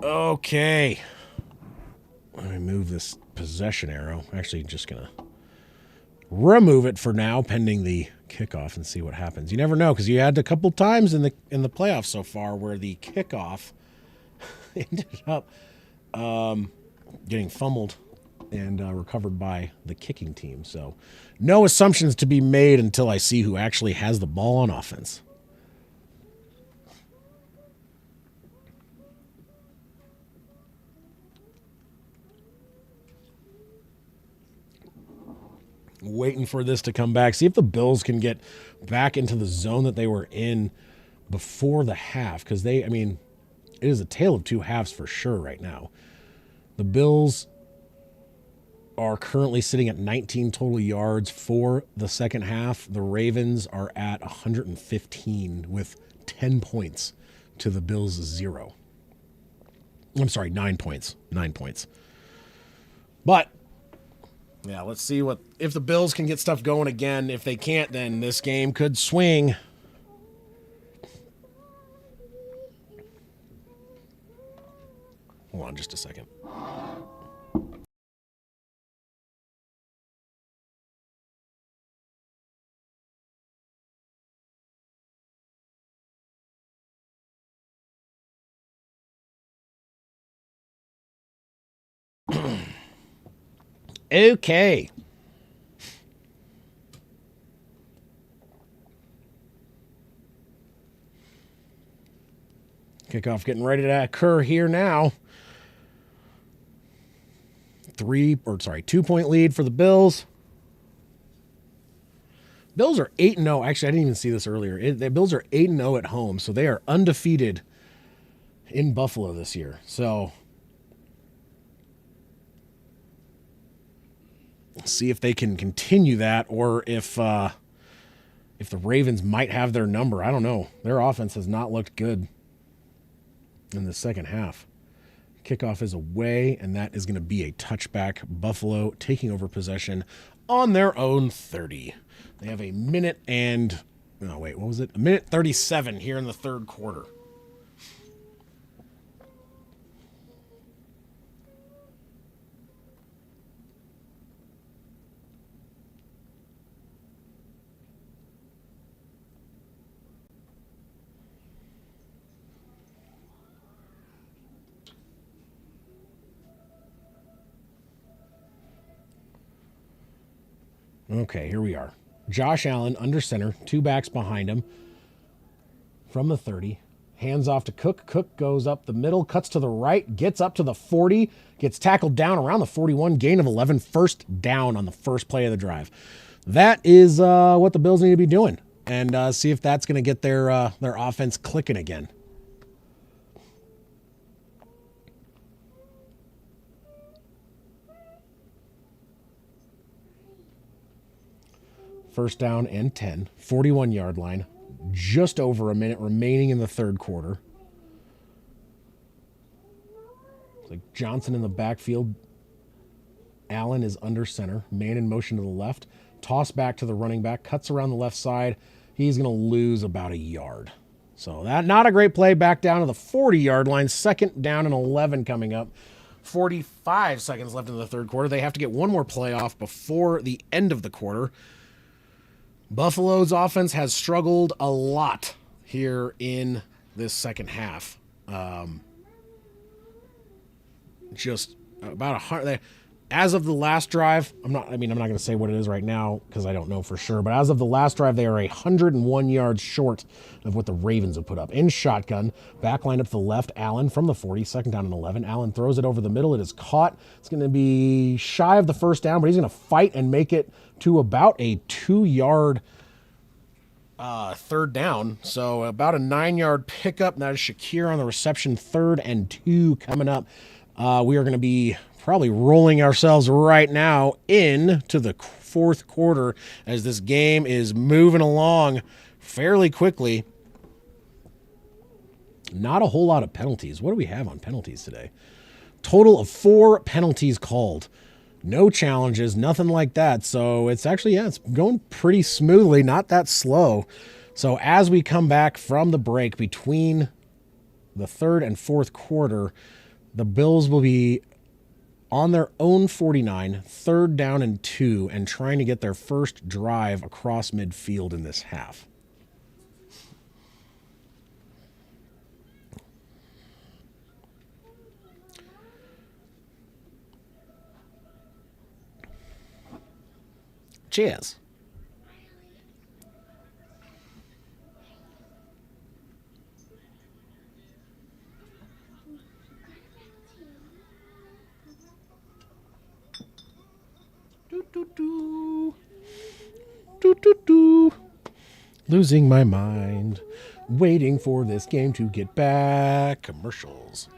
Okay. Let me move this possession arrow. Actually, just going to remove it for now, pending the kickoff, and see what happens. You never know, because you had a couple times in the playoffs so far where the kickoff ended up getting fumbled and recovered by the kicking team. So no assumptions to be made until I see who actually has the ball on offense. Waiting for this to come back. See if the Bills can get back into the zone that they were in before the half, because it is a tale of two halves for sure right now. The Bills are currently sitting at 19 total yards for the second half. The Ravens are at 115 with 10 points to the Bills' 0. I'm sorry, 9 points. 9 points. But yeah, let's see if the Bills can get stuff going again. If they can't, then this game could swing. Hold on just a second. Okay. Kickoff getting ready to occur here now. 2-point lead for the Bills. Bills are 8-0. Actually, I didn't even see this earlier. The Bills are 8-0 at home, so they are undefeated in Buffalo this year. So see if they can continue that, or if the Ravens might have their number. I don't know. Their offense has not looked good in the second half. Kickoff is away, and that is going to be a touchback. Buffalo taking over possession on their own 30. They have a minute 37 here in the third quarter. Okay, here we are. Josh Allen under center, two backs behind him from the 30. Hands off to Cook. Cook goes up the middle, cuts to the right, gets up to the 40, gets tackled down around the 41, gain of 11, first down on the first play of the drive. That is what the Bills need to be doing, and see if that's going to get their offense clicking again. First down and 10, 41-yard line. Just over a minute remaining in the third quarter. It's like Johnson in the backfield. Allen is under center. Man in motion to the left. Toss back to the running back. Cuts around the left side. He's going to lose about a yard. So that not a great play. Back down to the 40-yard line. Second down and 11 coming up. 45 seconds left in the third quarter. They have to get one more play off before the end of the quarter. Buffalo's offense has struggled a lot here in this second half. Just about 100. As of the last drive, I'm not going to say what it is right now because I don't know for sure. But as of the last drive, they are 101 yards short of what the Ravens have put up. In shotgun, back line up to the left, Allen from the 40, second down and 11. Allen throws it over the middle. It is caught. It's going to be shy of the first down, but he's going to fight and make it to about a 2-yard third down. So about a 9-yard pickup. That is Shakir on the reception. 3rd and 2 coming up. We are going to be probably rolling ourselves right now into the fourth quarter as this game is moving along fairly quickly. Not a whole lot of penalties. What do we have on penalties today? Total of 4 penalties called. No challenges, nothing like that. So it's actually, it's going pretty smoothly, not that slow. So as we come back from the break between the third and fourth quarter, the Bills will be on their own 49, 3rd down and 2, and trying to get their first drive across midfield in this half. Cheers. Do, do, do. Do, do, do. Losing my mind. Waiting for this game to get back. Commercials.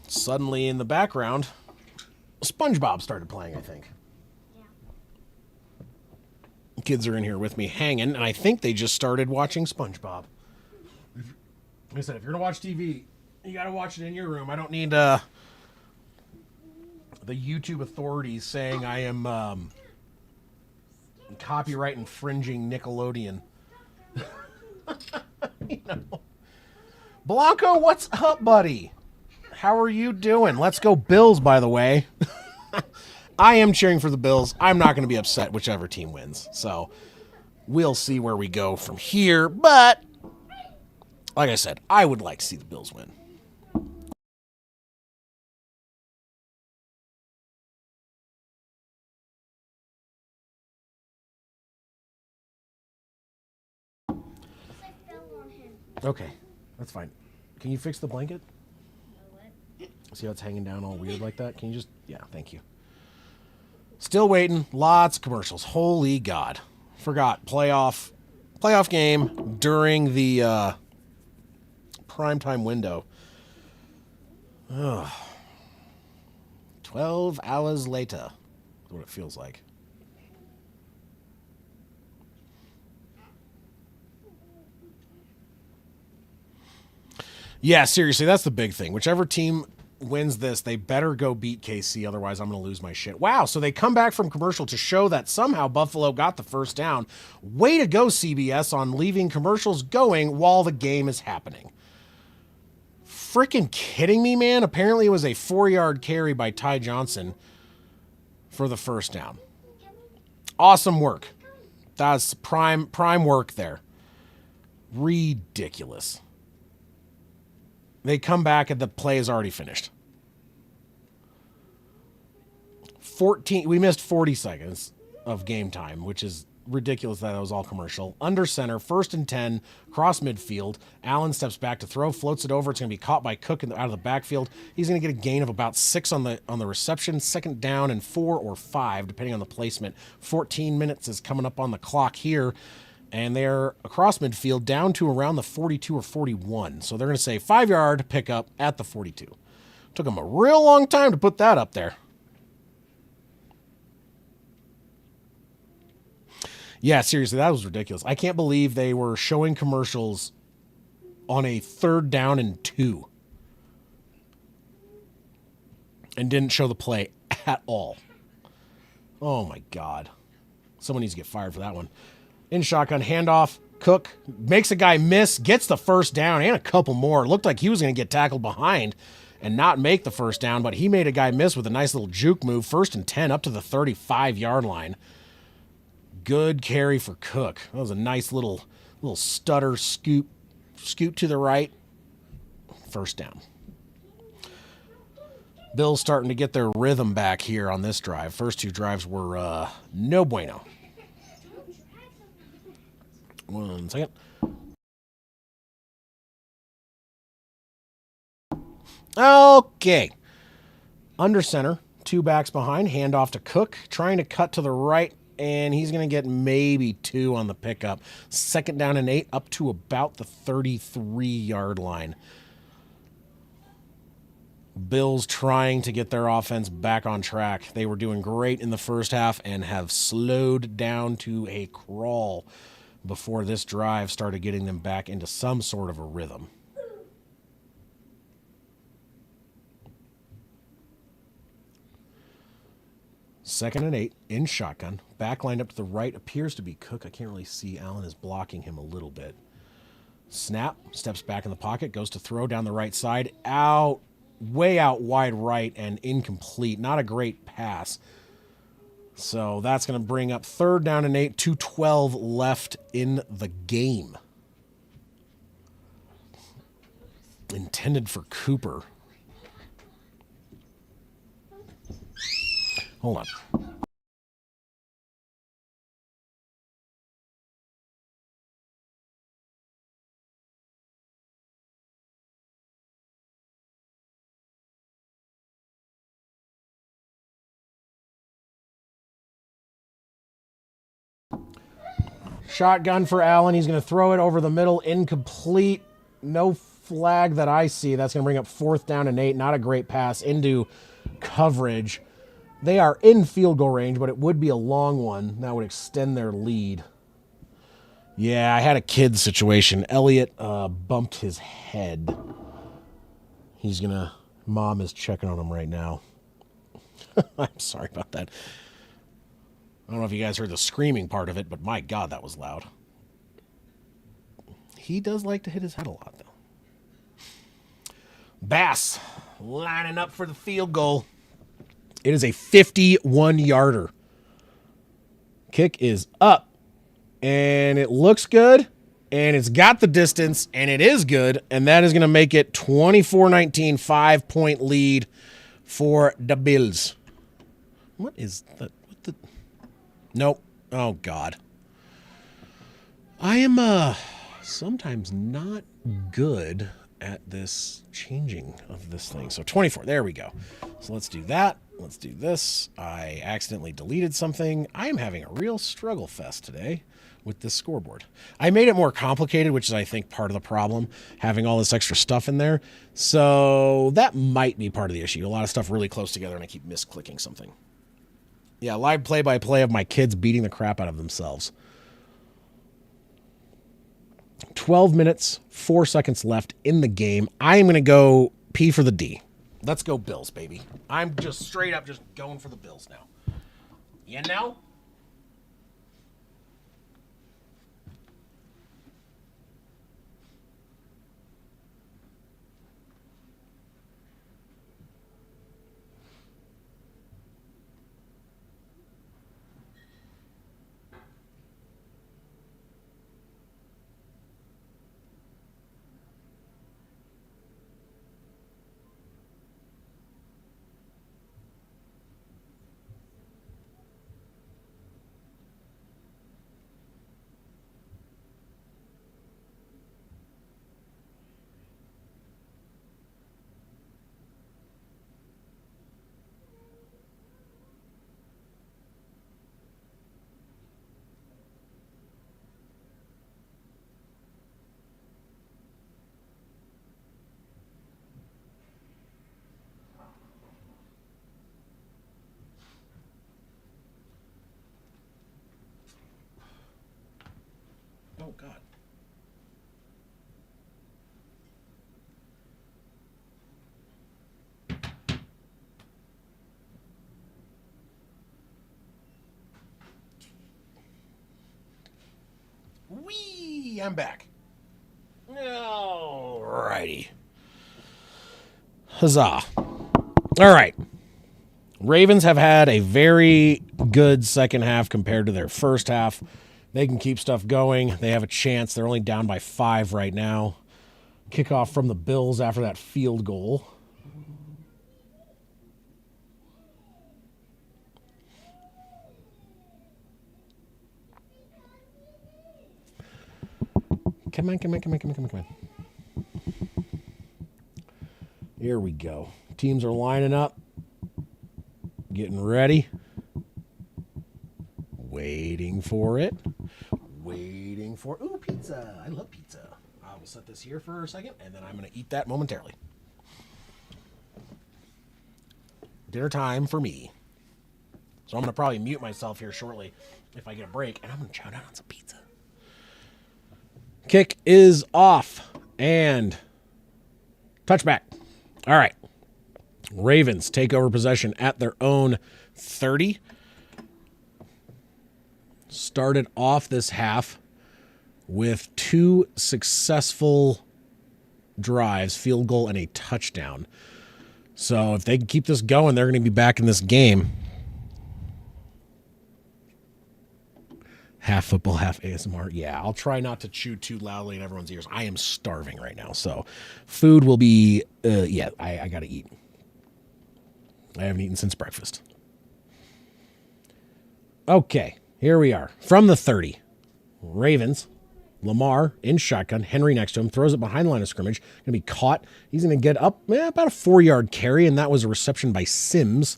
Suddenly in the background, SpongeBob started playing, I think. Yeah. Kids are in here with me hanging, and I think they just started watching SpongeBob. Like I said, if you're going to watch TV, you got to watch it in your room. I don't need the YouTube authorities saying I am copyright infringing Nickelodeon. You know. Blanco, what's up, buddy? How are you doing? Let's go Bills, by the way. I am cheering for the Bills. I'm not going to be upset whichever team wins. So we'll see where we go from here. But like I said, I would like to see the Bills win. Okay, that's fine. Can you fix the blanket? See how it's hanging down all weird like that? Can you just... Yeah, thank you. Still waiting. Lots of commercials. Holy God. Forgot. Playoff game during the primetime window. Ugh. 12 hours later. That's what it feels like. Yeah, seriously, that's the big thing. Whichever team wins this, they better go beat KC, otherwise I'm going to lose my shit. Wow, so they come back from commercial to show that somehow Buffalo got the first down. Way to go, CBS, on leaving commercials going while the game is happening. Freaking kidding me, man? Apparently it was a 4-yard carry by Ty Johnson for the first down. Awesome work. That's prime work there. Ridiculous. They come back and the play is already finished. We missed 40 seconds of game time, which is ridiculous that it was all commercial. Under center, 1st and 10, cross midfield. Allen steps back to throw, floats it over. It's going to be caught by Cook out of the backfield. He's going to get a gain of about 6 on the reception. 2nd down and 4 or 5, depending on the placement. 14 minutes is coming up on the clock here. And they're across midfield down to around the 42 or 41. So they're going to say 5-yard pickup at the 42. Took them a real long time to put that up there. Yeah, seriously, that was ridiculous. I can't believe they were showing commercials on a 3rd down and 2 and didn't show the play at all. Oh, my God. Someone needs to get fired for that one. In shotgun, handoff, Cook makes a guy miss, gets the first down and a couple more. It looked like he was going to get tackled behind and not make the first down, but he made a guy miss with a nice little juke move. 1st and 10 up to the 35-yard line. Good carry for Cook. That was a nice little stutter scoot to the right. First down. Bills starting to get their rhythm back here on this drive. First 2 drives were no bueno. 1 second. Okay. Under center, 2 backs behind, handoff to Cook, trying to cut to the right, and he's going to get maybe 2 on the pickup. 2nd down and 8 up to about the 33-yard line. Bills trying to get their offense back on track. They were doing great in the first half and have slowed down to a crawl before this drive started getting them back into some sort of a rhythm. 2nd and 8 in shotgun. Back lined up to the right appears to be Cook. I can't really see. Allen is blocking him a little bit. Snap, steps back in the pocket, goes to throw down the right side. Out, way out wide right and incomplete. Not a great pass. So that's going to bring up 3rd down and 8, 2:12 left in the game. Intended for Cooper. Hold on. Shotgun for Allen. He's going to throw it over the middle. Incomplete. No flag that I see. That's going to bring up 4th down and 8. Not a great pass into coverage. They are in field goal range, but it would be a long one. That would extend their lead. Yeah, I had a kid situation. Elliot bumped his head. He's going to... Mom is checking on him right now. I'm sorry about that. I don't know if you guys heard the screaming part of it, but my God, that was loud. He does like to hit his head a lot, though. Bass lining up for the field goal. It is a 51-yarder. Kick is up, and it looks good, and it's got the distance, and it is good, and that is going to make it 24-19, 5-point lead for the Bills. What is that? What the... Nope. Oh, God. I am sometimes not good at this changing of this thing. So 24. There we go. So let's do that. Let's do this. I accidentally deleted something. I am having a real struggle fest today with this scoreboard. I made it more complicated, which is, I think, part of the problem, having all this extra stuff in there. So that might be part of the issue. A lot of stuff really close together, and I keep misclicking something. Yeah, live play-by-play of my kids beating the crap out of themselves. 12 minutes, 4 seconds left in the game. I am going to go P for the D. Let's go Bills, baby. I'm just straight up just going for the Bills now. You know? Oh, God. Whee! I'm back. All righty. Huzzah. All right. Ravens have had a very good second half compared to their first half. They can keep stuff going. They have a chance. They're only down by 5 right now. Kickoff from the Bills after that field goal. Come on. Here we go. Teams are lining up. Getting ready. Waiting for it. Ooh, pizza. I love pizza. I will set this here for a second, and then I'm going to eat that momentarily. Dinner time for me. So I'm going to probably mute myself here shortly if I get a break, and I'm going to chow down on some pizza. Kick is off, and touchback. All right. Ravens take over possession at their own 30. started off this half with 2 successful drives, field goal and a touchdown. So if they can keep this going, they're going to be back in this game. Half football, half ASMR. Yeah, I'll try not to chew too loudly in everyone's ears. I am starving right now, so food will be, I got to eat. I haven't eaten since breakfast. Okay, here we are. From the 30, Ravens, Lamar in shotgun, Henry next to him, throws it behind the line of scrimmage, going to be caught. He's going to get up about a 4-yard carry, and that was a reception by Sims.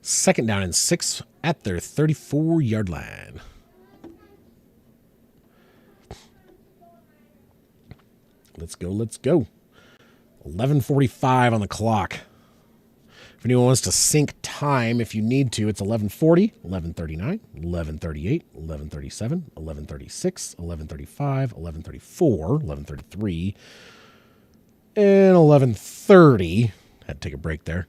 2nd down and 6 at their 34-yard line. Let's go, let's go. 11:45 on the clock. If anyone wants to sync time, if you need to, it's 11:40, 11:39, 11:38, 11:37, 11:36, 11:35, 11:34, 11:33, and 11:30. Had to take a break there.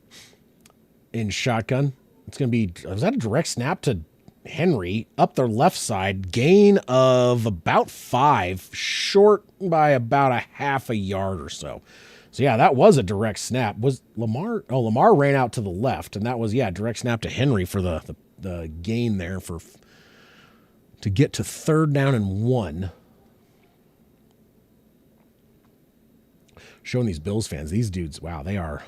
In shotgun, it's going to be, was that a direct snap to Henry up their left side, gain of about 5, short by about a half a yard or so. So yeah, that was a direct snap. Was Lamar? Oh, Lamar ran out to the left, and that was direct snap to Henry for the gain there to get to 3rd down and 1. Showing these Bills fans, these dudes, wow, they are.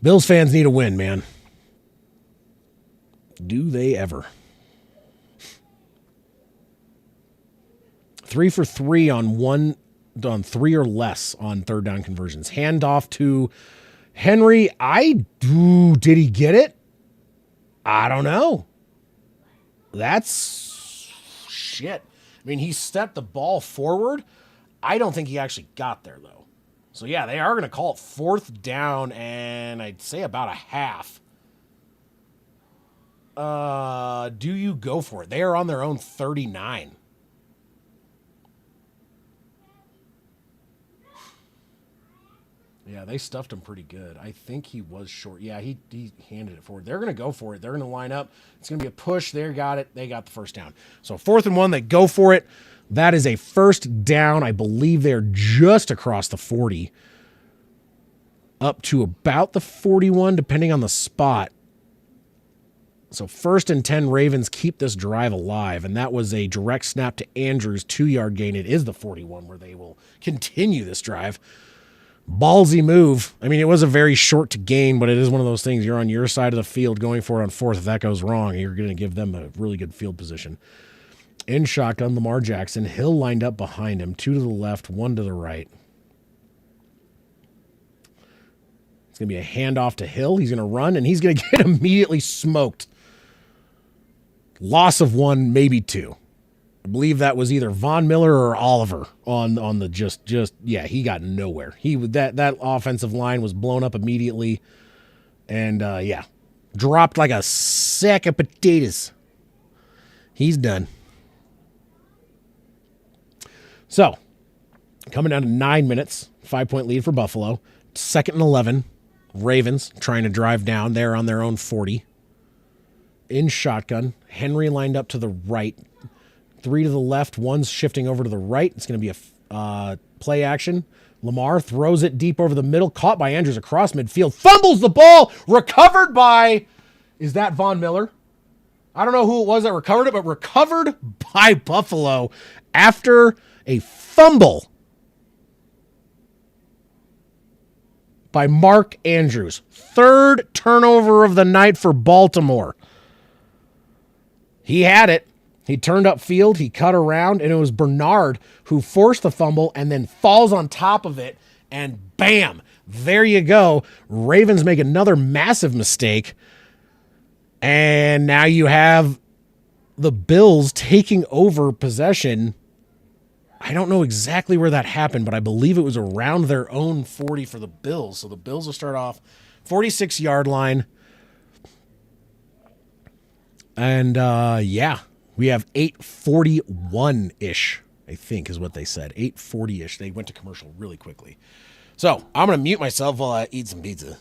Bills fans need a win, man. Do they ever? 3 for 3 on 3 or less on 3rd down conversions. Handoff to Henry. Did he get it? I don't know. That's shit. I mean, he stepped the ball forward. I don't think he actually got there, though. So, yeah, they are going to call it 4th down, and I'd say about a half. Do you go for it? They are on their own 39. Yeah, they stuffed him pretty good. I think he was short. Yeah, he handed it forward. They're going to go for it. They're going to line up. It's going to be a push. They got it. They got the 1st down. So 4th and 1, they go for it. That is a 1st down. I believe they're just across the 40. Up to about the 41, depending on the spot. So 1st and 10, Ravens keep this drive alive, and that was a direct snap to Andrews, 2-yard gain. It is the 41 where they will continue this drive. Ballsy move. I mean, it was a very short to gain, but it is one of those things. You're on your side of the field going for it on 4th. If that goes wrong, you're going to give them a really good field position. In shotgun, Lamar Jackson. Hill lined up behind him. 2 to the left, 1 to the right. It's going to be a handoff to Hill. He's going to run, and he's going to get immediately smoked. Loss of 1, maybe 2. I believe that was either Von Miller or Oliver on the he got nowhere. That offensive line was blown up immediately, and dropped like a sack of potatoes. He's done. So, coming down to 9 minutes, 5-point lead for Buffalo. 2nd and 11, Ravens trying to drive down. They're on their own 40. In shotgun, Henry lined up to the right. 3 to the left, 1's shifting over to the right. It's going to be a play action. Lamar throws it deep over the middle, caught by Andrews across midfield, fumbles the ball, recovered by, is that Von Miller? I don't know who it was that recovered it, but recovered by Buffalo after a fumble by Mark Andrews. 3rd turnover of the night for Baltimore. He had it. He turned upfield. He cut around, and it was Bernard who forced the fumble and then falls on top of it, and bam, there you go. Ravens make another massive mistake, and now you have the Bills taking over possession. I don't know exactly where that happened, but I believe it was around their own 40 for the Bills. So the Bills will start off 46-yard line. And, we have 8:41-ish, I think is what they said. 8:40-ish. They went to commercial really quickly. So I'm going to mute myself while I eat some pizza.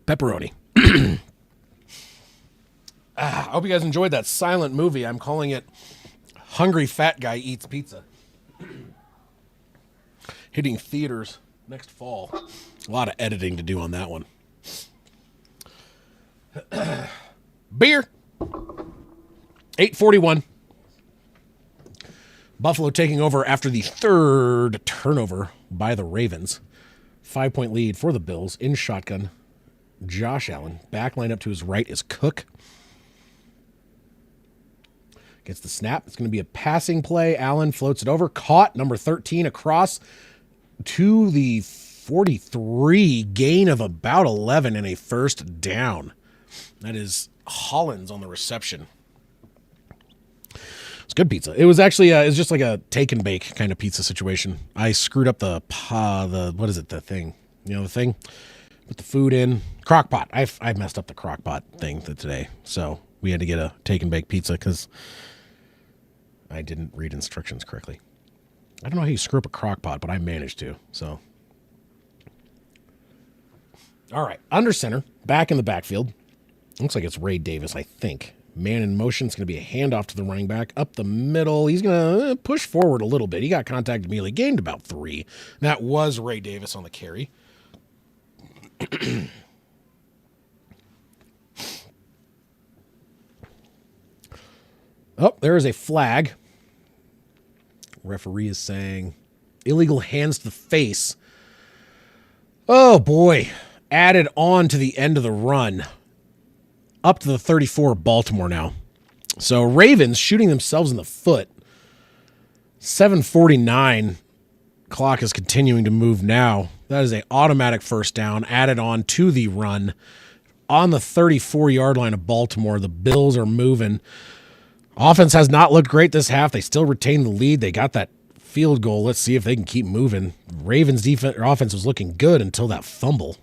Pepperoni. I hope you guys enjoyed that silent movie. I'm calling it Hungry Fat Guy Eats Pizza. Hitting theaters next fall. A lot of editing to do on that one. Beer. 8:41. Buffalo taking over after the third turnover by the Ravens. 5-point lead for the Bills in shotgun. Josh Allen. Back line up to his right is Cook. Gets the snap. It's going to be a passing play. Allen floats it over. Caught. Number 13 across to the 43. Gain of about 11 and a first down. That is Hollins on the reception. It's good pizza. It was actually, it's just like a take and bake kind of pizza situation. I screwed up the what is it, the thing? You know, the thing? Put the food in. Crock pot. I messed up the crock pot thing today. So we had to get a take and bake pizza because I didn't read instructions correctly. I don't know how you screw up a crock pot, but I managed to. So, all right. Under center. Back in the backfield. Looks like it's Ray Davis, I think. Man in motion. It's going to be a handoff to the running back. Up the middle. He's going to push forward a little bit. He got contacted immediately. Gained about 3. That was Ray Davis on the carry. Oh, there is a flag. Referee is saying illegal hands to the face. Oh, boy. Added on to the end of the run. Up to the 34 of Baltimore now. So Ravens shooting themselves in the foot. 7:49. Clock is continuing to move now. That is an automatic first down added on to the run. On the 34-yard line of Baltimore, the Bills are moving. Offense has not looked great this half. They still retain the lead. They got that field goal. Let's see if they can keep moving. Ravens defense or offense was looking good until that fumble.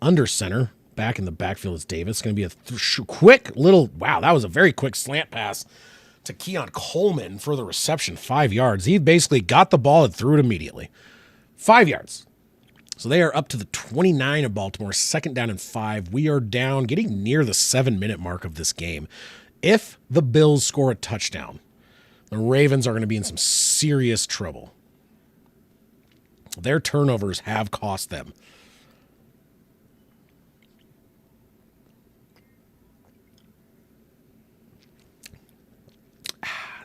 Under center. Back in the backfield is Davis. It's going to be a quick little, wow, that was a very quick slant pass to Keon Coleman for the reception, 5 yards. He basically got the ball and threw it immediately. 5 yards. So they are up to the 29 of Baltimore, second down and 5. We are down, getting near the 7-minute mark of this game. If the Bills score a touchdown, the Ravens are going to be in some serious trouble. Their turnovers have cost them.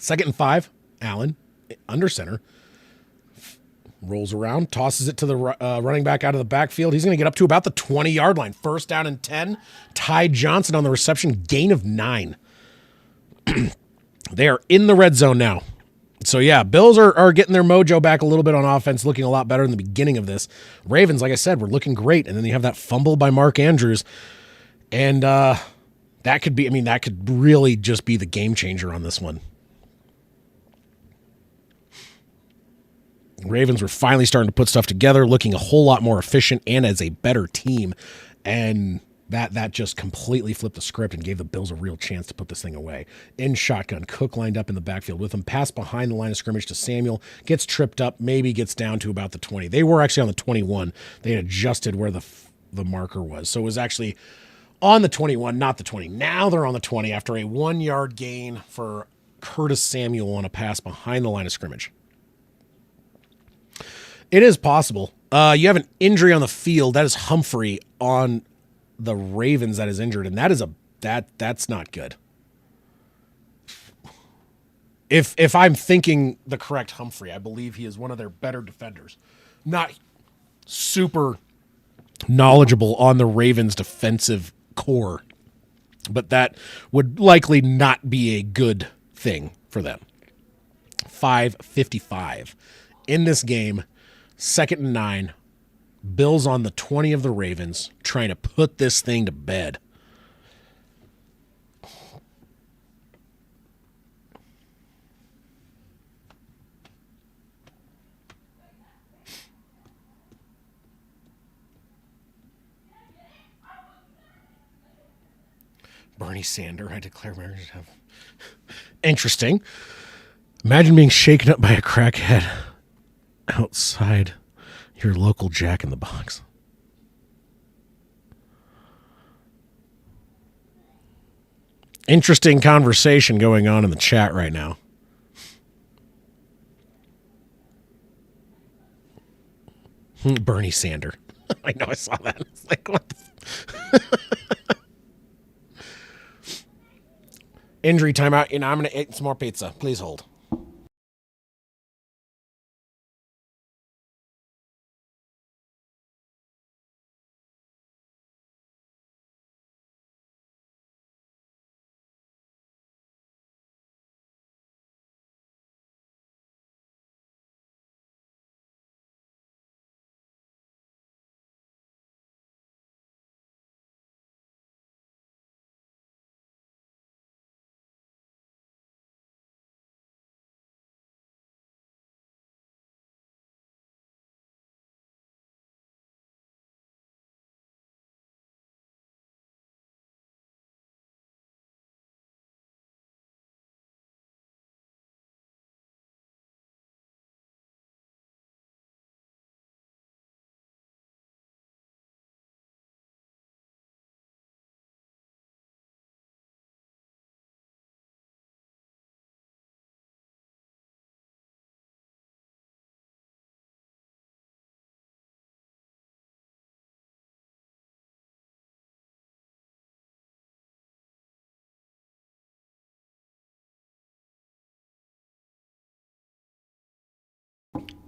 Second and 5, Allen, under center, rolls around, tosses it to the running back out of the backfield. He's going to get up to about the 20-yard line. First down and 10. Ty Johnson on the reception, gain of 9. They are in the red zone now. So, yeah, Bills are getting their mojo back a little bit on offense, looking a lot better in the beginning of this. Ravens, like I said, were looking great, and then you have that fumble by Mark Andrews. And that could really just be the game changer on this one. Ravens were finally starting to put stuff together, looking a whole lot more efficient and as a better team. And that just completely flipped the script and gave the Bills a real chance to put this thing away. In shotgun, Cook lined up in the backfield with him. Pass behind the line of scrimmage to Samuel. Gets tripped up, maybe gets down to about the 20. They were actually on the 21. They had adjusted where the marker was. So it was actually on the 21, not the 20. Now they're on the 20 after a 1-yard gain for Curtis Samuel on a pass behind the line of scrimmage. It is possible. You have an injury on the field. That is Humphrey on the Ravens that is injured, and that's not good. If I'm thinking the correct Humphrey, I believe he is one of their better defenders. Not super knowledgeable on the Ravens defensive core, but that would likely not be a good thing for them. 5:55 in this game. Second and 9, Bills on the 20 of the Ravens, trying to put this thing to bed. Bernie Sanders, I declare marriage. Interesting. Imagine being shaken up by a crackhead outside your local Jack in the Box. interesting conversation going on in the chat right now. Bernie Sanders. I know, I saw that. It's like, what the injury timeout. I'm going to eat some more pizza. Please hold.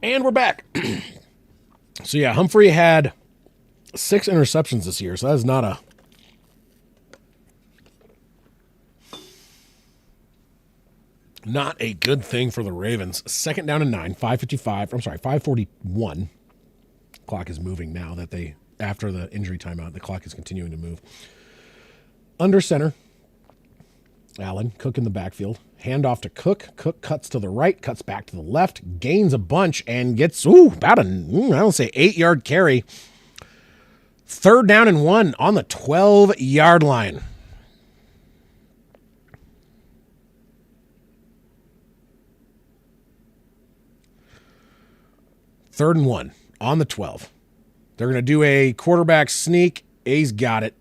And we're back. So, yeah, Humphrey had 6 interceptions this year, so that is not a good thing for the Ravens. 2nd down and 9, 5:41. Clock is moving now that after the injury timeout, the clock is continuing to move. Under center, Allen, Cook in the backfield. Handoff to Cook. Cook cuts to the right, cuts back to the left, gains a bunch, and gets, about I don't say 8-yard carry. 3rd down and 1 on the 12-yard line. Third and 1 on the 12. They're going to do a quarterback sneak. He's got it.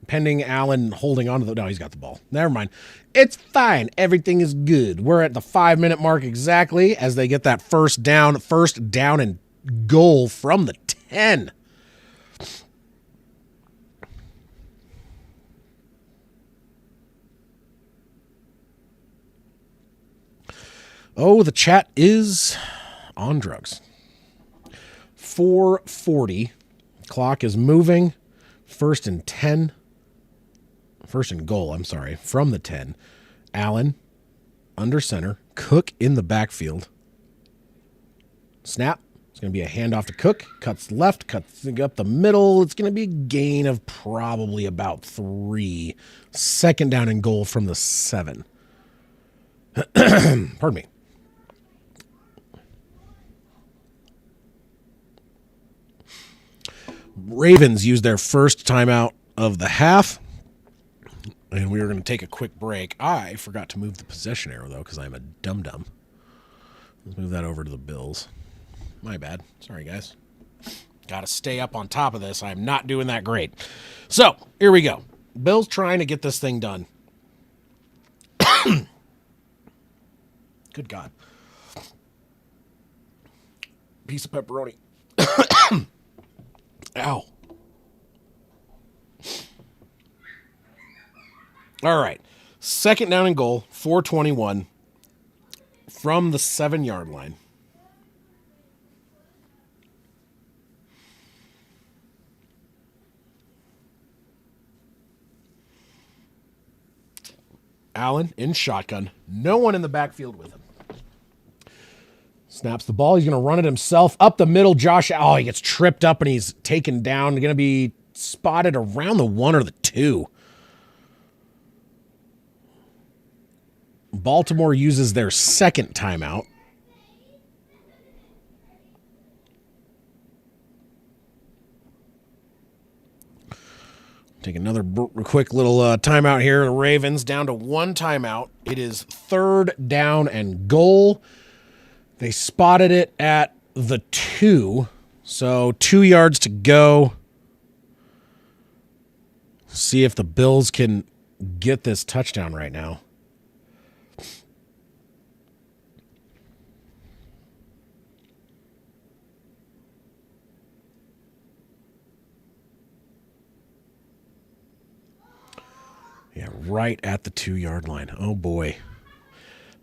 Pending Allen holding on to the... No, he's got the ball. Never mind. It's fine. Everything is good. We're at the 5-minute mark exactly as they get that first down and goal from the 10. Oh, the chat is on drugs. 4:40. Clock is moving. 1st and 10. 1st and goal, I'm sorry, from the 10. Allen, under center. Cook in the backfield. Snap. It's going to be a handoff to Cook. Cuts left, cuts up the middle. It's going to be a gain of probably about 3. 2nd down and goal from the 7. Pardon me. Ravens use their first timeout of the half, and we were going to take a quick break. I forgot to move the possession arrow, though, because I'm a dum-dum. Let's move that over to the Bills. My bad. Sorry, guys. Got to stay up on top of this. I'm not doing that great. So, here we go. Bills trying to get this thing done. Good God. Piece of pepperoni. Ow. All right. 2nd down and goal, 4:21 from the 7-yard line. Allen in shotgun. No one in the backfield with him. Snaps the ball. He's going to run it himself up the middle. He gets tripped up and he's taken down. Going to be spotted around the 1 or the 2. Baltimore uses their 2nd timeout. Take another quick little timeout here. The Ravens down to 1 timeout. It is 3rd down and goal. They spotted it at the 2, so 2 yards to go. See if the Bills can get this touchdown right now. Yeah, right at the 2-yard line. Oh, boy.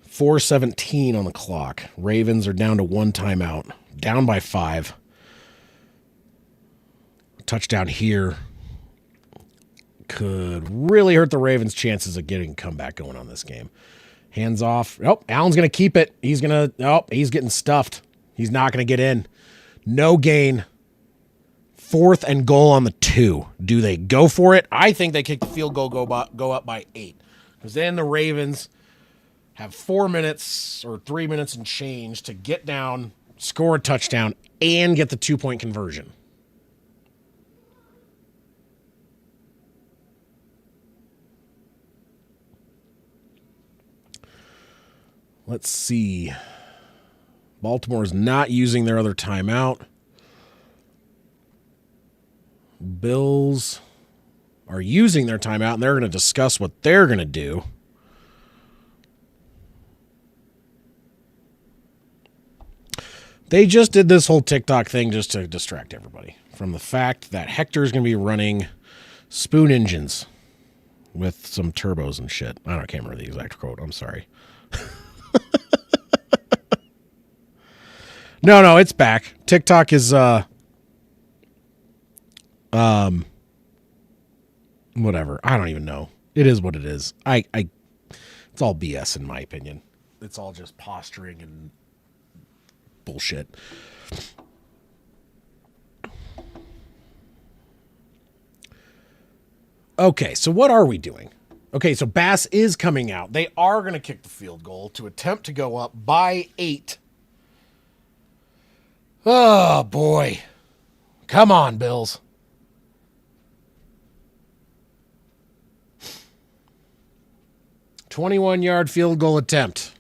4:17 on the clock. Ravens are down to 1 timeout. Down by 5. Touchdown here could really hurt the Ravens' chances of getting a comeback going on this game. Hands off. Oh, Allen's going to keep it. He's getting stuffed. He's not going to get in. No gain. 4th and goal on the 2. Do they go for it? I think they kick the field goal, go up by 8. Because then the Ravens have 4 minutes or 3 minutes and change to get down, score a touchdown, and get the 2-point conversion. Let's see. Baltimore's not using their other timeout. Bills are using their timeout, and they're going to discuss what they're going to do. They just did this whole TikTok thing just to distract everybody from the fact that Hector's going to be running spoon engines with some turbos and shit. I can't remember the exact quote. I'm sorry. No, it's back. TikTok is whatever. I don't even know. It is what it is. It's all BS in my opinion. It's all just posturing and bullshit. Okay, so what are we doing? Okay, so Bass is coming out. They are going to kick the field goal to attempt to go up by 8. Oh, boy. Come on, Bills. $21-yard field goal attempt.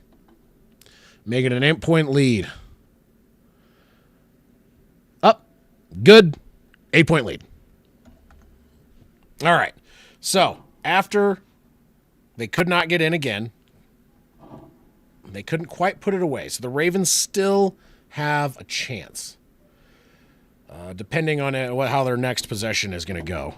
Make it an 8-point lead. Up. Good. 8-point lead. All right. So, after they could not get in again, they couldn't quite put it away. So the Ravens still have a chance, depending on how their next possession is going to go.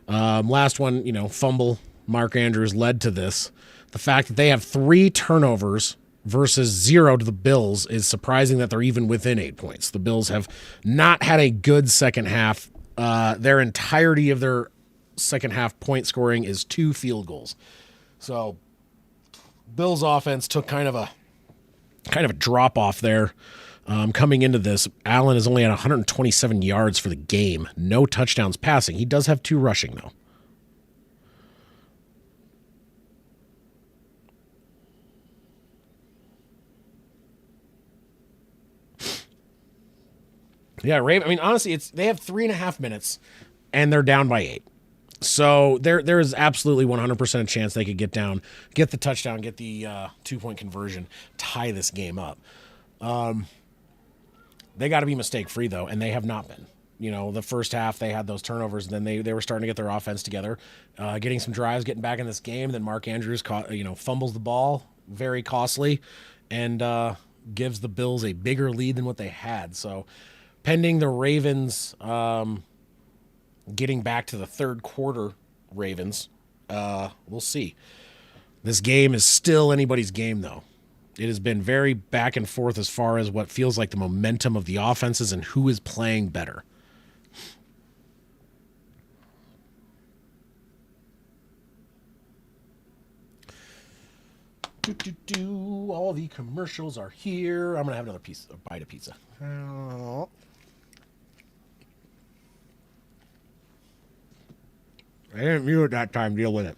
Last one, fumble. Mark Andrews led to this. The fact that they have 3 turnovers versus 0 to the Bills is surprising that they're even within 8 points. The Bills have not had a good second half. Their entirety of their second half point scoring is 2 field goals. So Bills offense took kind of a drop off there. Coming into this, Allen is only at 127 yards for the game. No touchdowns passing. He does have 2 rushing, though. Yeah, Raven. I mean, honestly, they have 3.5 minutes, and they're down by 8. So there is absolutely 100% chance they could get down, get the touchdown, get the 2-point conversion, tie this game up. They got to be mistake-free, though, and they have not been. The first half, they had those turnovers, and then they were starting to get their offense together, getting some drives, getting back in this game. Then Mark Andrews fumbles the ball, very costly, and gives the Bills a bigger lead than what they had. So pending the Ravens getting back to the third quarter, Ravens, we'll see. This game is still anybody's game, though. It has been very back and forth as far as what feels like the momentum of the offenses and who is playing better. All the commercials are here. I'm going to have another bite of pizza. I didn't mute it that time. Deal with it.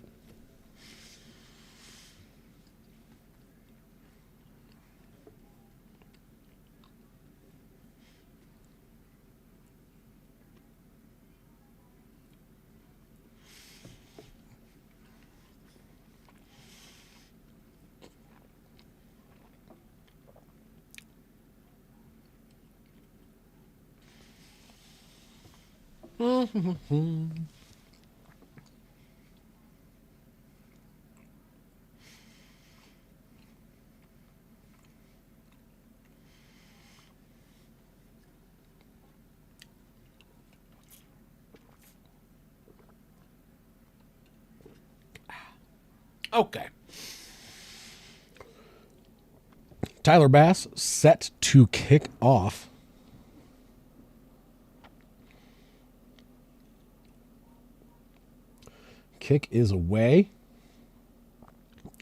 Okay. Tyler Bass set to kick off. Kick is away.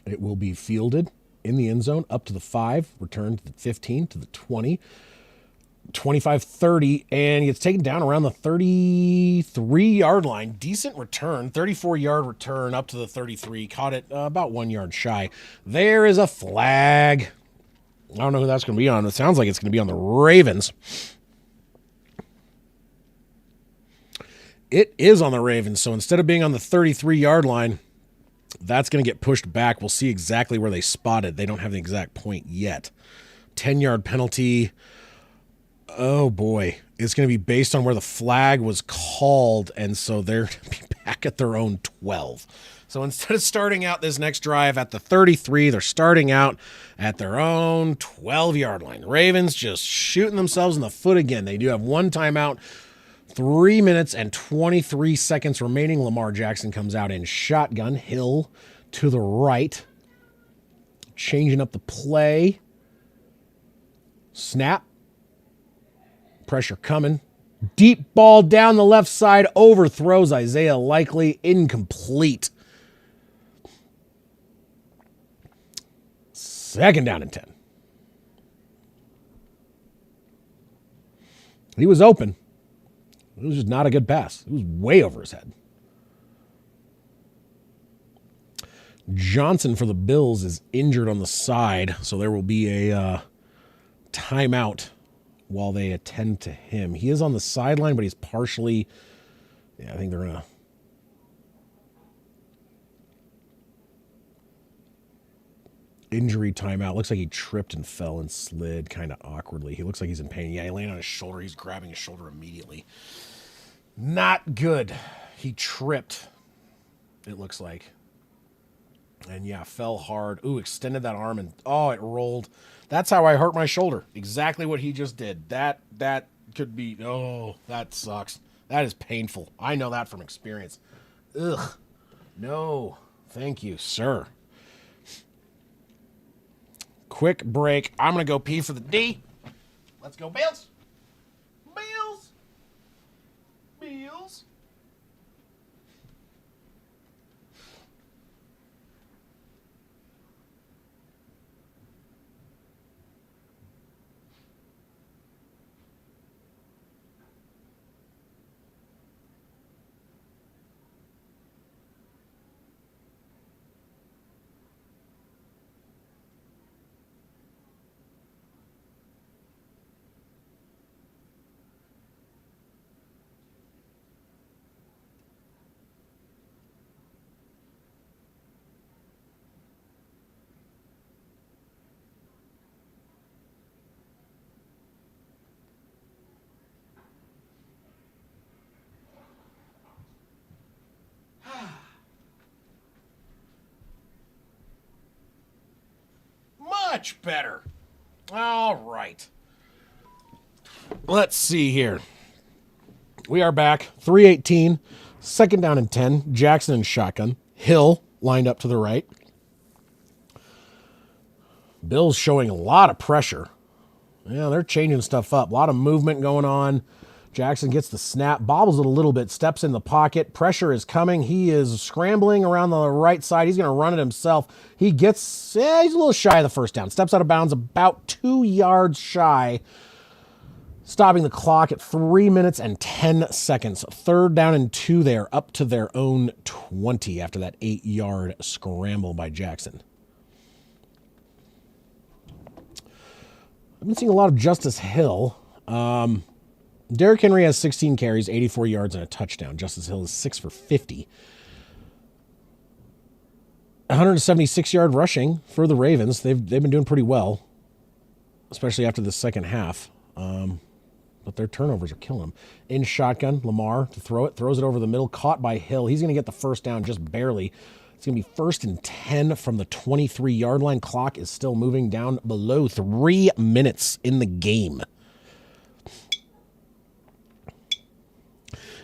It will be fielded in the end zone up to the 5, returned to the 15, to the 20, 25, 30, and he gets taken down around the 33-yard line. Decent return, 34-yard return up to the 33. Caught it about 1 yard shy. There is a flag. I don't know who that's going to be on. It sounds like it's going to be on the Ravens. It is on the Ravens, so instead of being on the 33-yard line, that's going to get pushed back. We'll see exactly where they spot it. They don't have the exact point yet. 10-yard penalty. Oh, boy. It's going to be based on where the flag was called, and so they're going to be back at their own 12. So instead of starting out this next drive at the 33, they're starting out at their own 12-yard line. The Ravens just shooting themselves in the foot again. They do have one timeout. 3 minutes and 23 seconds remaining. Lamar Jackson comes out in shotgun. Hill to the right. Changing up the play. Snap. Pressure coming. Deep ball down the left side. Overthrows Isaiah Likely. Incomplete. 2nd down and 10. He was open. It was just not a good pass. It was way over his head. Johnson for the Bills is injured on the side, so there will be a timeout while they attend to him. He is on the sideline, but he's partially... Yeah, I think they're going to... Injury timeout. Looks like he tripped and fell and slid kind of awkwardly. He looks like he's in pain. Yeah, he landed on his shoulder. He's grabbing his shoulder immediately. Not good. He tripped, it looks like. And yeah, fell hard. Ooh, extended that arm and it rolled. That's how I hurt my shoulder. Exactly what he just did. That could be, that sucks. That is painful. I know that from experience. Ugh. No. Thank you, sir. Quick break. I'm going to go pee for the D. Let's go, Bills. Bills. Bills. Much better. All right. Let's see here. We are back. 3:18. 2nd down and 10. Jackson and shotgun. Hill lined up to the right. Bills showing a lot of pressure. Yeah, they're changing stuff up. A lot of movement going on. Jackson gets the snap, bobbles it a little bit, steps in the pocket. Pressure is coming. He is scrambling around the right side. He's going to run it himself. He's a little shy of the first down. Steps out of bounds about 2 yards shy, stopping the clock at 3 minutes and 10 seconds. 3rd down and 2 there, up to their own 20 after that 8-yard scramble by Jackson. I've been seeing a lot of Justice Hill. Derrick Henry has 16 carries, 84 yards, and a touchdown. Justice Hill is 6 for 50. 176-yard rushing for the Ravens. They've been doing pretty well, especially after the second half. But their turnovers are killing them. In shotgun, Lamar to throw it. Throws it over the middle. Caught by Hill. He's going to get the first down just barely. It's going to be 1st and 10 from the 23-yard line. Clock is still moving down below 3 minutes in the game.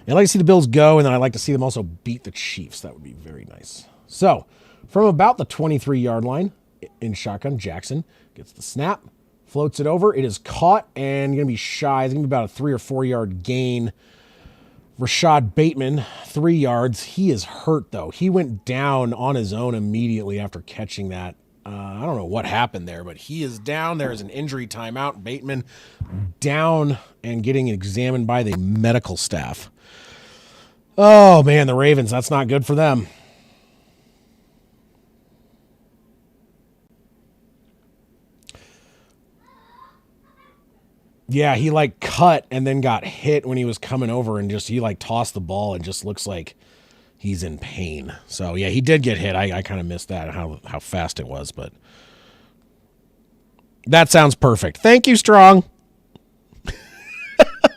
I'd like to see the Bills go, and then I'd like to see them also beat the Chiefs. That would be very nice. So, From about the 23-yard line in shotgun, Jackson gets the snap, floats it over. It is caught and going to be shy. It's going to be about a 3 or 4 yard gain. Rashad Bateman, 3 yards. He is hurt, though. He went down on his own immediately after catching that. I don't know what happened there, but he is down. There is an injury timeout. Bateman down and getting examined by the medical staff. Oh, man, the Ravens, that's not good for them. Yeah, he like cut and then got hit when he was coming over and he like tossed the ball and just looks like he's in pain. So yeah, he did get hit. I kind of missed that, how fast it was, but that sounds perfect. Thank you, Strong.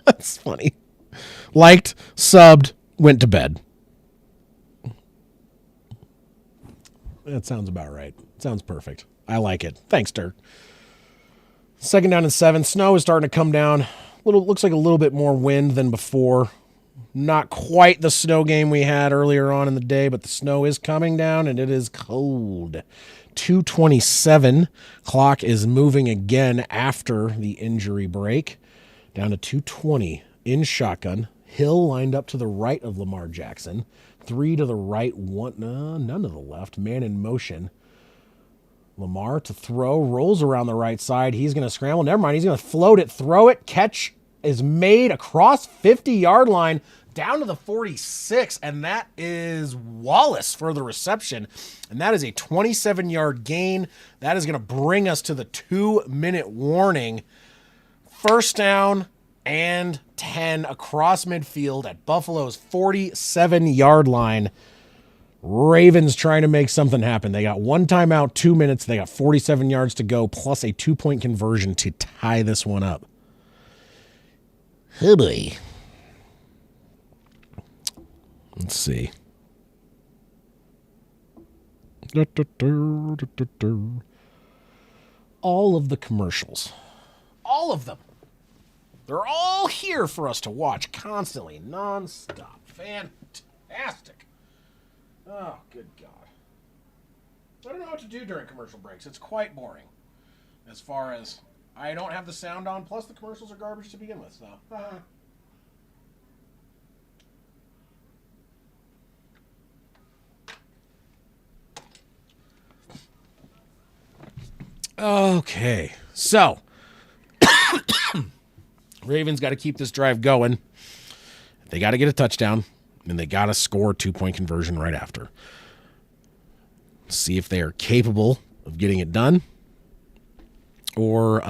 That's funny. Liked, subbed, went to bed. That sounds about right. Sounds perfect. I like it. Thanks, Dirk. 2nd down and 7. Snow is starting to come down. Looks like a little bit more wind than before. Not quite the snow game we had earlier on in the day, but the snow is coming down and it is cold. 2:27. Clock is moving again after the injury break. Down to 2:20 in shotgun. Hill lined up to the right of Lamar Jackson. 3 to the right, none to the left. Man in motion. Lamar to throw, rolls around the right side. He's going to scramble. Never mind. He's going to float it, throw it. Catch is made across 50-yard line down to the 46, and that is Wallace for the reception. And that is a 27-yard gain. That is going to bring us to the 2-minute warning. 1st down and 10 across midfield at Buffalo's 47-yard line. Ravens trying to make something happen. They got 1 timeout, 2 minutes. They got 47 yards to go, plus a 2-point conversion to tie this one up. Oh boy. Let's see. All of the commercials. All of them. They're all here for us to watch constantly, nonstop. Fantastic. Oh, good God. I don't know what to do during commercial breaks. It's quite boring. As far as I don't have the sound on, plus the commercials are garbage to begin with, so. Okay, so Ravens got to keep this drive going. They got to get a touchdown, and they got to score a 2-point conversion right after. See if they are capable of getting it done, or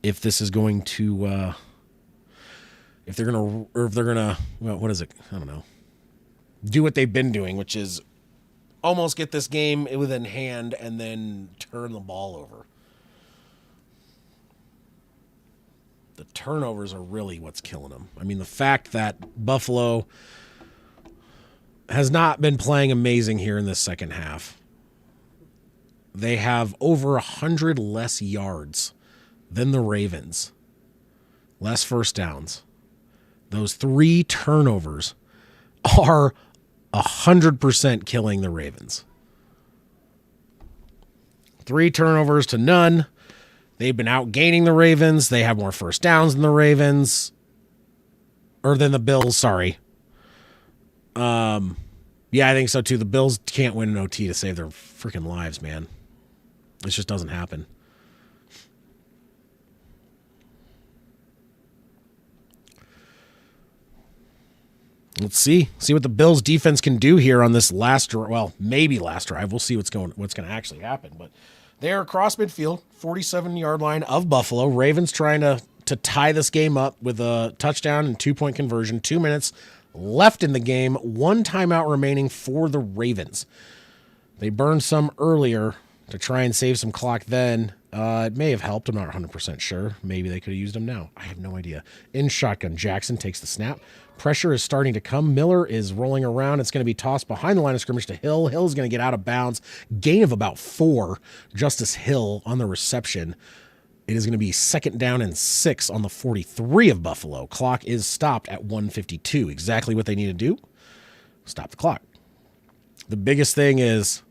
if this is going to, if they're gonna, well, what is it? I don't know. Do what they've been doing, which is almost get this game within hand and then turn the ball over. The turnovers are really what's killing them. I mean, the fact that Buffalo has not been playing amazing here in this second half. They have over 100 less yards than the Ravens. Less first downs. Those 3 turnovers are 100% killing the Ravens. 3 turnovers to none. They've been outgaining the Ravens. They have more first downs than the Ravens. Or than the Bills, sorry. Yeah, I think so too. The Bills can't win an OT to save their freaking lives, man. This just doesn't happen. Let's see what the Bills defense can do here on this last, well, maybe last drive. We'll see what's going to actually happen. But they're across midfield, 47-yard line of Buffalo. Ravens trying to tie this game up with a touchdown and 2-point conversion. 2 minutes left in the game. 1 timeout remaining for the Ravens. They burned some earlier to try and save some clock then. It may have helped. I'm not 100% sure. Maybe they could have used them now. I have no idea. In shotgun, Jackson takes the snap. Pressure is starting to come. Miller is rolling around. It's going to be tossed behind the line of scrimmage to Hill. Hill's going to get out of bounds. Gain of about 4. Justice Hill on the reception. It is going to be 2nd down and 6 on the 43 of Buffalo. Clock is stopped at 1:52. Exactly what they need to do. Stop the clock. The biggest thing is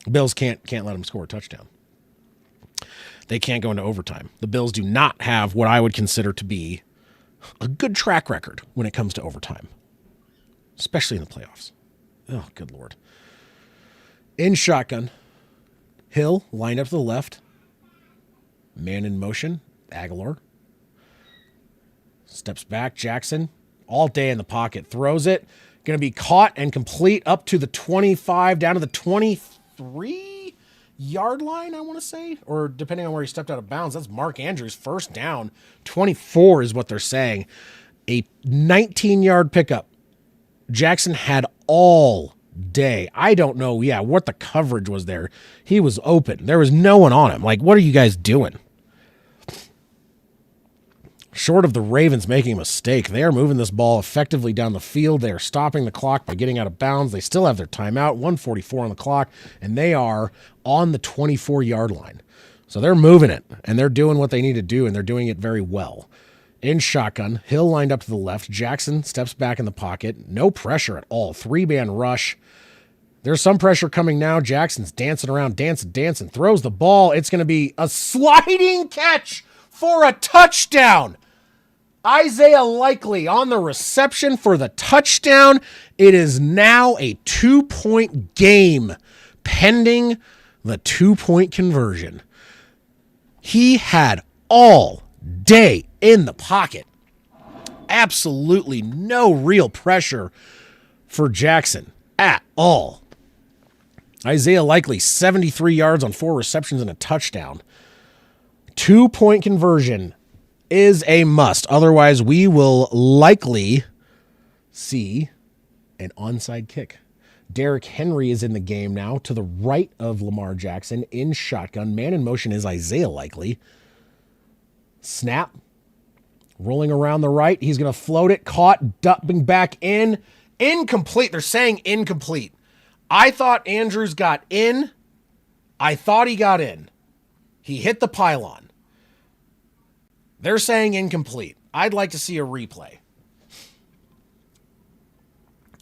Bills can't let them score a touchdown. They can't go into overtime. The Bills do not have what I would consider to be a good track record when it comes to overtime, especially in the playoffs. Oh, good Lord. In shotgun, Hill lined up to the left. Man in motion, Aguilar. Steps back, Jackson, all day in the pocket, throws it. Going to be caught and complete up to the 25, down to the 23-yard line, I want to say. Or depending on where he stepped out of bounds, that's Mark Andrews, first down. 24 is what they're saying. A 19-yard pickup. Jackson had all day. I don't know, what the coverage was there. He was open. There was no one on him. Like, what are you guys doing? Short of the Ravens making a mistake, they are moving this ball effectively down the field. They are stopping the clock by getting out of bounds. They still have their timeout, 1:44 on the clock, and they are on the 24-yard line. So they're moving it, and they're doing what they need to do, and they're doing it very well. In shotgun, Hill lined up to the left. Jackson steps back in the pocket. No pressure at all. 3-man rush. There's some pressure coming now. Jackson's dancing around, dancing, throws the ball. It's going to be a sliding catch for a touchdown. Isaiah Likely on the reception for the touchdown. It is now a 2-point game pending the 2-point conversion. He had all day in the pocket. Absolutely no real pressure for Jackson at all. Isaiah Likely, 73 yards on 4 receptions and a touchdown. 2-point conversion is a must. Otherwise, we will likely see an onside kick. Derrick Henry is in the game now to the right of Lamar Jackson in shotgun. Man in motion is Isaiah Likely. Snap. Rolling around the right. He's going to float it. Caught. Dumping back in. Incomplete. They're saying incomplete. I thought Andrews got in. I thought he got in. He hit the pylon. They're saying incomplete. I'd like to see a replay.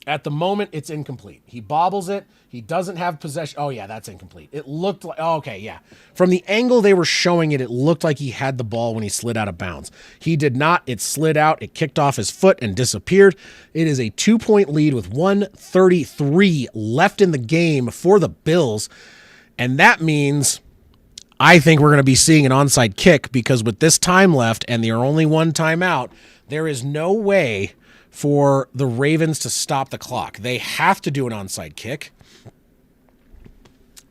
At the moment, it's incomplete. He bobbles it. He doesn't have possession. Oh, yeah, that's incomplete. It looked like, oh, okay, yeah. From the angle they were showing it, it looked like he had the ball when he slid out of bounds. He did not. It slid out. It kicked off his foot and disappeared. It is a 2-point lead with 1:33 left in the game for the Bills. And that means I think we're going to be seeing an onside kick because with this time left and there are only one timeout, there is no way for the Ravens to stop the clock. They have to do an onside kick.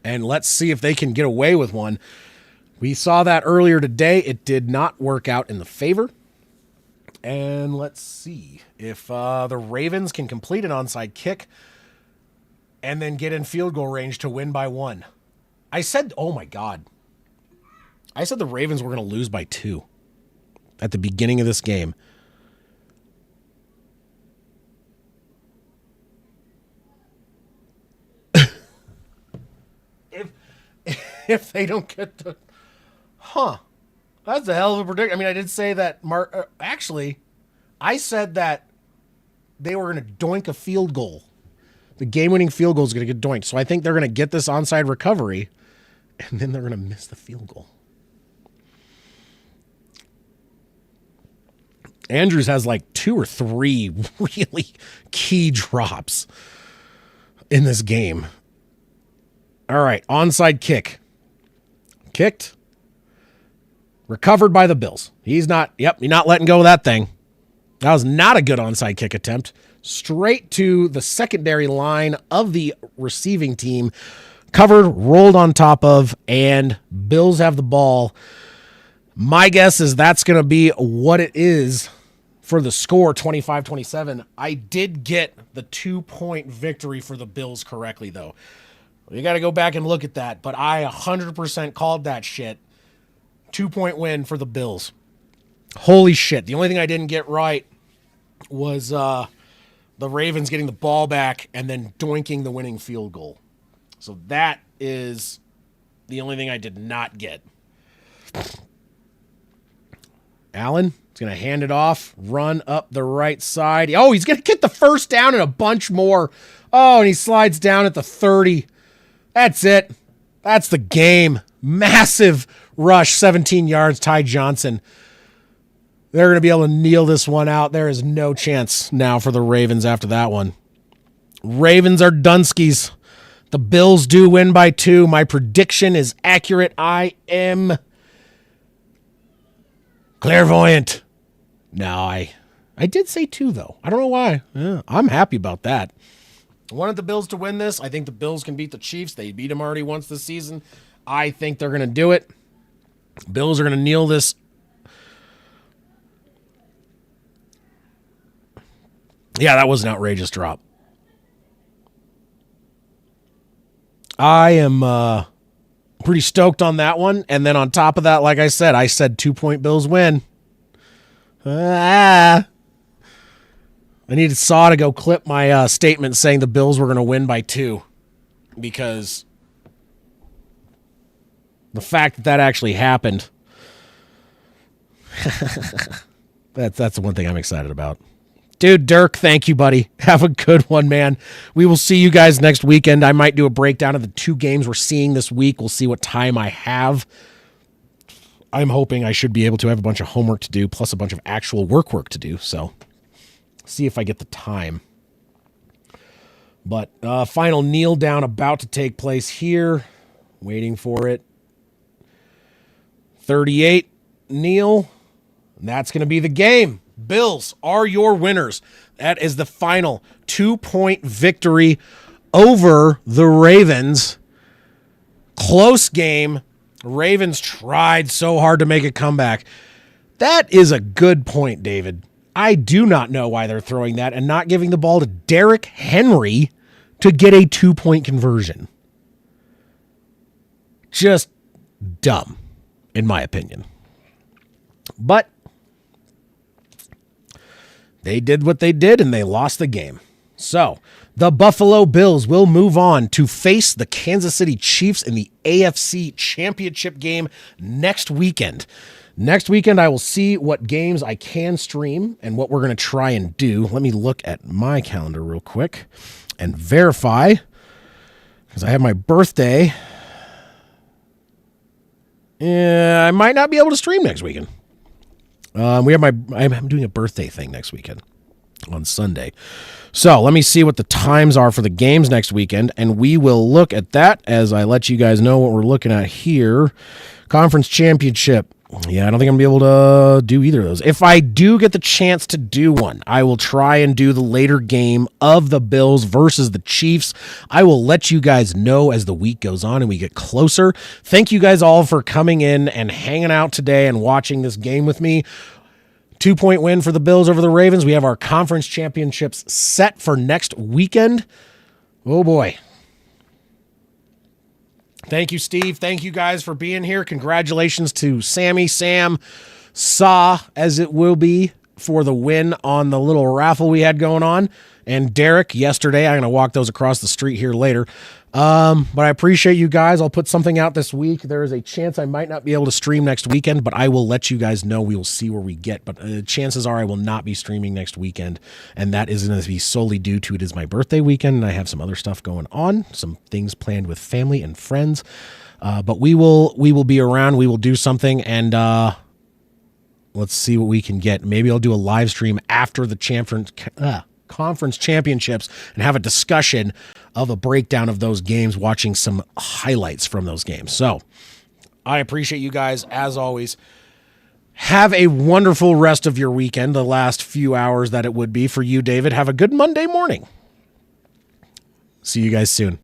And let's see if they can get away with one. We saw that earlier today. It did not work out in the favor. And let's see if the Ravens can complete an onside kick and then get in field goal range to win by 1. I said, oh my God. I said the Ravens were going to lose by 2 at the beginning of this game. If they don't get the... That's a hell of a prediction. I mean, I did say that... Actually, I said that they were going to doink a field goal. The game-winning field goal is going to get doinked. So I think they're going to get this onside recovery, and then they're going to miss the field goal. Andrews has like 2 or 3 really key drops in this game. All right, onside kick. Kicked. Recovered by the Bills. He's not letting go of that thing. That was not a good onside kick attempt. Straight to the secondary line of the receiving team. Covered, rolled on top of, and Bills have the ball. My guess is that's going to be what it is for the score, 25-27. I did get the 2-point victory for the Bills correctly, though. You got to go back and look at that, but I 100% called that shit. 2-point win for the Bills. Holy shit. The only thing I didn't get right was the Ravens getting the ball back and then doinking the winning field goal. So that is the only thing I did not get. Allen is going to hand it off, run up the right side. Oh, he's going to get the first down and a bunch more. Oh, and he slides down at the 30. That's it. That's the game. Massive rush, 17 yards, Ty Johnson. They're going to be able to kneel this one out. There is no chance now for the Ravens after that one. Ravens are Dunskies. The Bills do win by 2. My prediction is accurate. I am clairvoyant. No, I did say 2, though. I don't know why. Yeah, I'm happy about that. I wanted the Bills to win this. I think the Bills can beat the Chiefs. They beat them already once this season. I think they're going to do it. Bills are going to kneel this. Yeah, that was an outrageous drop. I am pretty stoked on that one. And then on top of that, like I said 2-point Bills win. I needed Saw to go clip my statement saying the Bills were going to win by 2. Because the fact that actually happened, that's the one thing I'm excited about. Dude, Dirk, thank you, buddy. Have a good one, man. We will see you guys next weekend. I might do a breakdown of the 2 games we're seeing this week. We'll see what time I have. I'm hoping I should be able to have a bunch of homework to do, plus a bunch of actual work to do. So, see if I get the time. But final kneel down about to take place here. Waiting for it. 38, kneel. And that's going to be the game. Bills are your winners. That is the final 2-point victory over the Ravens. Close game. Ravens tried so hard to make a comeback. That is a good point, David. I do not know why they're throwing that and not giving the ball to Derrick Henry to get a 2-point conversion. Just dumb, in my opinion. But they did what they did, and they lost the game. So, the Buffalo Bills will move on to face the Kansas City Chiefs in the AFC Championship game next weekend. Next weekend, I will see what games I can stream and what we're going to try and do. Let me look at my calendar real quick and verify, because I have my birthday. I might not be able to stream next weekend. I'm doing a birthday thing next weekend on Sunday. So let me see what the times are for the games next weekend, and we will look at that as I let you guys know what we're looking at here. Conference Championship. Yeah, I don't think I'm going to be able to do either of those. If I do get the chance to do one, I will try and do the later game of the Bills versus the Chiefs. I will let you guys know as the week goes on and we get closer. Thank you guys all for coming in and hanging out today and watching this game with me. 2-point win for the Bills over the Ravens. We have our conference championships set for next weekend. Oh, boy. Thank you, Steve. Thank you guys for being here. Congratulations to Sammy, Sam, Saw, as it will be, for the win on the little raffle we had going on. And Derek, yesterday. I'm going to walk those across the street here later. But I appreciate you guys. I'll put something out this week. There is a chance I might not be able to stream next weekend, but I will let you guys know. We will see where we get. But chances are I will not be streaming next weekend, and that is going to be solely due to it is my birthday weekend, and I have some other stuff going on, some things planned with family and friends. But we will be around. We will do something, and let's see what we can get. Maybe I'll do a live stream after the conference championships and have a discussion of a breakdown of those games, watching some highlights from those games. So I appreciate you guys as always. Have a wonderful rest of your weekend, the last few hours that it would be for you, David. Have a good Monday morning. See you guys soon.